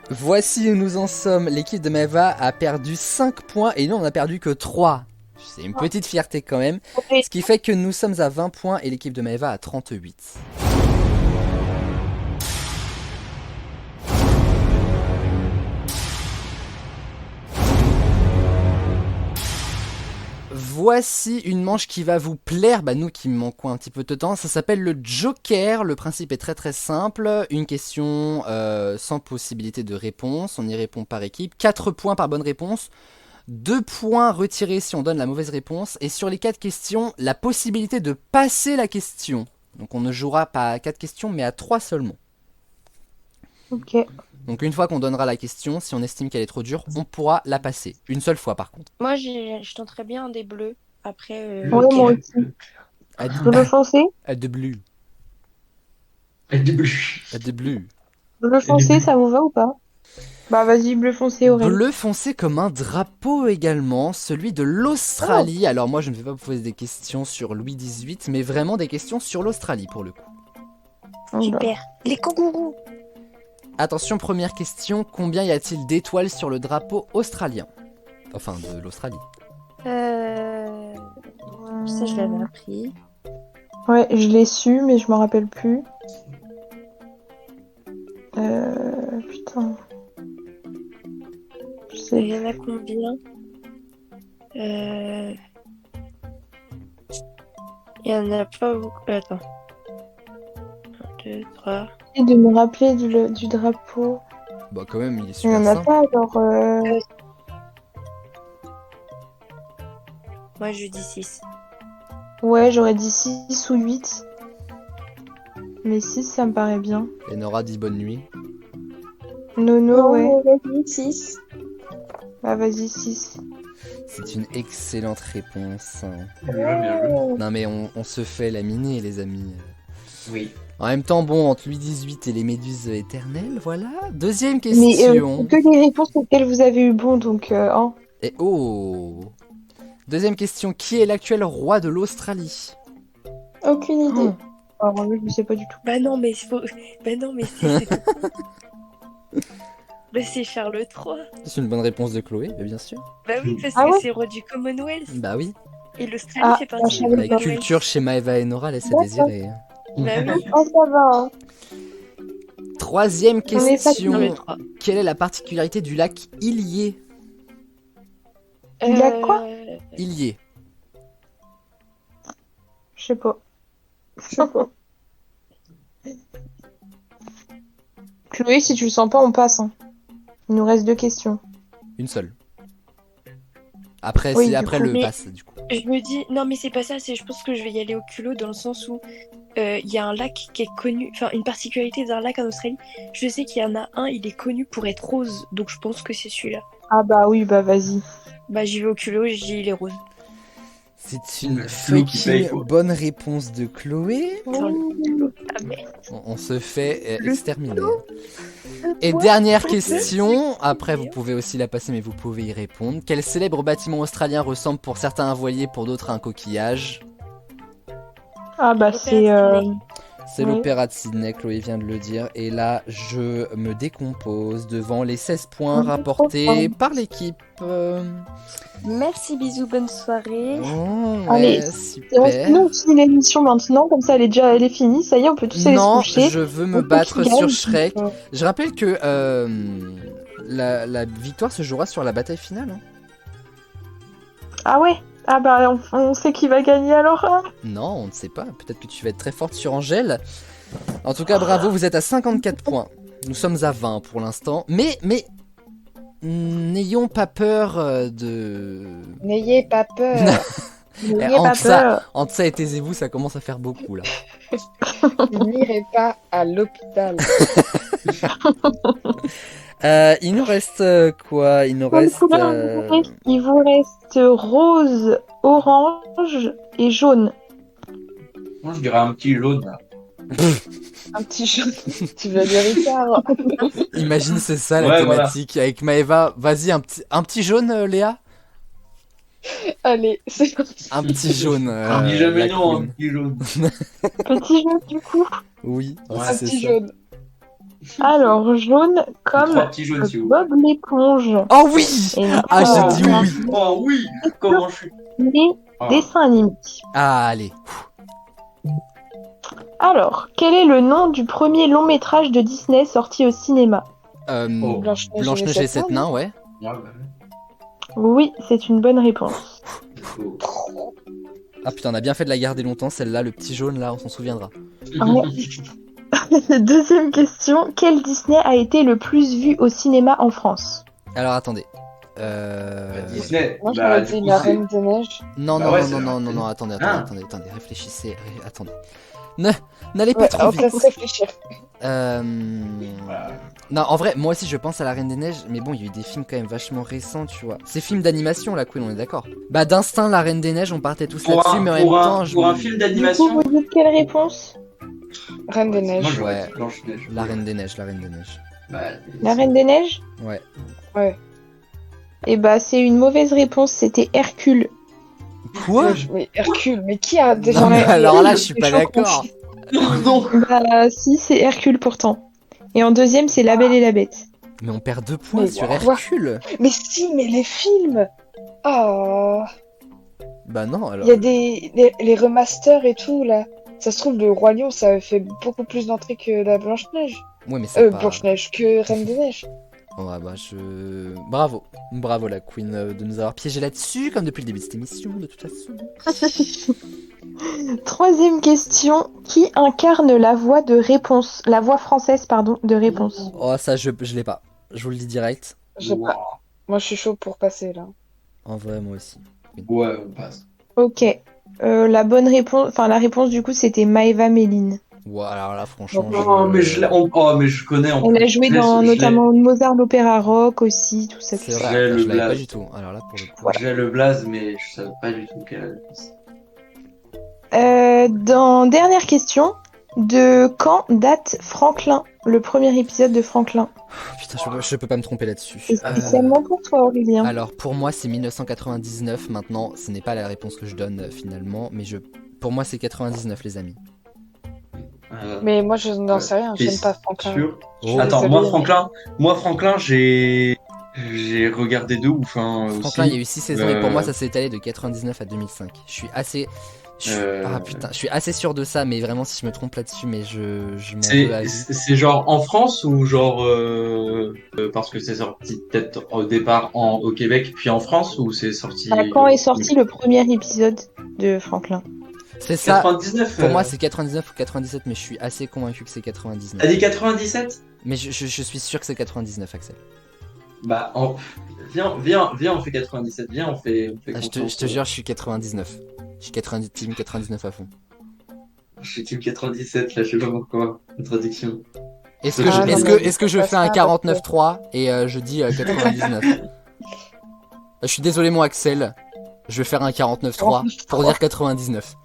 Voici où nous en sommes. L'équipe de Maëva a perdu 5 points et nous on a perdu que 3. C'est une petite fierté quand même. Ce qui fait que nous sommes à 20 points et l'équipe de Maëva à 38. Voici une manche qui va vous plaire, bah nous qui manquons un petit peu de temps, ça s'appelle le Joker, le principe est très très simple, une question sans possibilité de réponse, on y répond par équipe, 4 points par bonne réponse, 2 points retirés si on donne la mauvaise réponse, et sur les 4 questions, la possibilité de passer la question, donc on ne jouera pas à 4 questions mais à 3 seulement. Ok. Donc une fois qu'on donnera la question, si on estime qu'elle est trop dure, on pourra la passer, une seule fois par contre. Moi, je tenterais bien un des bleus. Après, Ouais, moi aussi. À Bleu foncé? de bleu, Et du bleu. à de bleu. Bleu foncé, ça vous va ou pas? Bah vas-y, bleu foncé, Aurel. Bleu foncé comme un drapeau également, celui de l'Australie. Alors moi je ne vais pas vous poser des questions sur Louis XVIII, mais vraiment des questions sur l'Australie pour le coup. super. Les kangourous. Attention, première question, combien y a-t-il d'étoiles sur le drapeau australien? Enfin, de l'Australie. Ça, je l'avais appris. Ouais, je l'ai su, mais je me rappelle plus. Putain. Je Il sais. y en a combien? Il y en a pas beaucoup. Attends. 1, 2, 3. Et de me rappeler du drapeau. Bah quand même, il est Il n'y super en a simple. pas, alors. Moi, je dis 6. Ouais, j'aurais dit 6 ou 8. Mais 6, ça me paraît bien. Et Nora dit bonne nuit. Nono, ouais. Vas-y, 6. Bah vas-y, 6. C'est une excellente réponse. Bien joué. Non mais on se fait laminer les amis. Oui. En même temps, bon, entre Louis XVIII et les méduses éternelles, voilà. Deuxième Mais question. que les réponses auxquelles vous avez eu bon, donc... hein. Et oh. Deuxième question. Qui est l'actuel roi de l'Australie? Aucune idée. Alors là, je ne sais pas du tout. Bah non, mais c'est... Bah c'est Charles III. C'est une bonne réponse de Chloé, mais bien sûr. Bah oui, parce Ah que ouais c'est roi du Commonwealth. Bah oui. Et l'Australie fait partie du savais La pas. Commonwealth. culture chez Maëva et Nora laisse à désirer. Bah oui. Oh, ça va. Hein. Troisième On est facile. Non, question. le 3. Quelle est la particularité du lac Illier? Il y a quoi Illier. Je sais pas. Chloé, si tu le sens pas, on passe. Hein. Il nous reste 2 questions. Une seule. Après, Oui, c'est du après coup. le Mais- pass, du coup. Je me dis, non mais c'est pas ça, je pense que je vais y aller au culot dans le sens où il y a un lac qui est connu, enfin une particularité d'un lac en Australie, je sais qu'il y en a un, il est connu pour être rose, donc je pense que c'est celui-là. Ah bah oui, bah vas-y. Bah j'y vais au culot et je dis il est rose. C'est une Le flou qui paye, fucking quoi. bonne réponse de Chloé. Dans le culot. Ah merde. On se fait Le exterminer. Et dernière question, après vous pouvez aussi la passer mais vous pouvez y répondre. Quel célèbre bâtiment australien ressemble pour certains à un voilier, pour d'autres à un coquillage? Ah bah c'est... C'est Oui. l'Opéra de Sydney, Chloé vient de le dire. Et là, je me décompose devant les 16 points On est rapportés trop fort. par l'équipe. Merci, bisous, bonne soirée. Oh, Allez, ouais, Et super. on finit l'émission maintenant, comme ça elle est finie, ça y est, on peut tous aller se Non, coucher. je veux me On peut battre qu'il sur gagne. Shrek. Je rappelle que la victoire se jouera sur la bataille finale. Hein. Ah ouais. Ah bah on sait qui va gagner alors. Hein. Non, on ne sait pas. Peut-être que tu vas être très forte sur Angèle. En tout cas, bravo, vous êtes à 54 points. Nous sommes à 20 pour l'instant. Mais n'ayons pas peur de... N'ayez pas peur. N'ayez entre pas ça- peur. Entre ça et taisez-vous, ça commence à faire beaucoup là. N'irez pas à l'hôpital. Il nous reste quoi? Il nous Quelle reste... couleur vous voulez Il vous reste rose, orange et jaune. Moi, je dirais un petit jaune, là. Un petit jeu. Tu veux dire Ricard? Imagine, c'est ça la Ouais, thématique. Avec Maëva, vas-y, un petit jaune, Léa? Allez, c'est parti. Un petit jaune. On dit jamais la non, un queen. petit jaune. Petit jaune du coup. Oui, Ouais. Un c'est petit ça. jaune. Alors jaune comme Trois petits jaunes, s'il vous plaît. Bob l'éponge. Oh oui! Et non Ah, pas, j'ai dit oui. Oh oui, comment je suis. les Ah. dessins animés. Ah, allez. Alors, quel est le nom du premier long métrage de Disney sorti au cinéma? Oh. Blanche-Neige et 7 nains, ouais. Ouais, bah, Oui, c'est une bonne réponse. oh. Ah putain, on a bien fait de la garder longtemps, celle-là, le petit jaune, là, on s'en souviendra. Deuxième question. Quel Disney a été le plus vu au cinéma en France? Alors, attendez. Disney. Moi, Bah, j'aurais du dit coup, La c'est- Reine des Neiges. Non, Bah non, ouais, non, c'est non, vrai. non, non, non, attendez, Ah. attendez, réfléchissez, attendez. N'allez pas Ouais, trop on te laisse vite. réfléchir. Voilà. Non, en vrai, moi aussi je pense à La Reine des Neiges, mais bon, il y a eu des films quand même vachement récents, tu vois. C'est films d'animation, la Queen, on est d'accord. Bah, d'instinct, La Reine des Neiges, on partait tous Pour là-dessus, un, mais en même pour un- temps, je pour un me- film Du coup, d'animation. vous dites quelle réponse? Reine des Moi, Neiges. j'aurais Ouais. dit Blanche-Neige. La Reine des Neiges, La Reine des Neiges. Bah, La Reine des Neiges? Ouais. Ouais. Eh bah, c'est une mauvaise réponse, c'était Hercule. Quoi? Mais Hercule, mais qui a déjà Non, mais regardé alors là, les je suis pas chocs d'accord. non. Bah, si, c'est Hercule pourtant. Et en deuxième, c'est La Belle et la Bête. Mais on perd 2 points Mais sur wow. Hercule. Mais si, mais les films. Oh, Bah non, alors. il y a les remasters et tout là. Ça se trouve, le Roi Lion, ça fait beaucoup plus d'entrées que la Blanche-Neige. Ouais, mais c'est pas... Blanche-Neige que Reine des Neiges. Ouais, bah Bravo. Bravo la Queen de nous avoir piégé là-dessus, comme depuis le début de cette émission, de toute façon. Troisième question. Qui incarne la voix de réponse? La voix française, pardon, de réponse. Oh, ça, je l'ai pas. Je vous le dis direct. Je sais pas. Moi, je suis chaud pour passer là. En vrai, moi aussi. Ouais, on passe. Ok. La bonne réponse, enfin la réponse du coup, c'était Maëva Méline. Ouais, alors là, franchement. Oh, mais je connais en Elle plus. a joué dans notamment Mozart, l'opéra rock aussi, tout ça. C'est J'ai vrai, le je l'avais pas blaze. du tout. Alors là, pour le coup. Voilà. J'ai le blaze, mais je savais pas du tout quelle réponse. Dans dernière question, de quand date Franklin, le premier épisode de Franklin? Putain, je peux pas me tromper là-dessus. Et spécialement pour toi, Aurélien. Alors, pour moi, c'est 1999. Maintenant, ce n'est pas la réponse que je donne finalement, mais pour moi, c'est 99, les amis. Mais moi, je n'en sais rien, T'es j'aime pas Franklin. sûr Je suis Attends, désolée, moi Franklin, j'ai regardé de ouf. Hein, Franklin, aussi. il y a eu 6 saisons et pour moi, ça s'est étalé de 99 à 2005. Je suis assez. Ah putain, je suis assez sûr de ça, mais vraiment, si je me trompe là-dessus, mais je m'en veux à vie. C'est genre en France ou genre parce que c'est sorti peut-être au départ au Québec puis en France ou c'est sorti Quand est sorti le premier épisode de Franklin? C'est ça. 99 Pour moi, c'est 99 ou 97, mais je suis assez convaincu que c'est 99. T'as dit 97? Mais je suis sûr que c'est 99, Axel. Bah, viens, on fait 97. Viens, on fait Je te jure, je suis 99. Je suis team 99 à fond. Je suis team 97, là, je sais pas pourquoi. Traduction. Est-ce que je fais un 49-3 et je dis 99? Je suis désolé, mon Axel. Je vais faire un 49-3 pour dire 99.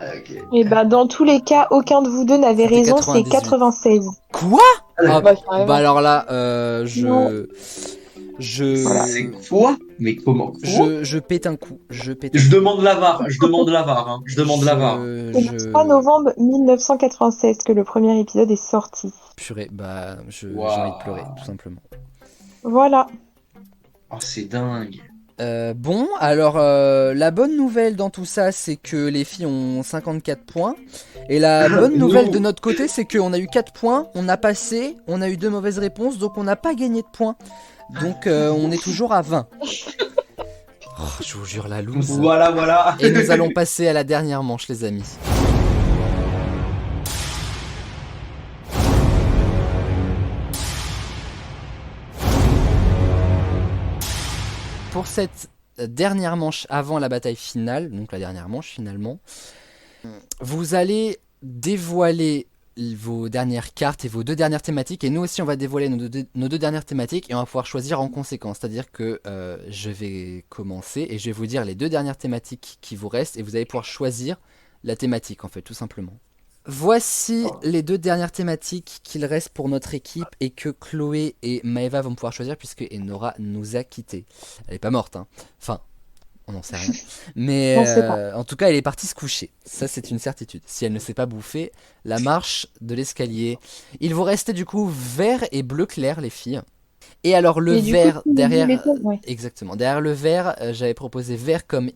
Ok. Et bah, dans tous les cas, aucun de vous deux n'avait C'était raison, c'est 98. 96. Quoi? Bah, Bah alors là, Voilà. C'est quoi? Mais comment? je pète un coup. Je demande la VAR. Je demande la VAR. Hein. Je demande la VAR. C'est le 3 novembre 1996 que le premier épisode est sorti. Purée, bah j'ai envie de pleurer, tout simplement. Voilà. Oh, c'est dingue. Bon, alors la bonne nouvelle dans tout ça, c'est que les filles ont 54 points. Et la bonne nouvelle de notre côté, c'est qu'on a eu 4 points, on a passé, on a eu 2 mauvaises réponses, donc on n'a pas gagné de points. Donc on est toujours à 20. Oh, je vous jure, la loose. Voilà. Et nous allons passer à la dernière manche, les amis. Pour cette dernière manche avant la bataille finale, donc la dernière manche finalement, vous allez dévoiler vos dernières cartes et vos 2 dernières thématiques, et nous aussi on va dévoiler nos deux dernières thématiques et on va pouvoir choisir en conséquence. C'est-à-dire que je vais commencer et je vais vous dire les 2 dernières thématiques qui vous restent et vous allez pouvoir choisir la thématique en fait, tout simplement. Voici les 2 dernières thématiques qu'il reste pour notre équipe et que Chloé et Maëva vont pouvoir choisir puisque Enora nous a quittés. Elle est pas morte, hein. Enfin, on n'en sait rien. Mais en tout cas, elle est partie se coucher. Ça, c'est une certitude. Si elle ne s'est pas bouffée la marche de l'escalier. Il vous restait du coup vert et bleu clair, les filles. Et alors le vert derrière, exactement. Derrière le vert, j'avais proposé vert comme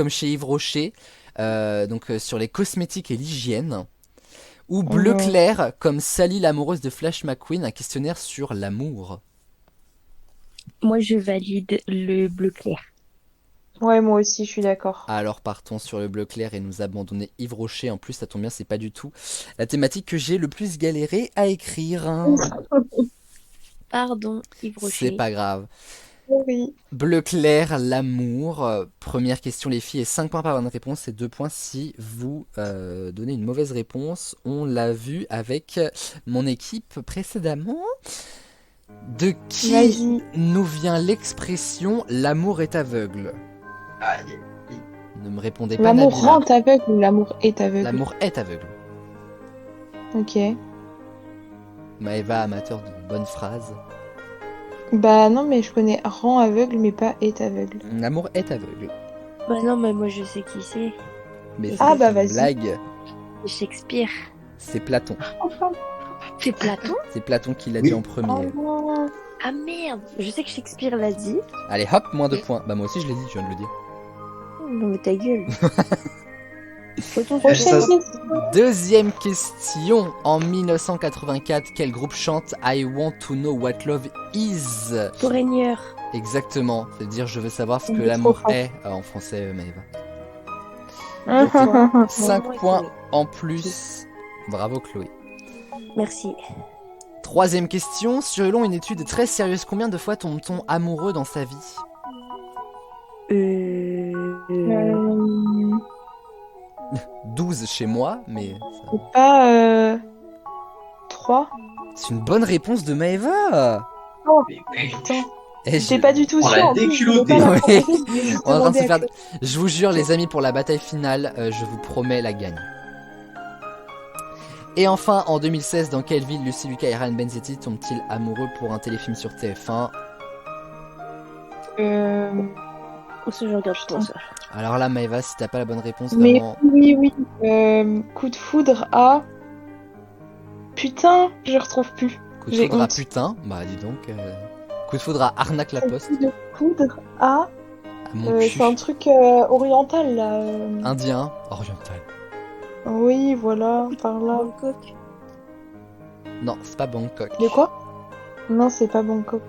chez Yves Rocher, donc sur les cosmétiques et l'hygiène. Ou bleu clair, comme Sally l'amoureuse de Flash McQueen, un questionnaire sur l'amour. Moi, je valide le bleu clair. Ouais, moi aussi, je suis d'accord. Alors partons sur le bleu clair et nous abandonner Yves Rocher. En plus, ça tombe bien, c'est pas du tout la thématique que j'ai le plus galéré à écrire. Pardon, Yves Rocher. C'est pas grave. Oui. Bleu clair, l'amour. Première question, les filles, et 5 points par bonne réponse et 2 points si vous donnez une mauvaise réponse. On l'a vu avec mon équipe précédemment. De qui nous vient l'expression « l'amour est aveugle » ? Ne me répondez pas, L'amour Nabila. rend aveugle ou l'amour est aveugle? L'amour est aveugle. Ok. Maëva, amateur de bonnes phrases. Bah non, mais je connais rend aveugle, mais pas est aveugle. L'amour est aveugle. Bah non, mais moi je sais qui c'est. Mais Ah, c'est bah, une vas-y. blague. C'est Shakespeare. C'est Platon. C'est Platon? C'est Platon qui l'a dit en premier. Oh, Ah merde, je sais que Shakespeare l'a dit. Allez, hop, moins 2 points. Bah moi aussi je l'ai dit, je viens de le dire. Non mais ta gueule. prochaine Ça- question. Deuxième question. En 1984, quel groupe chante I Want to Know What Love Is? Foreigner. Exactement. C'est-à-dire je veux savoir ce que Il est l'amour trop fort. est en français, Maëva. Moi, 5 moi, points c'est- en plus. Bravo Chloé. Merci. Troisième question. Selon une étude très sérieuse, combien de fois tombe-t-on amoureux dans sa vie? Euh, 12 chez moi, mais C'est pas 3. c'est une bonne réponse de Maëva. Mais mec, Putain. Et J'étais pas du tout On sûre. l'a en plus, je voulais déculotté. pas la Ouais. proposer, je voulais juste On est en train de se demander à faire... Je vous jure, les amis, pour la bataille finale, je vous promets la gagne. Et enfin, en 2016, dans quelle ville Lucy Lucas et Ryan Benzetti tombent-ils amoureux pour un téléfilm sur TF1? Où ça, je regarde pas ça. Alors là, Maëva, si t'as pas la bonne réponse, Mais vraiment... oui. Coup de foudre à. Putain, je retrouve plus. Coup de j'ai foudre à honte. putain, bah dis donc... Coup de foudre à arnaque la poste, Coup de foudre à. à mon cul. C'est un truc oriental là. Indien, oriental. Oui, voilà, par là. Bangkok. Non, c'est pas Bangkok. De quoi? Non, c'est pas Bangkok.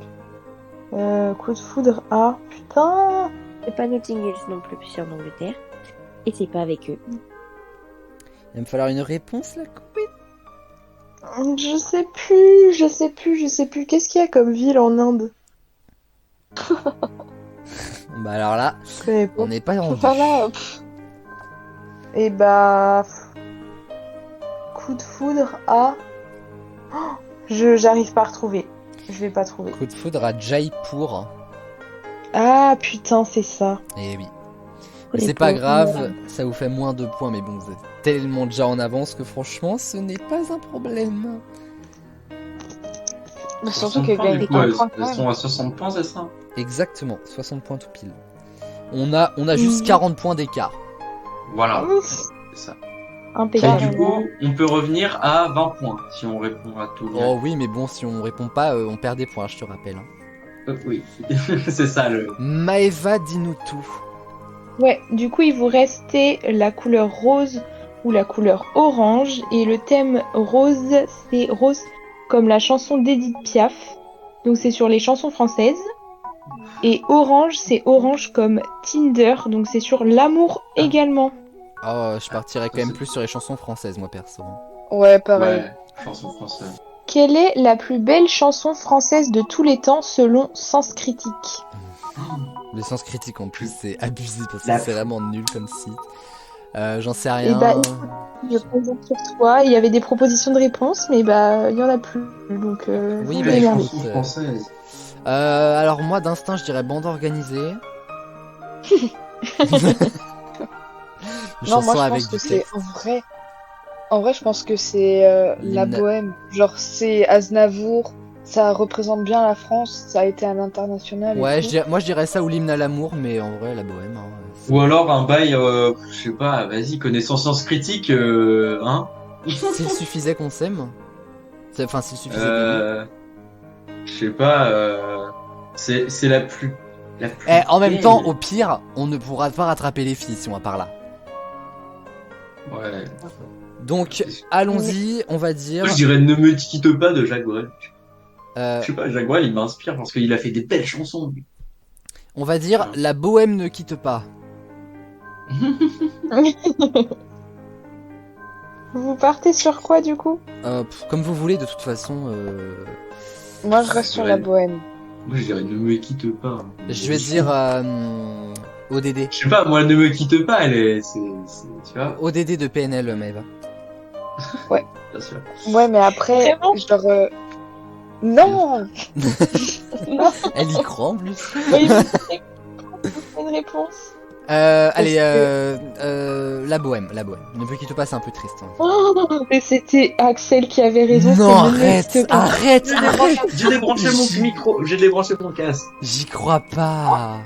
Coup de foudre à. Putain! C'est pas Notting Hill non plus, c'est en Angleterre. Et c'est pas avec eux. Il va me falloir une réponse là, quoi. Je sais plus. Qu'est-ce qu'il y a comme ville en Inde? Bah alors là, Je connais pas. on n'est pas rendu. Enfin là, Et bah. Coup de foudre à. Oh, j'arrive pas à retrouver. Je vais pas trouver. Coup de foudre à Jaipur. Ah putain, c'est ça. Eh oui. Les C'est pas pauvres. grave, ça vous fait moins de points, mais bon, vous êtes tellement déjà en avance que franchement, ce n'est pas un problème. mais surtout 60 que points, Gaël du est coup, en elles, train quand elles même. sont à 60 points, c'est ça? Exactement, 60 points tout pile. On a juste 40 points d'écart. Voilà, Ouf, c'est ça. Et impeccable. du coup, on peut revenir à 20 points si on répond à tout. Oh oui, mais bon, si on répond pas, on perd des points, je te rappelle. Hein. Oui, c'est ça le. Maëva, dis-nous tout. Ouais, du coup, il vous restait la couleur rose ou la couleur orange. Et le thème rose, c'est rose comme la chanson d'Edith Piaf. Donc, c'est sur les chansons françaises. Et orange, c'est orange comme Tinder. Donc, c'est sur l'amour également. Oh, je partirais quand même plus sur les chansons françaises, moi perso. Ouais, pareil. Ouais, chanson française. Quelle est la plus belle chanson française de tous les temps selon Sens Critique? Le sens critique en plus, c'est abusé parce que La- c'est vraiment nul comme site. J'en sais Eh rien. bah, je présente sur toi. Il y avait des propositions de réponses, mais bah, il y en a plus. Donc, Oui, vous bah, les écoute, demandez. Chanson française. Alors moi d'instinct je dirais bande organisée. Une Non, moi chanson je avec pense que du c'est texte. en vrai. En vrai, je pense que c'est la L'hymne. bohème. Genre, c'est Aznavour. Ça représente bien la France. Ça a été un international. et Ouais, tout. moi je dirais ça ou l'hymne à l'amour, mais en vrai la bohème. Hein, c'est- Ou alors un bail, je sais pas, vas-y, connaissance sens critique, hein. S'il suffisait qu'on s'aime. Enfin s'il suffisait que Je sais pas, c'est la plus. La plus Eh, en même belle. temps, au pire, on ne pourra pas rattraper les filles si on va par là. Ouais. Donc allons-y, on va dire. Moi, je dirais Ne me quitte pas de Jacques Brel. euh, Je sais pas, Jacques Brel, il m'inspire parce qu'il a fait des belles chansons. on va dire la bohème ne quitte pas. Vous partez sur quoi du coup? Comme vous voulez, de toute façon. Moi, je reste sur la Ouais. bohème. Moi, je dirais Ne me quitte pas. Je vais dire ODD. Je sais pas, moi, Ne me quitte pas, elle est. Tu vois, ODD de PNL, Maëva. bien sûr. Ouais, mais après, Vraiment genre. Non! Elle y croit en plus. Oui, c'est une réponse. Allez, que- la bohème. Ne vous quitte pas, c'est un peu triste. Hein. Oh, mais c'était Axel qui avait raison. Non, c'est arrête, le mec, arrête, J'ai arrête. débranché mon micro, j'ai débranché mon casque. J'y crois pas.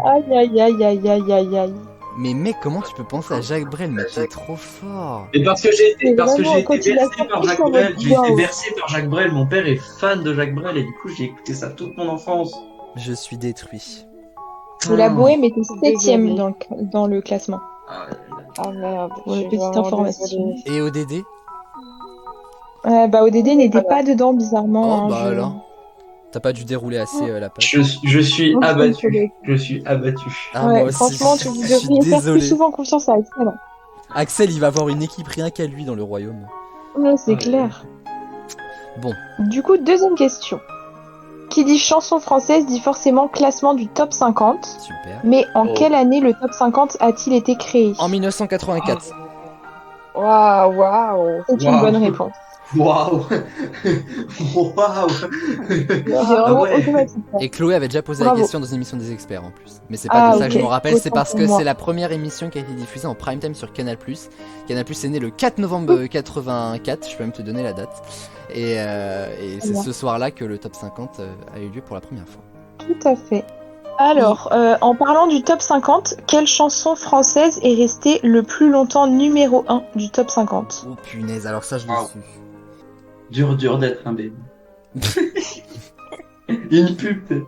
Aïe aïe aïe aïe aïe aïe aïe. Mais mec, comment tu peux penser à Jacques Brel? Mais t'es trop fort. Et parce que j'ai été, Mais parce que vraiment, j'ai quand été il a bercé par sorti Jacques son Brel, j'ai waouh. été bercé par Jacques Brel. Mon père est fan de Jacques Brel et du coup j'ai écouté ça toute mon enfance. Je suis détruit. Et la bohème était Désolée. 7ème dans le classement. Ah, Ah merde. Ouais, je suis petite vraiment information. désolée. Et ODD? Bah ODD n'était pas dedans bizarrement. Oh hein, bah je- alors. T'as pas dû dérouler assez la page. je suis Non, abattu. désolée. Je suis abattu. Ah, Ouais, moi aussi, franchement, je vous suis devriez faire désolé. plus souvent confiance à Axel. Axel, il va avoir une équipe rien qu'à lui dans le royaume. Ouais, c'est Ouais. clair. Bon. Du coup, deuxième question. Qui dit chanson française dit forcément classement du top 50. Super. Mais en Oh. quelle année le top 50 a-t-il été créé? En 1984. Waouh. C'est une Waouh. bonne réponse. Waouh. Waouh. C'est vraiment ouais. automatique. Et Chloé avait déjà posé Bravo. la question dans une émission des experts en plus. Mais c'est pas Ah, de ça que je ok. me rappelle, c'est Autant parce pour que moi. c'est la première émission qui a été diffusée en prime time sur Canal+. Canal+ est né le 4 novembre 84, je peux même te donner la date. Et c'est bien. ce soir-là que le top 50 a eu lieu pour la première fois. Tout à fait. Alors, en parlant du top 50, quelle chanson française est restée le plus longtemps numéro 1 du top 50? Oh punaise, alors ça je l'ai Wow. su. Dur d'être un bébé. Une pub.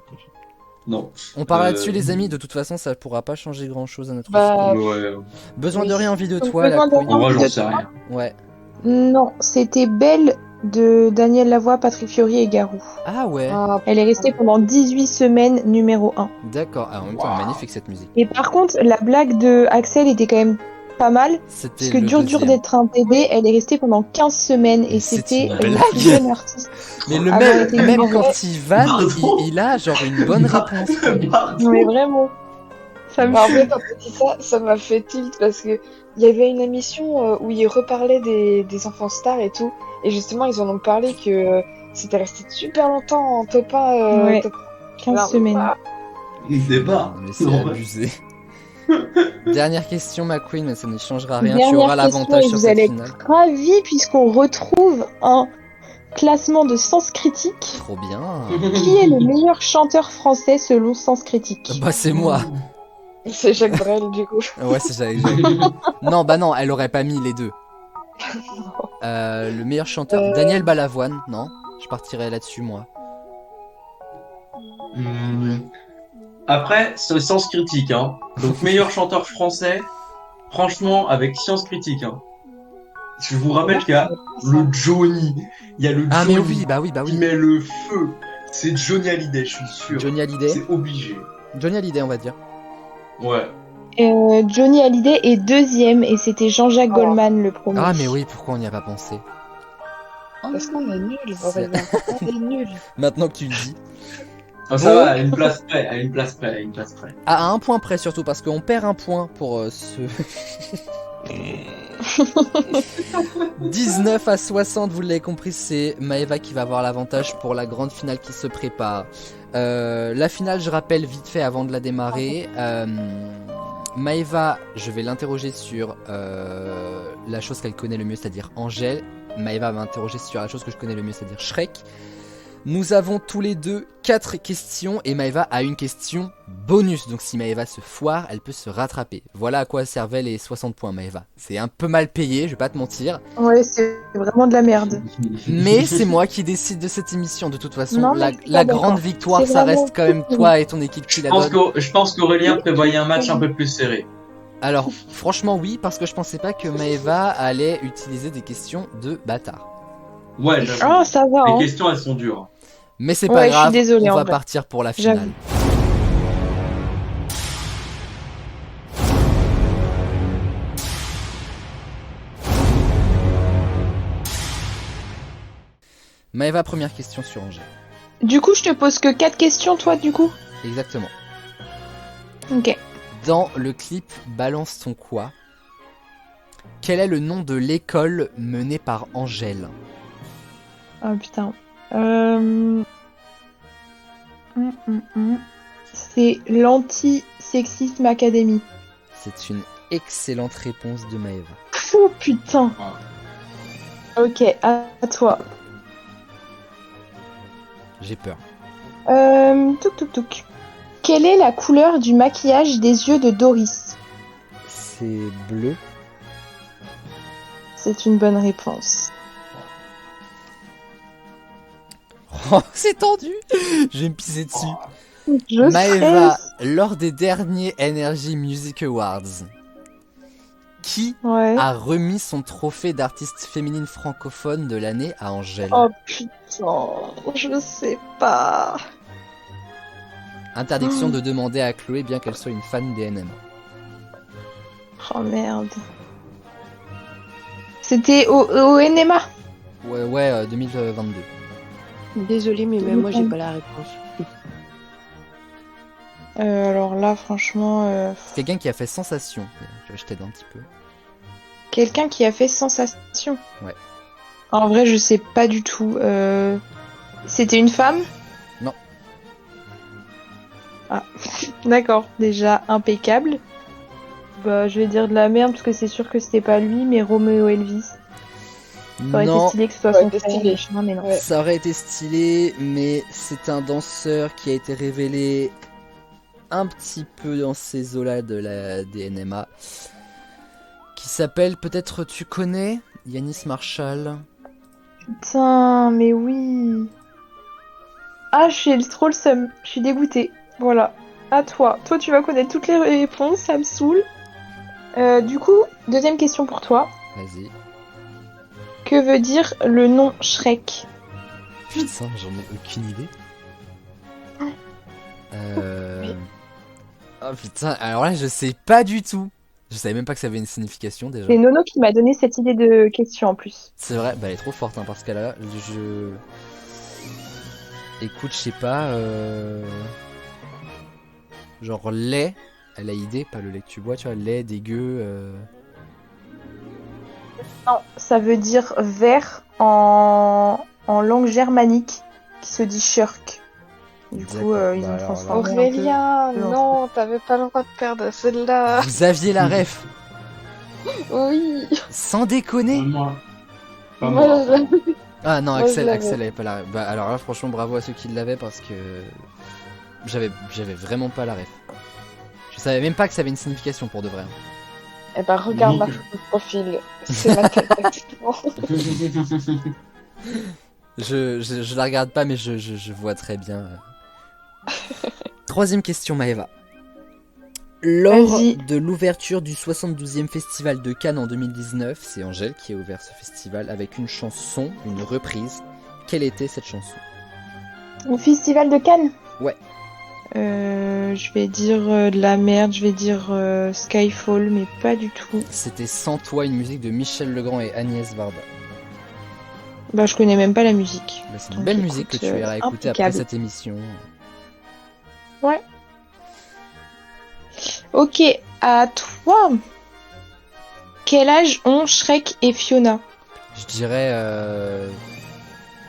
Non. On part là-dessus les amis, de toute façon ça pourra pas changer grand-chose à notre Bah, Ouais. Besoin oui. de rien, envie de Donc, toi, la besoin de queen. rien. En vrai, de j'en sais toi. rien. Ouais. Non, c'était Belle de Daniel Lavoie, Patrick Fiori et Garou. Ah ouais, ah, Elle est restée pendant 18 semaines numéro 1. d'accord. Ah, en même temps, Wow. magnifique cette musique. Et par contre, la blague de Axel était quand même pas mal. C'était Parce que le dur deuxième. d'être un bébé, elle est restée pendant 15 semaines Mais et c'est c'était une le blague. plus jeune artiste. Mais le Avoir même, été même numéro quand il vanne, Pardon. il a genre une bonne réponse. Pardon. Mais vraiment. Ça me bah, en fait, quand tu dis ça, ça m'a fait tilt parce que il y avait une émission où ils reparlaient des enfants stars et tout. Et justement, ils en ont parlé que c'était resté super longtemps en top 1. Ouais. Top... 15 Alors, semaines. bah, Débat. Mais c'est Non, ouais. abusé. Dernière question, ma queen, mais ça ne changera rien. Dernière Tu auras question l'avantage et sur vous cette allez finale. être ravis puisqu'on retrouve un classement de Sens Critique. Trop bien. Qui est le meilleur chanteur français selon Sens Critique? Bah c'est moi. c'est Jacques Brel, du coup. Ouais, c'est ça. Non, bah non, elle aurait pas mis les deux. Le meilleur chanteur, Daniel Balavoine, non? Je partirais là-dessus moi. Après, c'est Sens Critique, hein. Donc, meilleur chanteur français, franchement, avec Science Critique, hein. Je vous rappelle qu'il y a le Johnny. Il y a le Ah mais Johnny oui, bah oui, bah qui oui. met le feu. C'est Johnny Hallyday, je suis sûr. Johnny Hallyday. C'est obligé. Johnny Hallyday, on va dire. Ouais. Johnny Hallyday est deuxième et c'était Jean-Jacques Oh. Goldman le premier. Ah mais oui, pourquoi on n'y a pas pensé? Parce qu'on est nuls, C'est- Aurélien. On est nuls. Maintenant que tu le dis. Ah, ça Bon. va, à une place près, à une place près, à une place près. À un point près surtout, parce qu'on perd un point pour ce... 19 à 60, vous l'avez compris, c'est Maëva qui va avoir l'avantage pour la grande finale qui se prépare. La finale, je rappelle vite fait avant de la démarrer. Maëva, je vais l'interroger sur la chose qu'elle connaît le mieux, c'est-à-dire Angèle. Maëva va m'interroger sur la chose que je connais le mieux, c'est-à-dire Shrek. Nous avons tous les deux 4 questions et Maëva a une question bonus. Donc si Maëva se foire, elle peut se rattraper. Voilà à quoi servaient les 60 points, Maëva. C'est un peu mal payé, je vais pas te mentir. Ouais, c'est vraiment de la merde. Mais c'est moi qui décide de cette émission de toute façon. Non, mais la je suis la pas grande d'accord. victoire, C'est ça vraiment reste quand même cool. toi et ton équipe qui la donne. Je pense qu'Aurélien prévoyait un match un peu plus serré. Alors franchement oui, parce que je pensais pas que Maëva allait utiliser des questions de bâtard. Ouais, j'avoue. Ah, ça va, Les hein. questions, elles sont dures. Mais c'est pas Ouais, je suis grave, désolée, on en va vrai. partir pour la finale. J'avoue. Maëva, première question sur Angers. Du coup, je te pose que 4 questions, toi, du coup. Exactement. Ok. Dans le clip Balance ton quoi, quel est le nom de l'école menée par Angèle? Oh putain. C'est l'Anti-Sexisme Academy. C'est une excellente réponse de Maëva. Oh putain. Ok, à toi. J'ai peur. Touk touk touk. Quelle est la couleur du maquillage des yeux de Doris? C'est bleu. C'est une bonne réponse. Oh, c'est tendu. Je vais me pisser dessus. Je Maëva, stresse. lors des derniers Energy Music Awards, qui Ouais. a remis son trophée d'artiste féminine francophone de l'année à Angèle? Oh putain, je sais pas. Interdiction de demander à Chloé, bien qu'elle soit une fan des NM. Oh merde. C'était au NMA. Ouais, 2022. Désolée, mais même moi, j'ai pas la réponse. Alors là, franchement, Quelqu'un qui a fait sensation. Je t'aide un petit peu. quelqu'un qui a fait sensation. Ouais. En vrai, je sais pas du tout. C'était une femme? Non. Ah, d'accord, déjà impeccable. Bah, je vais dire de la merde parce que c'est sûr que c'était pas lui, mais Roméo Elvis. Ça aurait été Non, stylé que ce soit Ouais, son c'était frère, stylé. machin, mais non. Ouais. ça aurait été stylé, mais c'est un danseur qui a été révélé un petit peu dans ces eaux-là de la DNMA, qui s'appelle, peut-être tu connais, Yanis Marshall. Putain, mais oui. Ah, j'ai trop le seum. Je suis dégoûtée. Voilà. À toi. Toi, tu vas connaître toutes les réponses, ça me saoule. Du coup, deuxième question pour toi. Vas-y. Que veut dire le nom Shrek? Putain, j'en ai aucune idée. Oh putain, alors là je sais pas du tout. Je savais même pas que ça avait une signification déjà. C'est Nono qui m'a donné cette idée de question en plus. C'est vrai, bah elle est trop forte hein, parce qu'elle a je... Écoute, je sais pas... Genre lait, elle a idée, pas le lait que tu bois, tu vois, lait, dégueu... Non, ça veut dire vert en langue germanique qui se dit shirk. Du coup, D'accord. ils Bah ont alors transformé Aurélien, un peu en non, t'avais pas le droit de perdre celle-là. Vous aviez la ref. Oui. Sans déconner. Moi. Pas Moi, moi. je l'avais. Ah non, Moi, je Axel l'avais. avait pas la ref. Bah alors là franchement bravo à ceux qui l'avaient parce que... J'avais vraiment pas la ref. Je savais même pas que ça avait une signification pour de vrai. Eh ben, regarde ma photo de profil. C'est ma tête, pratiquement. Je la regarde pas mais je vois très bien. Troisième question Maëva. Lors Vas-y. de l'ouverture du 72e festival de Cannes en 2019, c'est Angèle qui a ouvert ce festival avec une chanson, une reprise. Quelle était cette chanson? Au festival de Cannes? Ouais. Je vais dire de la merde, je vais dire Skyfall, mais pas du tout. C'était Sans toi, une musique de Michel Legrand et Agnès Varda. Bah, je connais même pas la musique. Bah, c'est une Donc, belle écoute, musique que tu iras écouter après impeccable. cette émission. Ouais. Ok, à toi. Quel âge ont Shrek et Fiona? Je dirais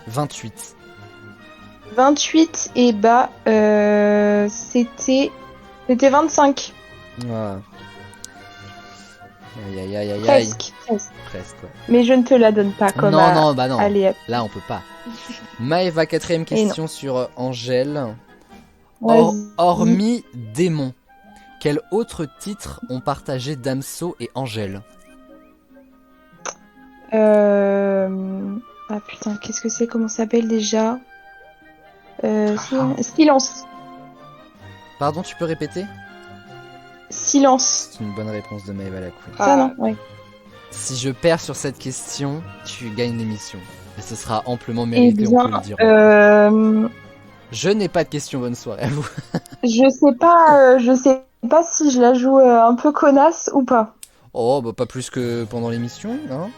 28. 28 et bah c'était 25. Voilà. Aïe aïe aïe aïe aïe. Presque. Presque, ouais. Mais je ne te la donne pas comme à... Non, bah non. Allez, hop. Là, on peut pas. Maëva, quatrième question sur Angèle. Vas-y. Hormis Démon, quel autre titre ont partagé Damso et Angèle? Ah putain, qu'est-ce que c'est? Comment ça s'appelle déjà? Silence. Pardon, tu peux répéter? Silence. C'est une bonne réponse de Maëva Lacouille. Ça, non? Ouais. Si je perds sur cette question, tu gagnes l'émission. Et ce sera amplement Eh mérité, on peut bien, le dire. euh, Je n'ai pas de questions, bonne soirée à vous. je sais pas si je la joue un peu connasse ou pas. Oh, bah pas plus que pendant l'émission, hein.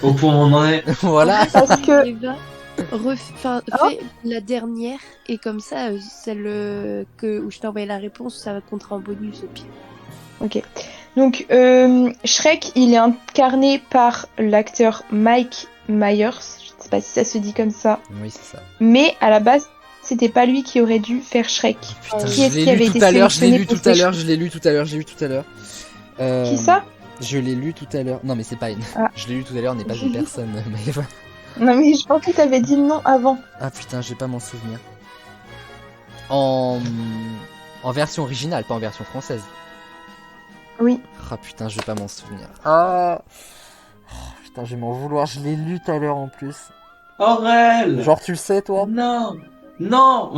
Au point où on en est. Voilà. Parce que Eva, fais la dernière et comme ça, celle où je t'ai envoyé la réponse, ça va te compter en bonus au pire. Ok. Donc, Shrek, il est incarné par l'acteur Mike Myers. Je sais pas si ça se dit comme ça. Oui, c'est ça. Mais à la base, c'était pas lui qui aurait dû faire Shrek. Putain, Qui je est-ce l'ai qui avait lu été tout à l'heure, je l'ai sélectionné lu pour tout à ces l'heure, choses je l'ai lu tout à l'heure, j'ai lu tout à l'heure. Qui ça? Je l'ai lu tout à l'heure. Non, mais c'est pas une. Ah. Je l'ai lu tout à l'heure, n'est pas une personne, Maëva. Non mais je pensais que t'avais dit le nom avant. Ah putain, j'ai pas mon souvenir. En version originale, pas en version française. Oui. Ah putain, je vais pas m'en souvenir. Ah putain, je vais m'en vouloir, je l'ai lu tout à l'heure en plus. Aurel! Genre, tu le sais, toi? Non! Non!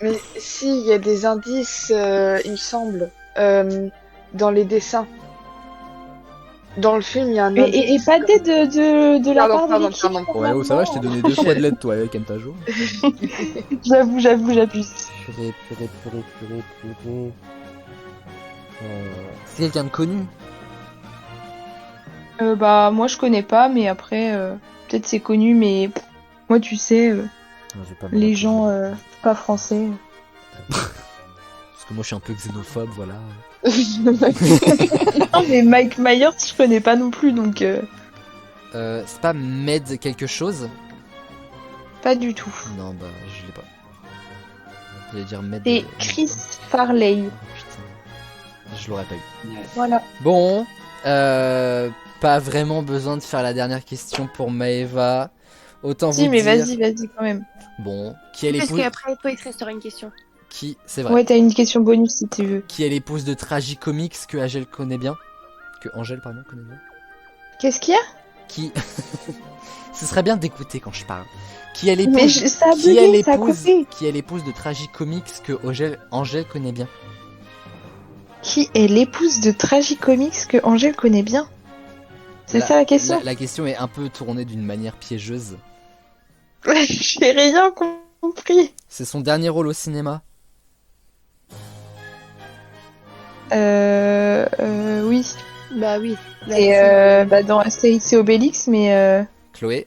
Mais si, il y a des indices, il me semble, dans les dessins. Dans le film, il y a un indice. Et pas dès de la part de Pardon, l'équipe. pardon. Ouais, oh, ça va, je t'ai donné 2 fois de l'aide, toi, avec Camtajo. J'avoue, j'abuse. Purée. C'est quelqu'un de connu. Bah moi je connais pas, mais après peut-être c'est connu, mais moi, tu sais, Non, je vais pas me les rappeler. gens pas français. Parce que moi je suis un peu xénophobe, voilà. Non, mais Mike Myers, je connais pas non plus, donc C'est pas Med quelque chose? pas du tout. Non, bah je l'ai pas. J'allais dire Med. C'est Chris Farley. Putain, je l'aurais pas eu. Voilà. Bon, pas vraiment besoin de faire la dernière question pour Maeva. Autant Si, vous mais dire. vas-y quand même. Bon, qui est Parce l'épouse? qu'après, toi, il te restera une question. Qui, c'est vrai. Ouais, t'as une question bonus si tu veux. Qui est l'épouse de Tragicomics que Angèle connaît bien? Que Angèle, pardon, connaît bien. Qu'est-ce qu'il y a? Qui Ce serait bien d'écouter quand je parle. Qui est Mais l'épouse? ça a Qui est bugué, ça a l'épouse? coupé. Qui est l'épouse de Tragicomics que Angèle connaît bien? Qui est l'épouse de Tragicomics que Angèle connaît bien? C'est ça la question? La question est un peu tournée d'une manière piégeuse. J'ai rien compris. C'est son dernier rôle au cinéma. Oui. Bah oui. Et dans Astérix et Obélix, mais Chloé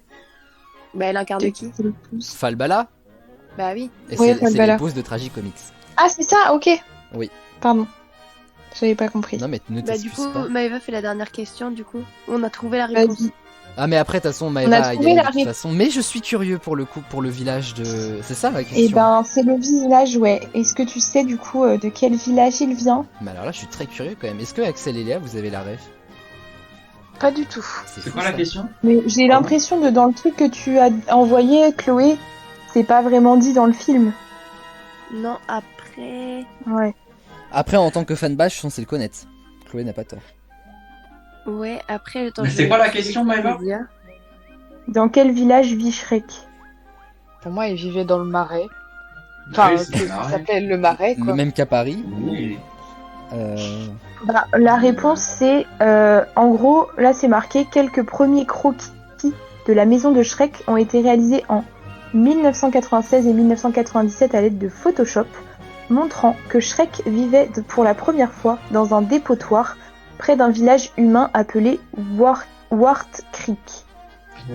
Bah elle incarne qui? c'est l'épouse. Falbala. Bah oui. Et Oui, c'est Falbala. l'épouse de Tragicomics. Ah, c'est ça, ok. Oui. Pardon. J'avais pas compris. Non mais ne Bah du t'excuse coup, pas. Maëva fait la dernière question, du coup. On a trouvé la réponse. Vas-y. Ah mais après de toute façon On Maëva a a trouvé gagné la de toute réponse. façon. Mais je suis curieux pour le coup pour le village de. C'est ça la question. Eh ben, c'est le village, ouais. Est-ce que tu sais du coup de quel village il vient? Mais alors là je suis très curieux quand même. Est-ce que Axel et Léa vous avez la ref? Pas du tout. C'est fou, quoi la ça. question? Mais j'ai l'impression de dans le truc que tu as envoyé, Chloé, c'est pas vraiment dit dans le film. Non, après... Ouais. Après en tant que fan bâche, je suis censé le connaître. Chloé n'a pas tort. Ouais, après... Attends, Mais je c'est vais quoi la essayer question, de Maëva? dire. Dans quel village vit Shrek? Pour moi, il vivait dans le marais. Enfin, Oui, c'est que le ça marais. s'appelait le marais, Le quoi. même qu'à Paris. Oui. Bah, la réponse c'est, en gros, là c'est marqué, quelques premiers croquis de la maison de Shrek ont été réalisés en 1996 et 1997 à l'aide de Photoshop, montrant que Shrek vivait pour la première fois dans un dépotoir près d'un village humain appelé Wart Creek.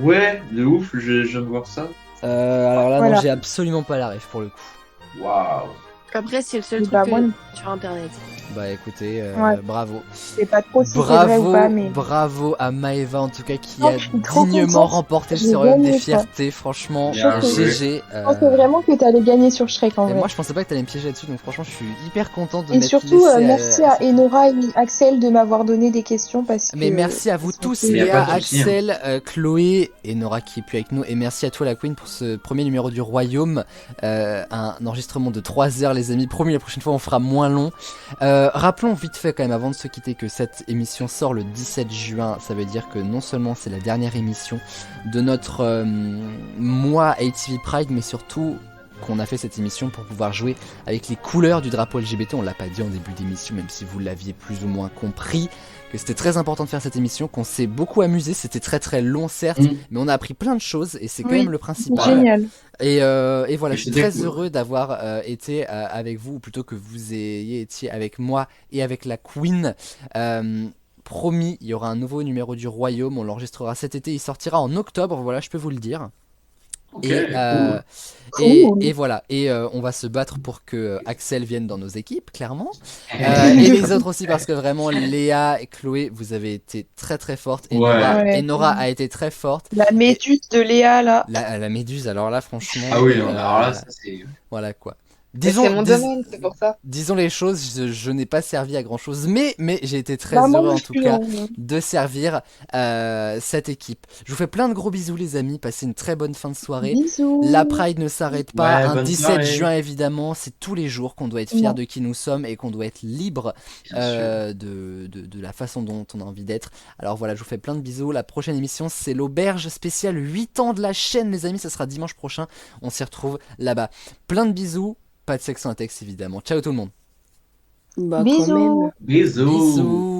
Ouais, de ouf, je viens de voir ça. Alors là Voilà. non j'ai absolument pas la ref pour le coup. Waouh. Après, c'est le seul Et truc bah, que- moi, sur Internet. Bah écoutez, Ouais. bravo. je sais pas trop si c'est vrai ou Bravo, pas, mais bravo à Maëva en tout cas qui Non, a je suis trop dignement contente. remporté J'ai ce royaume des gagné, ça. fiertés, franchement. Bien joué. GG. je pensais vraiment que t'allais gagner sur Shrek en Et vrai. moi je pensais pas que t'allais me piéger là-dessus, donc franchement je suis hyper content de Et m'être surtout, laissé, merci à Enora et Axel de m'avoir donné des questions parce que. Mais merci à vous tous, c'est- Mais y a Léa, pas de souci, hein. Axel, Chloé et Nora qui est plus avec nous. Et merci à toi la Queen pour ce premier numéro du Royaume. Un enregistrement de 3 heures les amis. Promis la prochaine fois on fera moins long. Rappelons vite fait quand même avant de se quitter que cette émission sort le 17 juin. Ça veut dire que non seulement c'est la dernière émission de notre mois ATV Pride, mais surtout qu'on a fait cette émission pour pouvoir jouer avec les couleurs du drapeau LGBT. On l'a pas dit en début d'émission, même si vous l'aviez plus ou moins compris, que c'était très important de faire cette émission, qu'on s'est beaucoup amusé. C'était très très long certes, mais on a appris plein de choses et c'est quand Oui, même le C'est principal. génial. Et voilà, je suis C'était très cool. heureux d'avoir été avec vous, ou plutôt que vous ayez été avec moi et avec la Queen. Promis, il y aura un nouveau numéro du Royaume, on l'enregistrera cet été, il sortira en octobre, voilà, je peux vous le dire. Ok, Et, cool. et voilà, et on va se battre pour que Axel vienne dans nos équipes, clairement. Et les autres aussi, parce que vraiment, Léa et Chloé, vous avez été très très fortes. Et, Ouais. Nora, Ouais. et Nora a été très forte. La méduse de Léa là. La méduse, alors là, franchement. Ah oui, alors là, ça c'est. Voilà quoi. Mais c'est mon domaine, c'est pour ça. Disons les choses, je n'ai pas servi à grand chose, mais j'ai été très Bah, moi heureux non en tout plus, cas hein. de servir cette équipe. Je vous fais plein de gros bisous les amis, passez une très bonne fin de soirée. Bisous. La Pride ne s'arrête pas, Ouais, un bonne 17 soirée. juin évidemment, c'est tous les jours qu'on doit être fiers Non. de qui nous sommes et qu'on doit être libre Bien sûr. de la façon dont on a envie d'être. Alors voilà, je vous fais plein de bisous, la prochaine émission c'est l'auberge spéciale 8 ans de la chaîne les amis, ça sera dimanche prochain, on s'y retrouve là-bas. Plein de bisous, pas de sexe sans texte évidemment, ciao tout le monde. Bah, quand Bisous. même. Bisous. Bisous.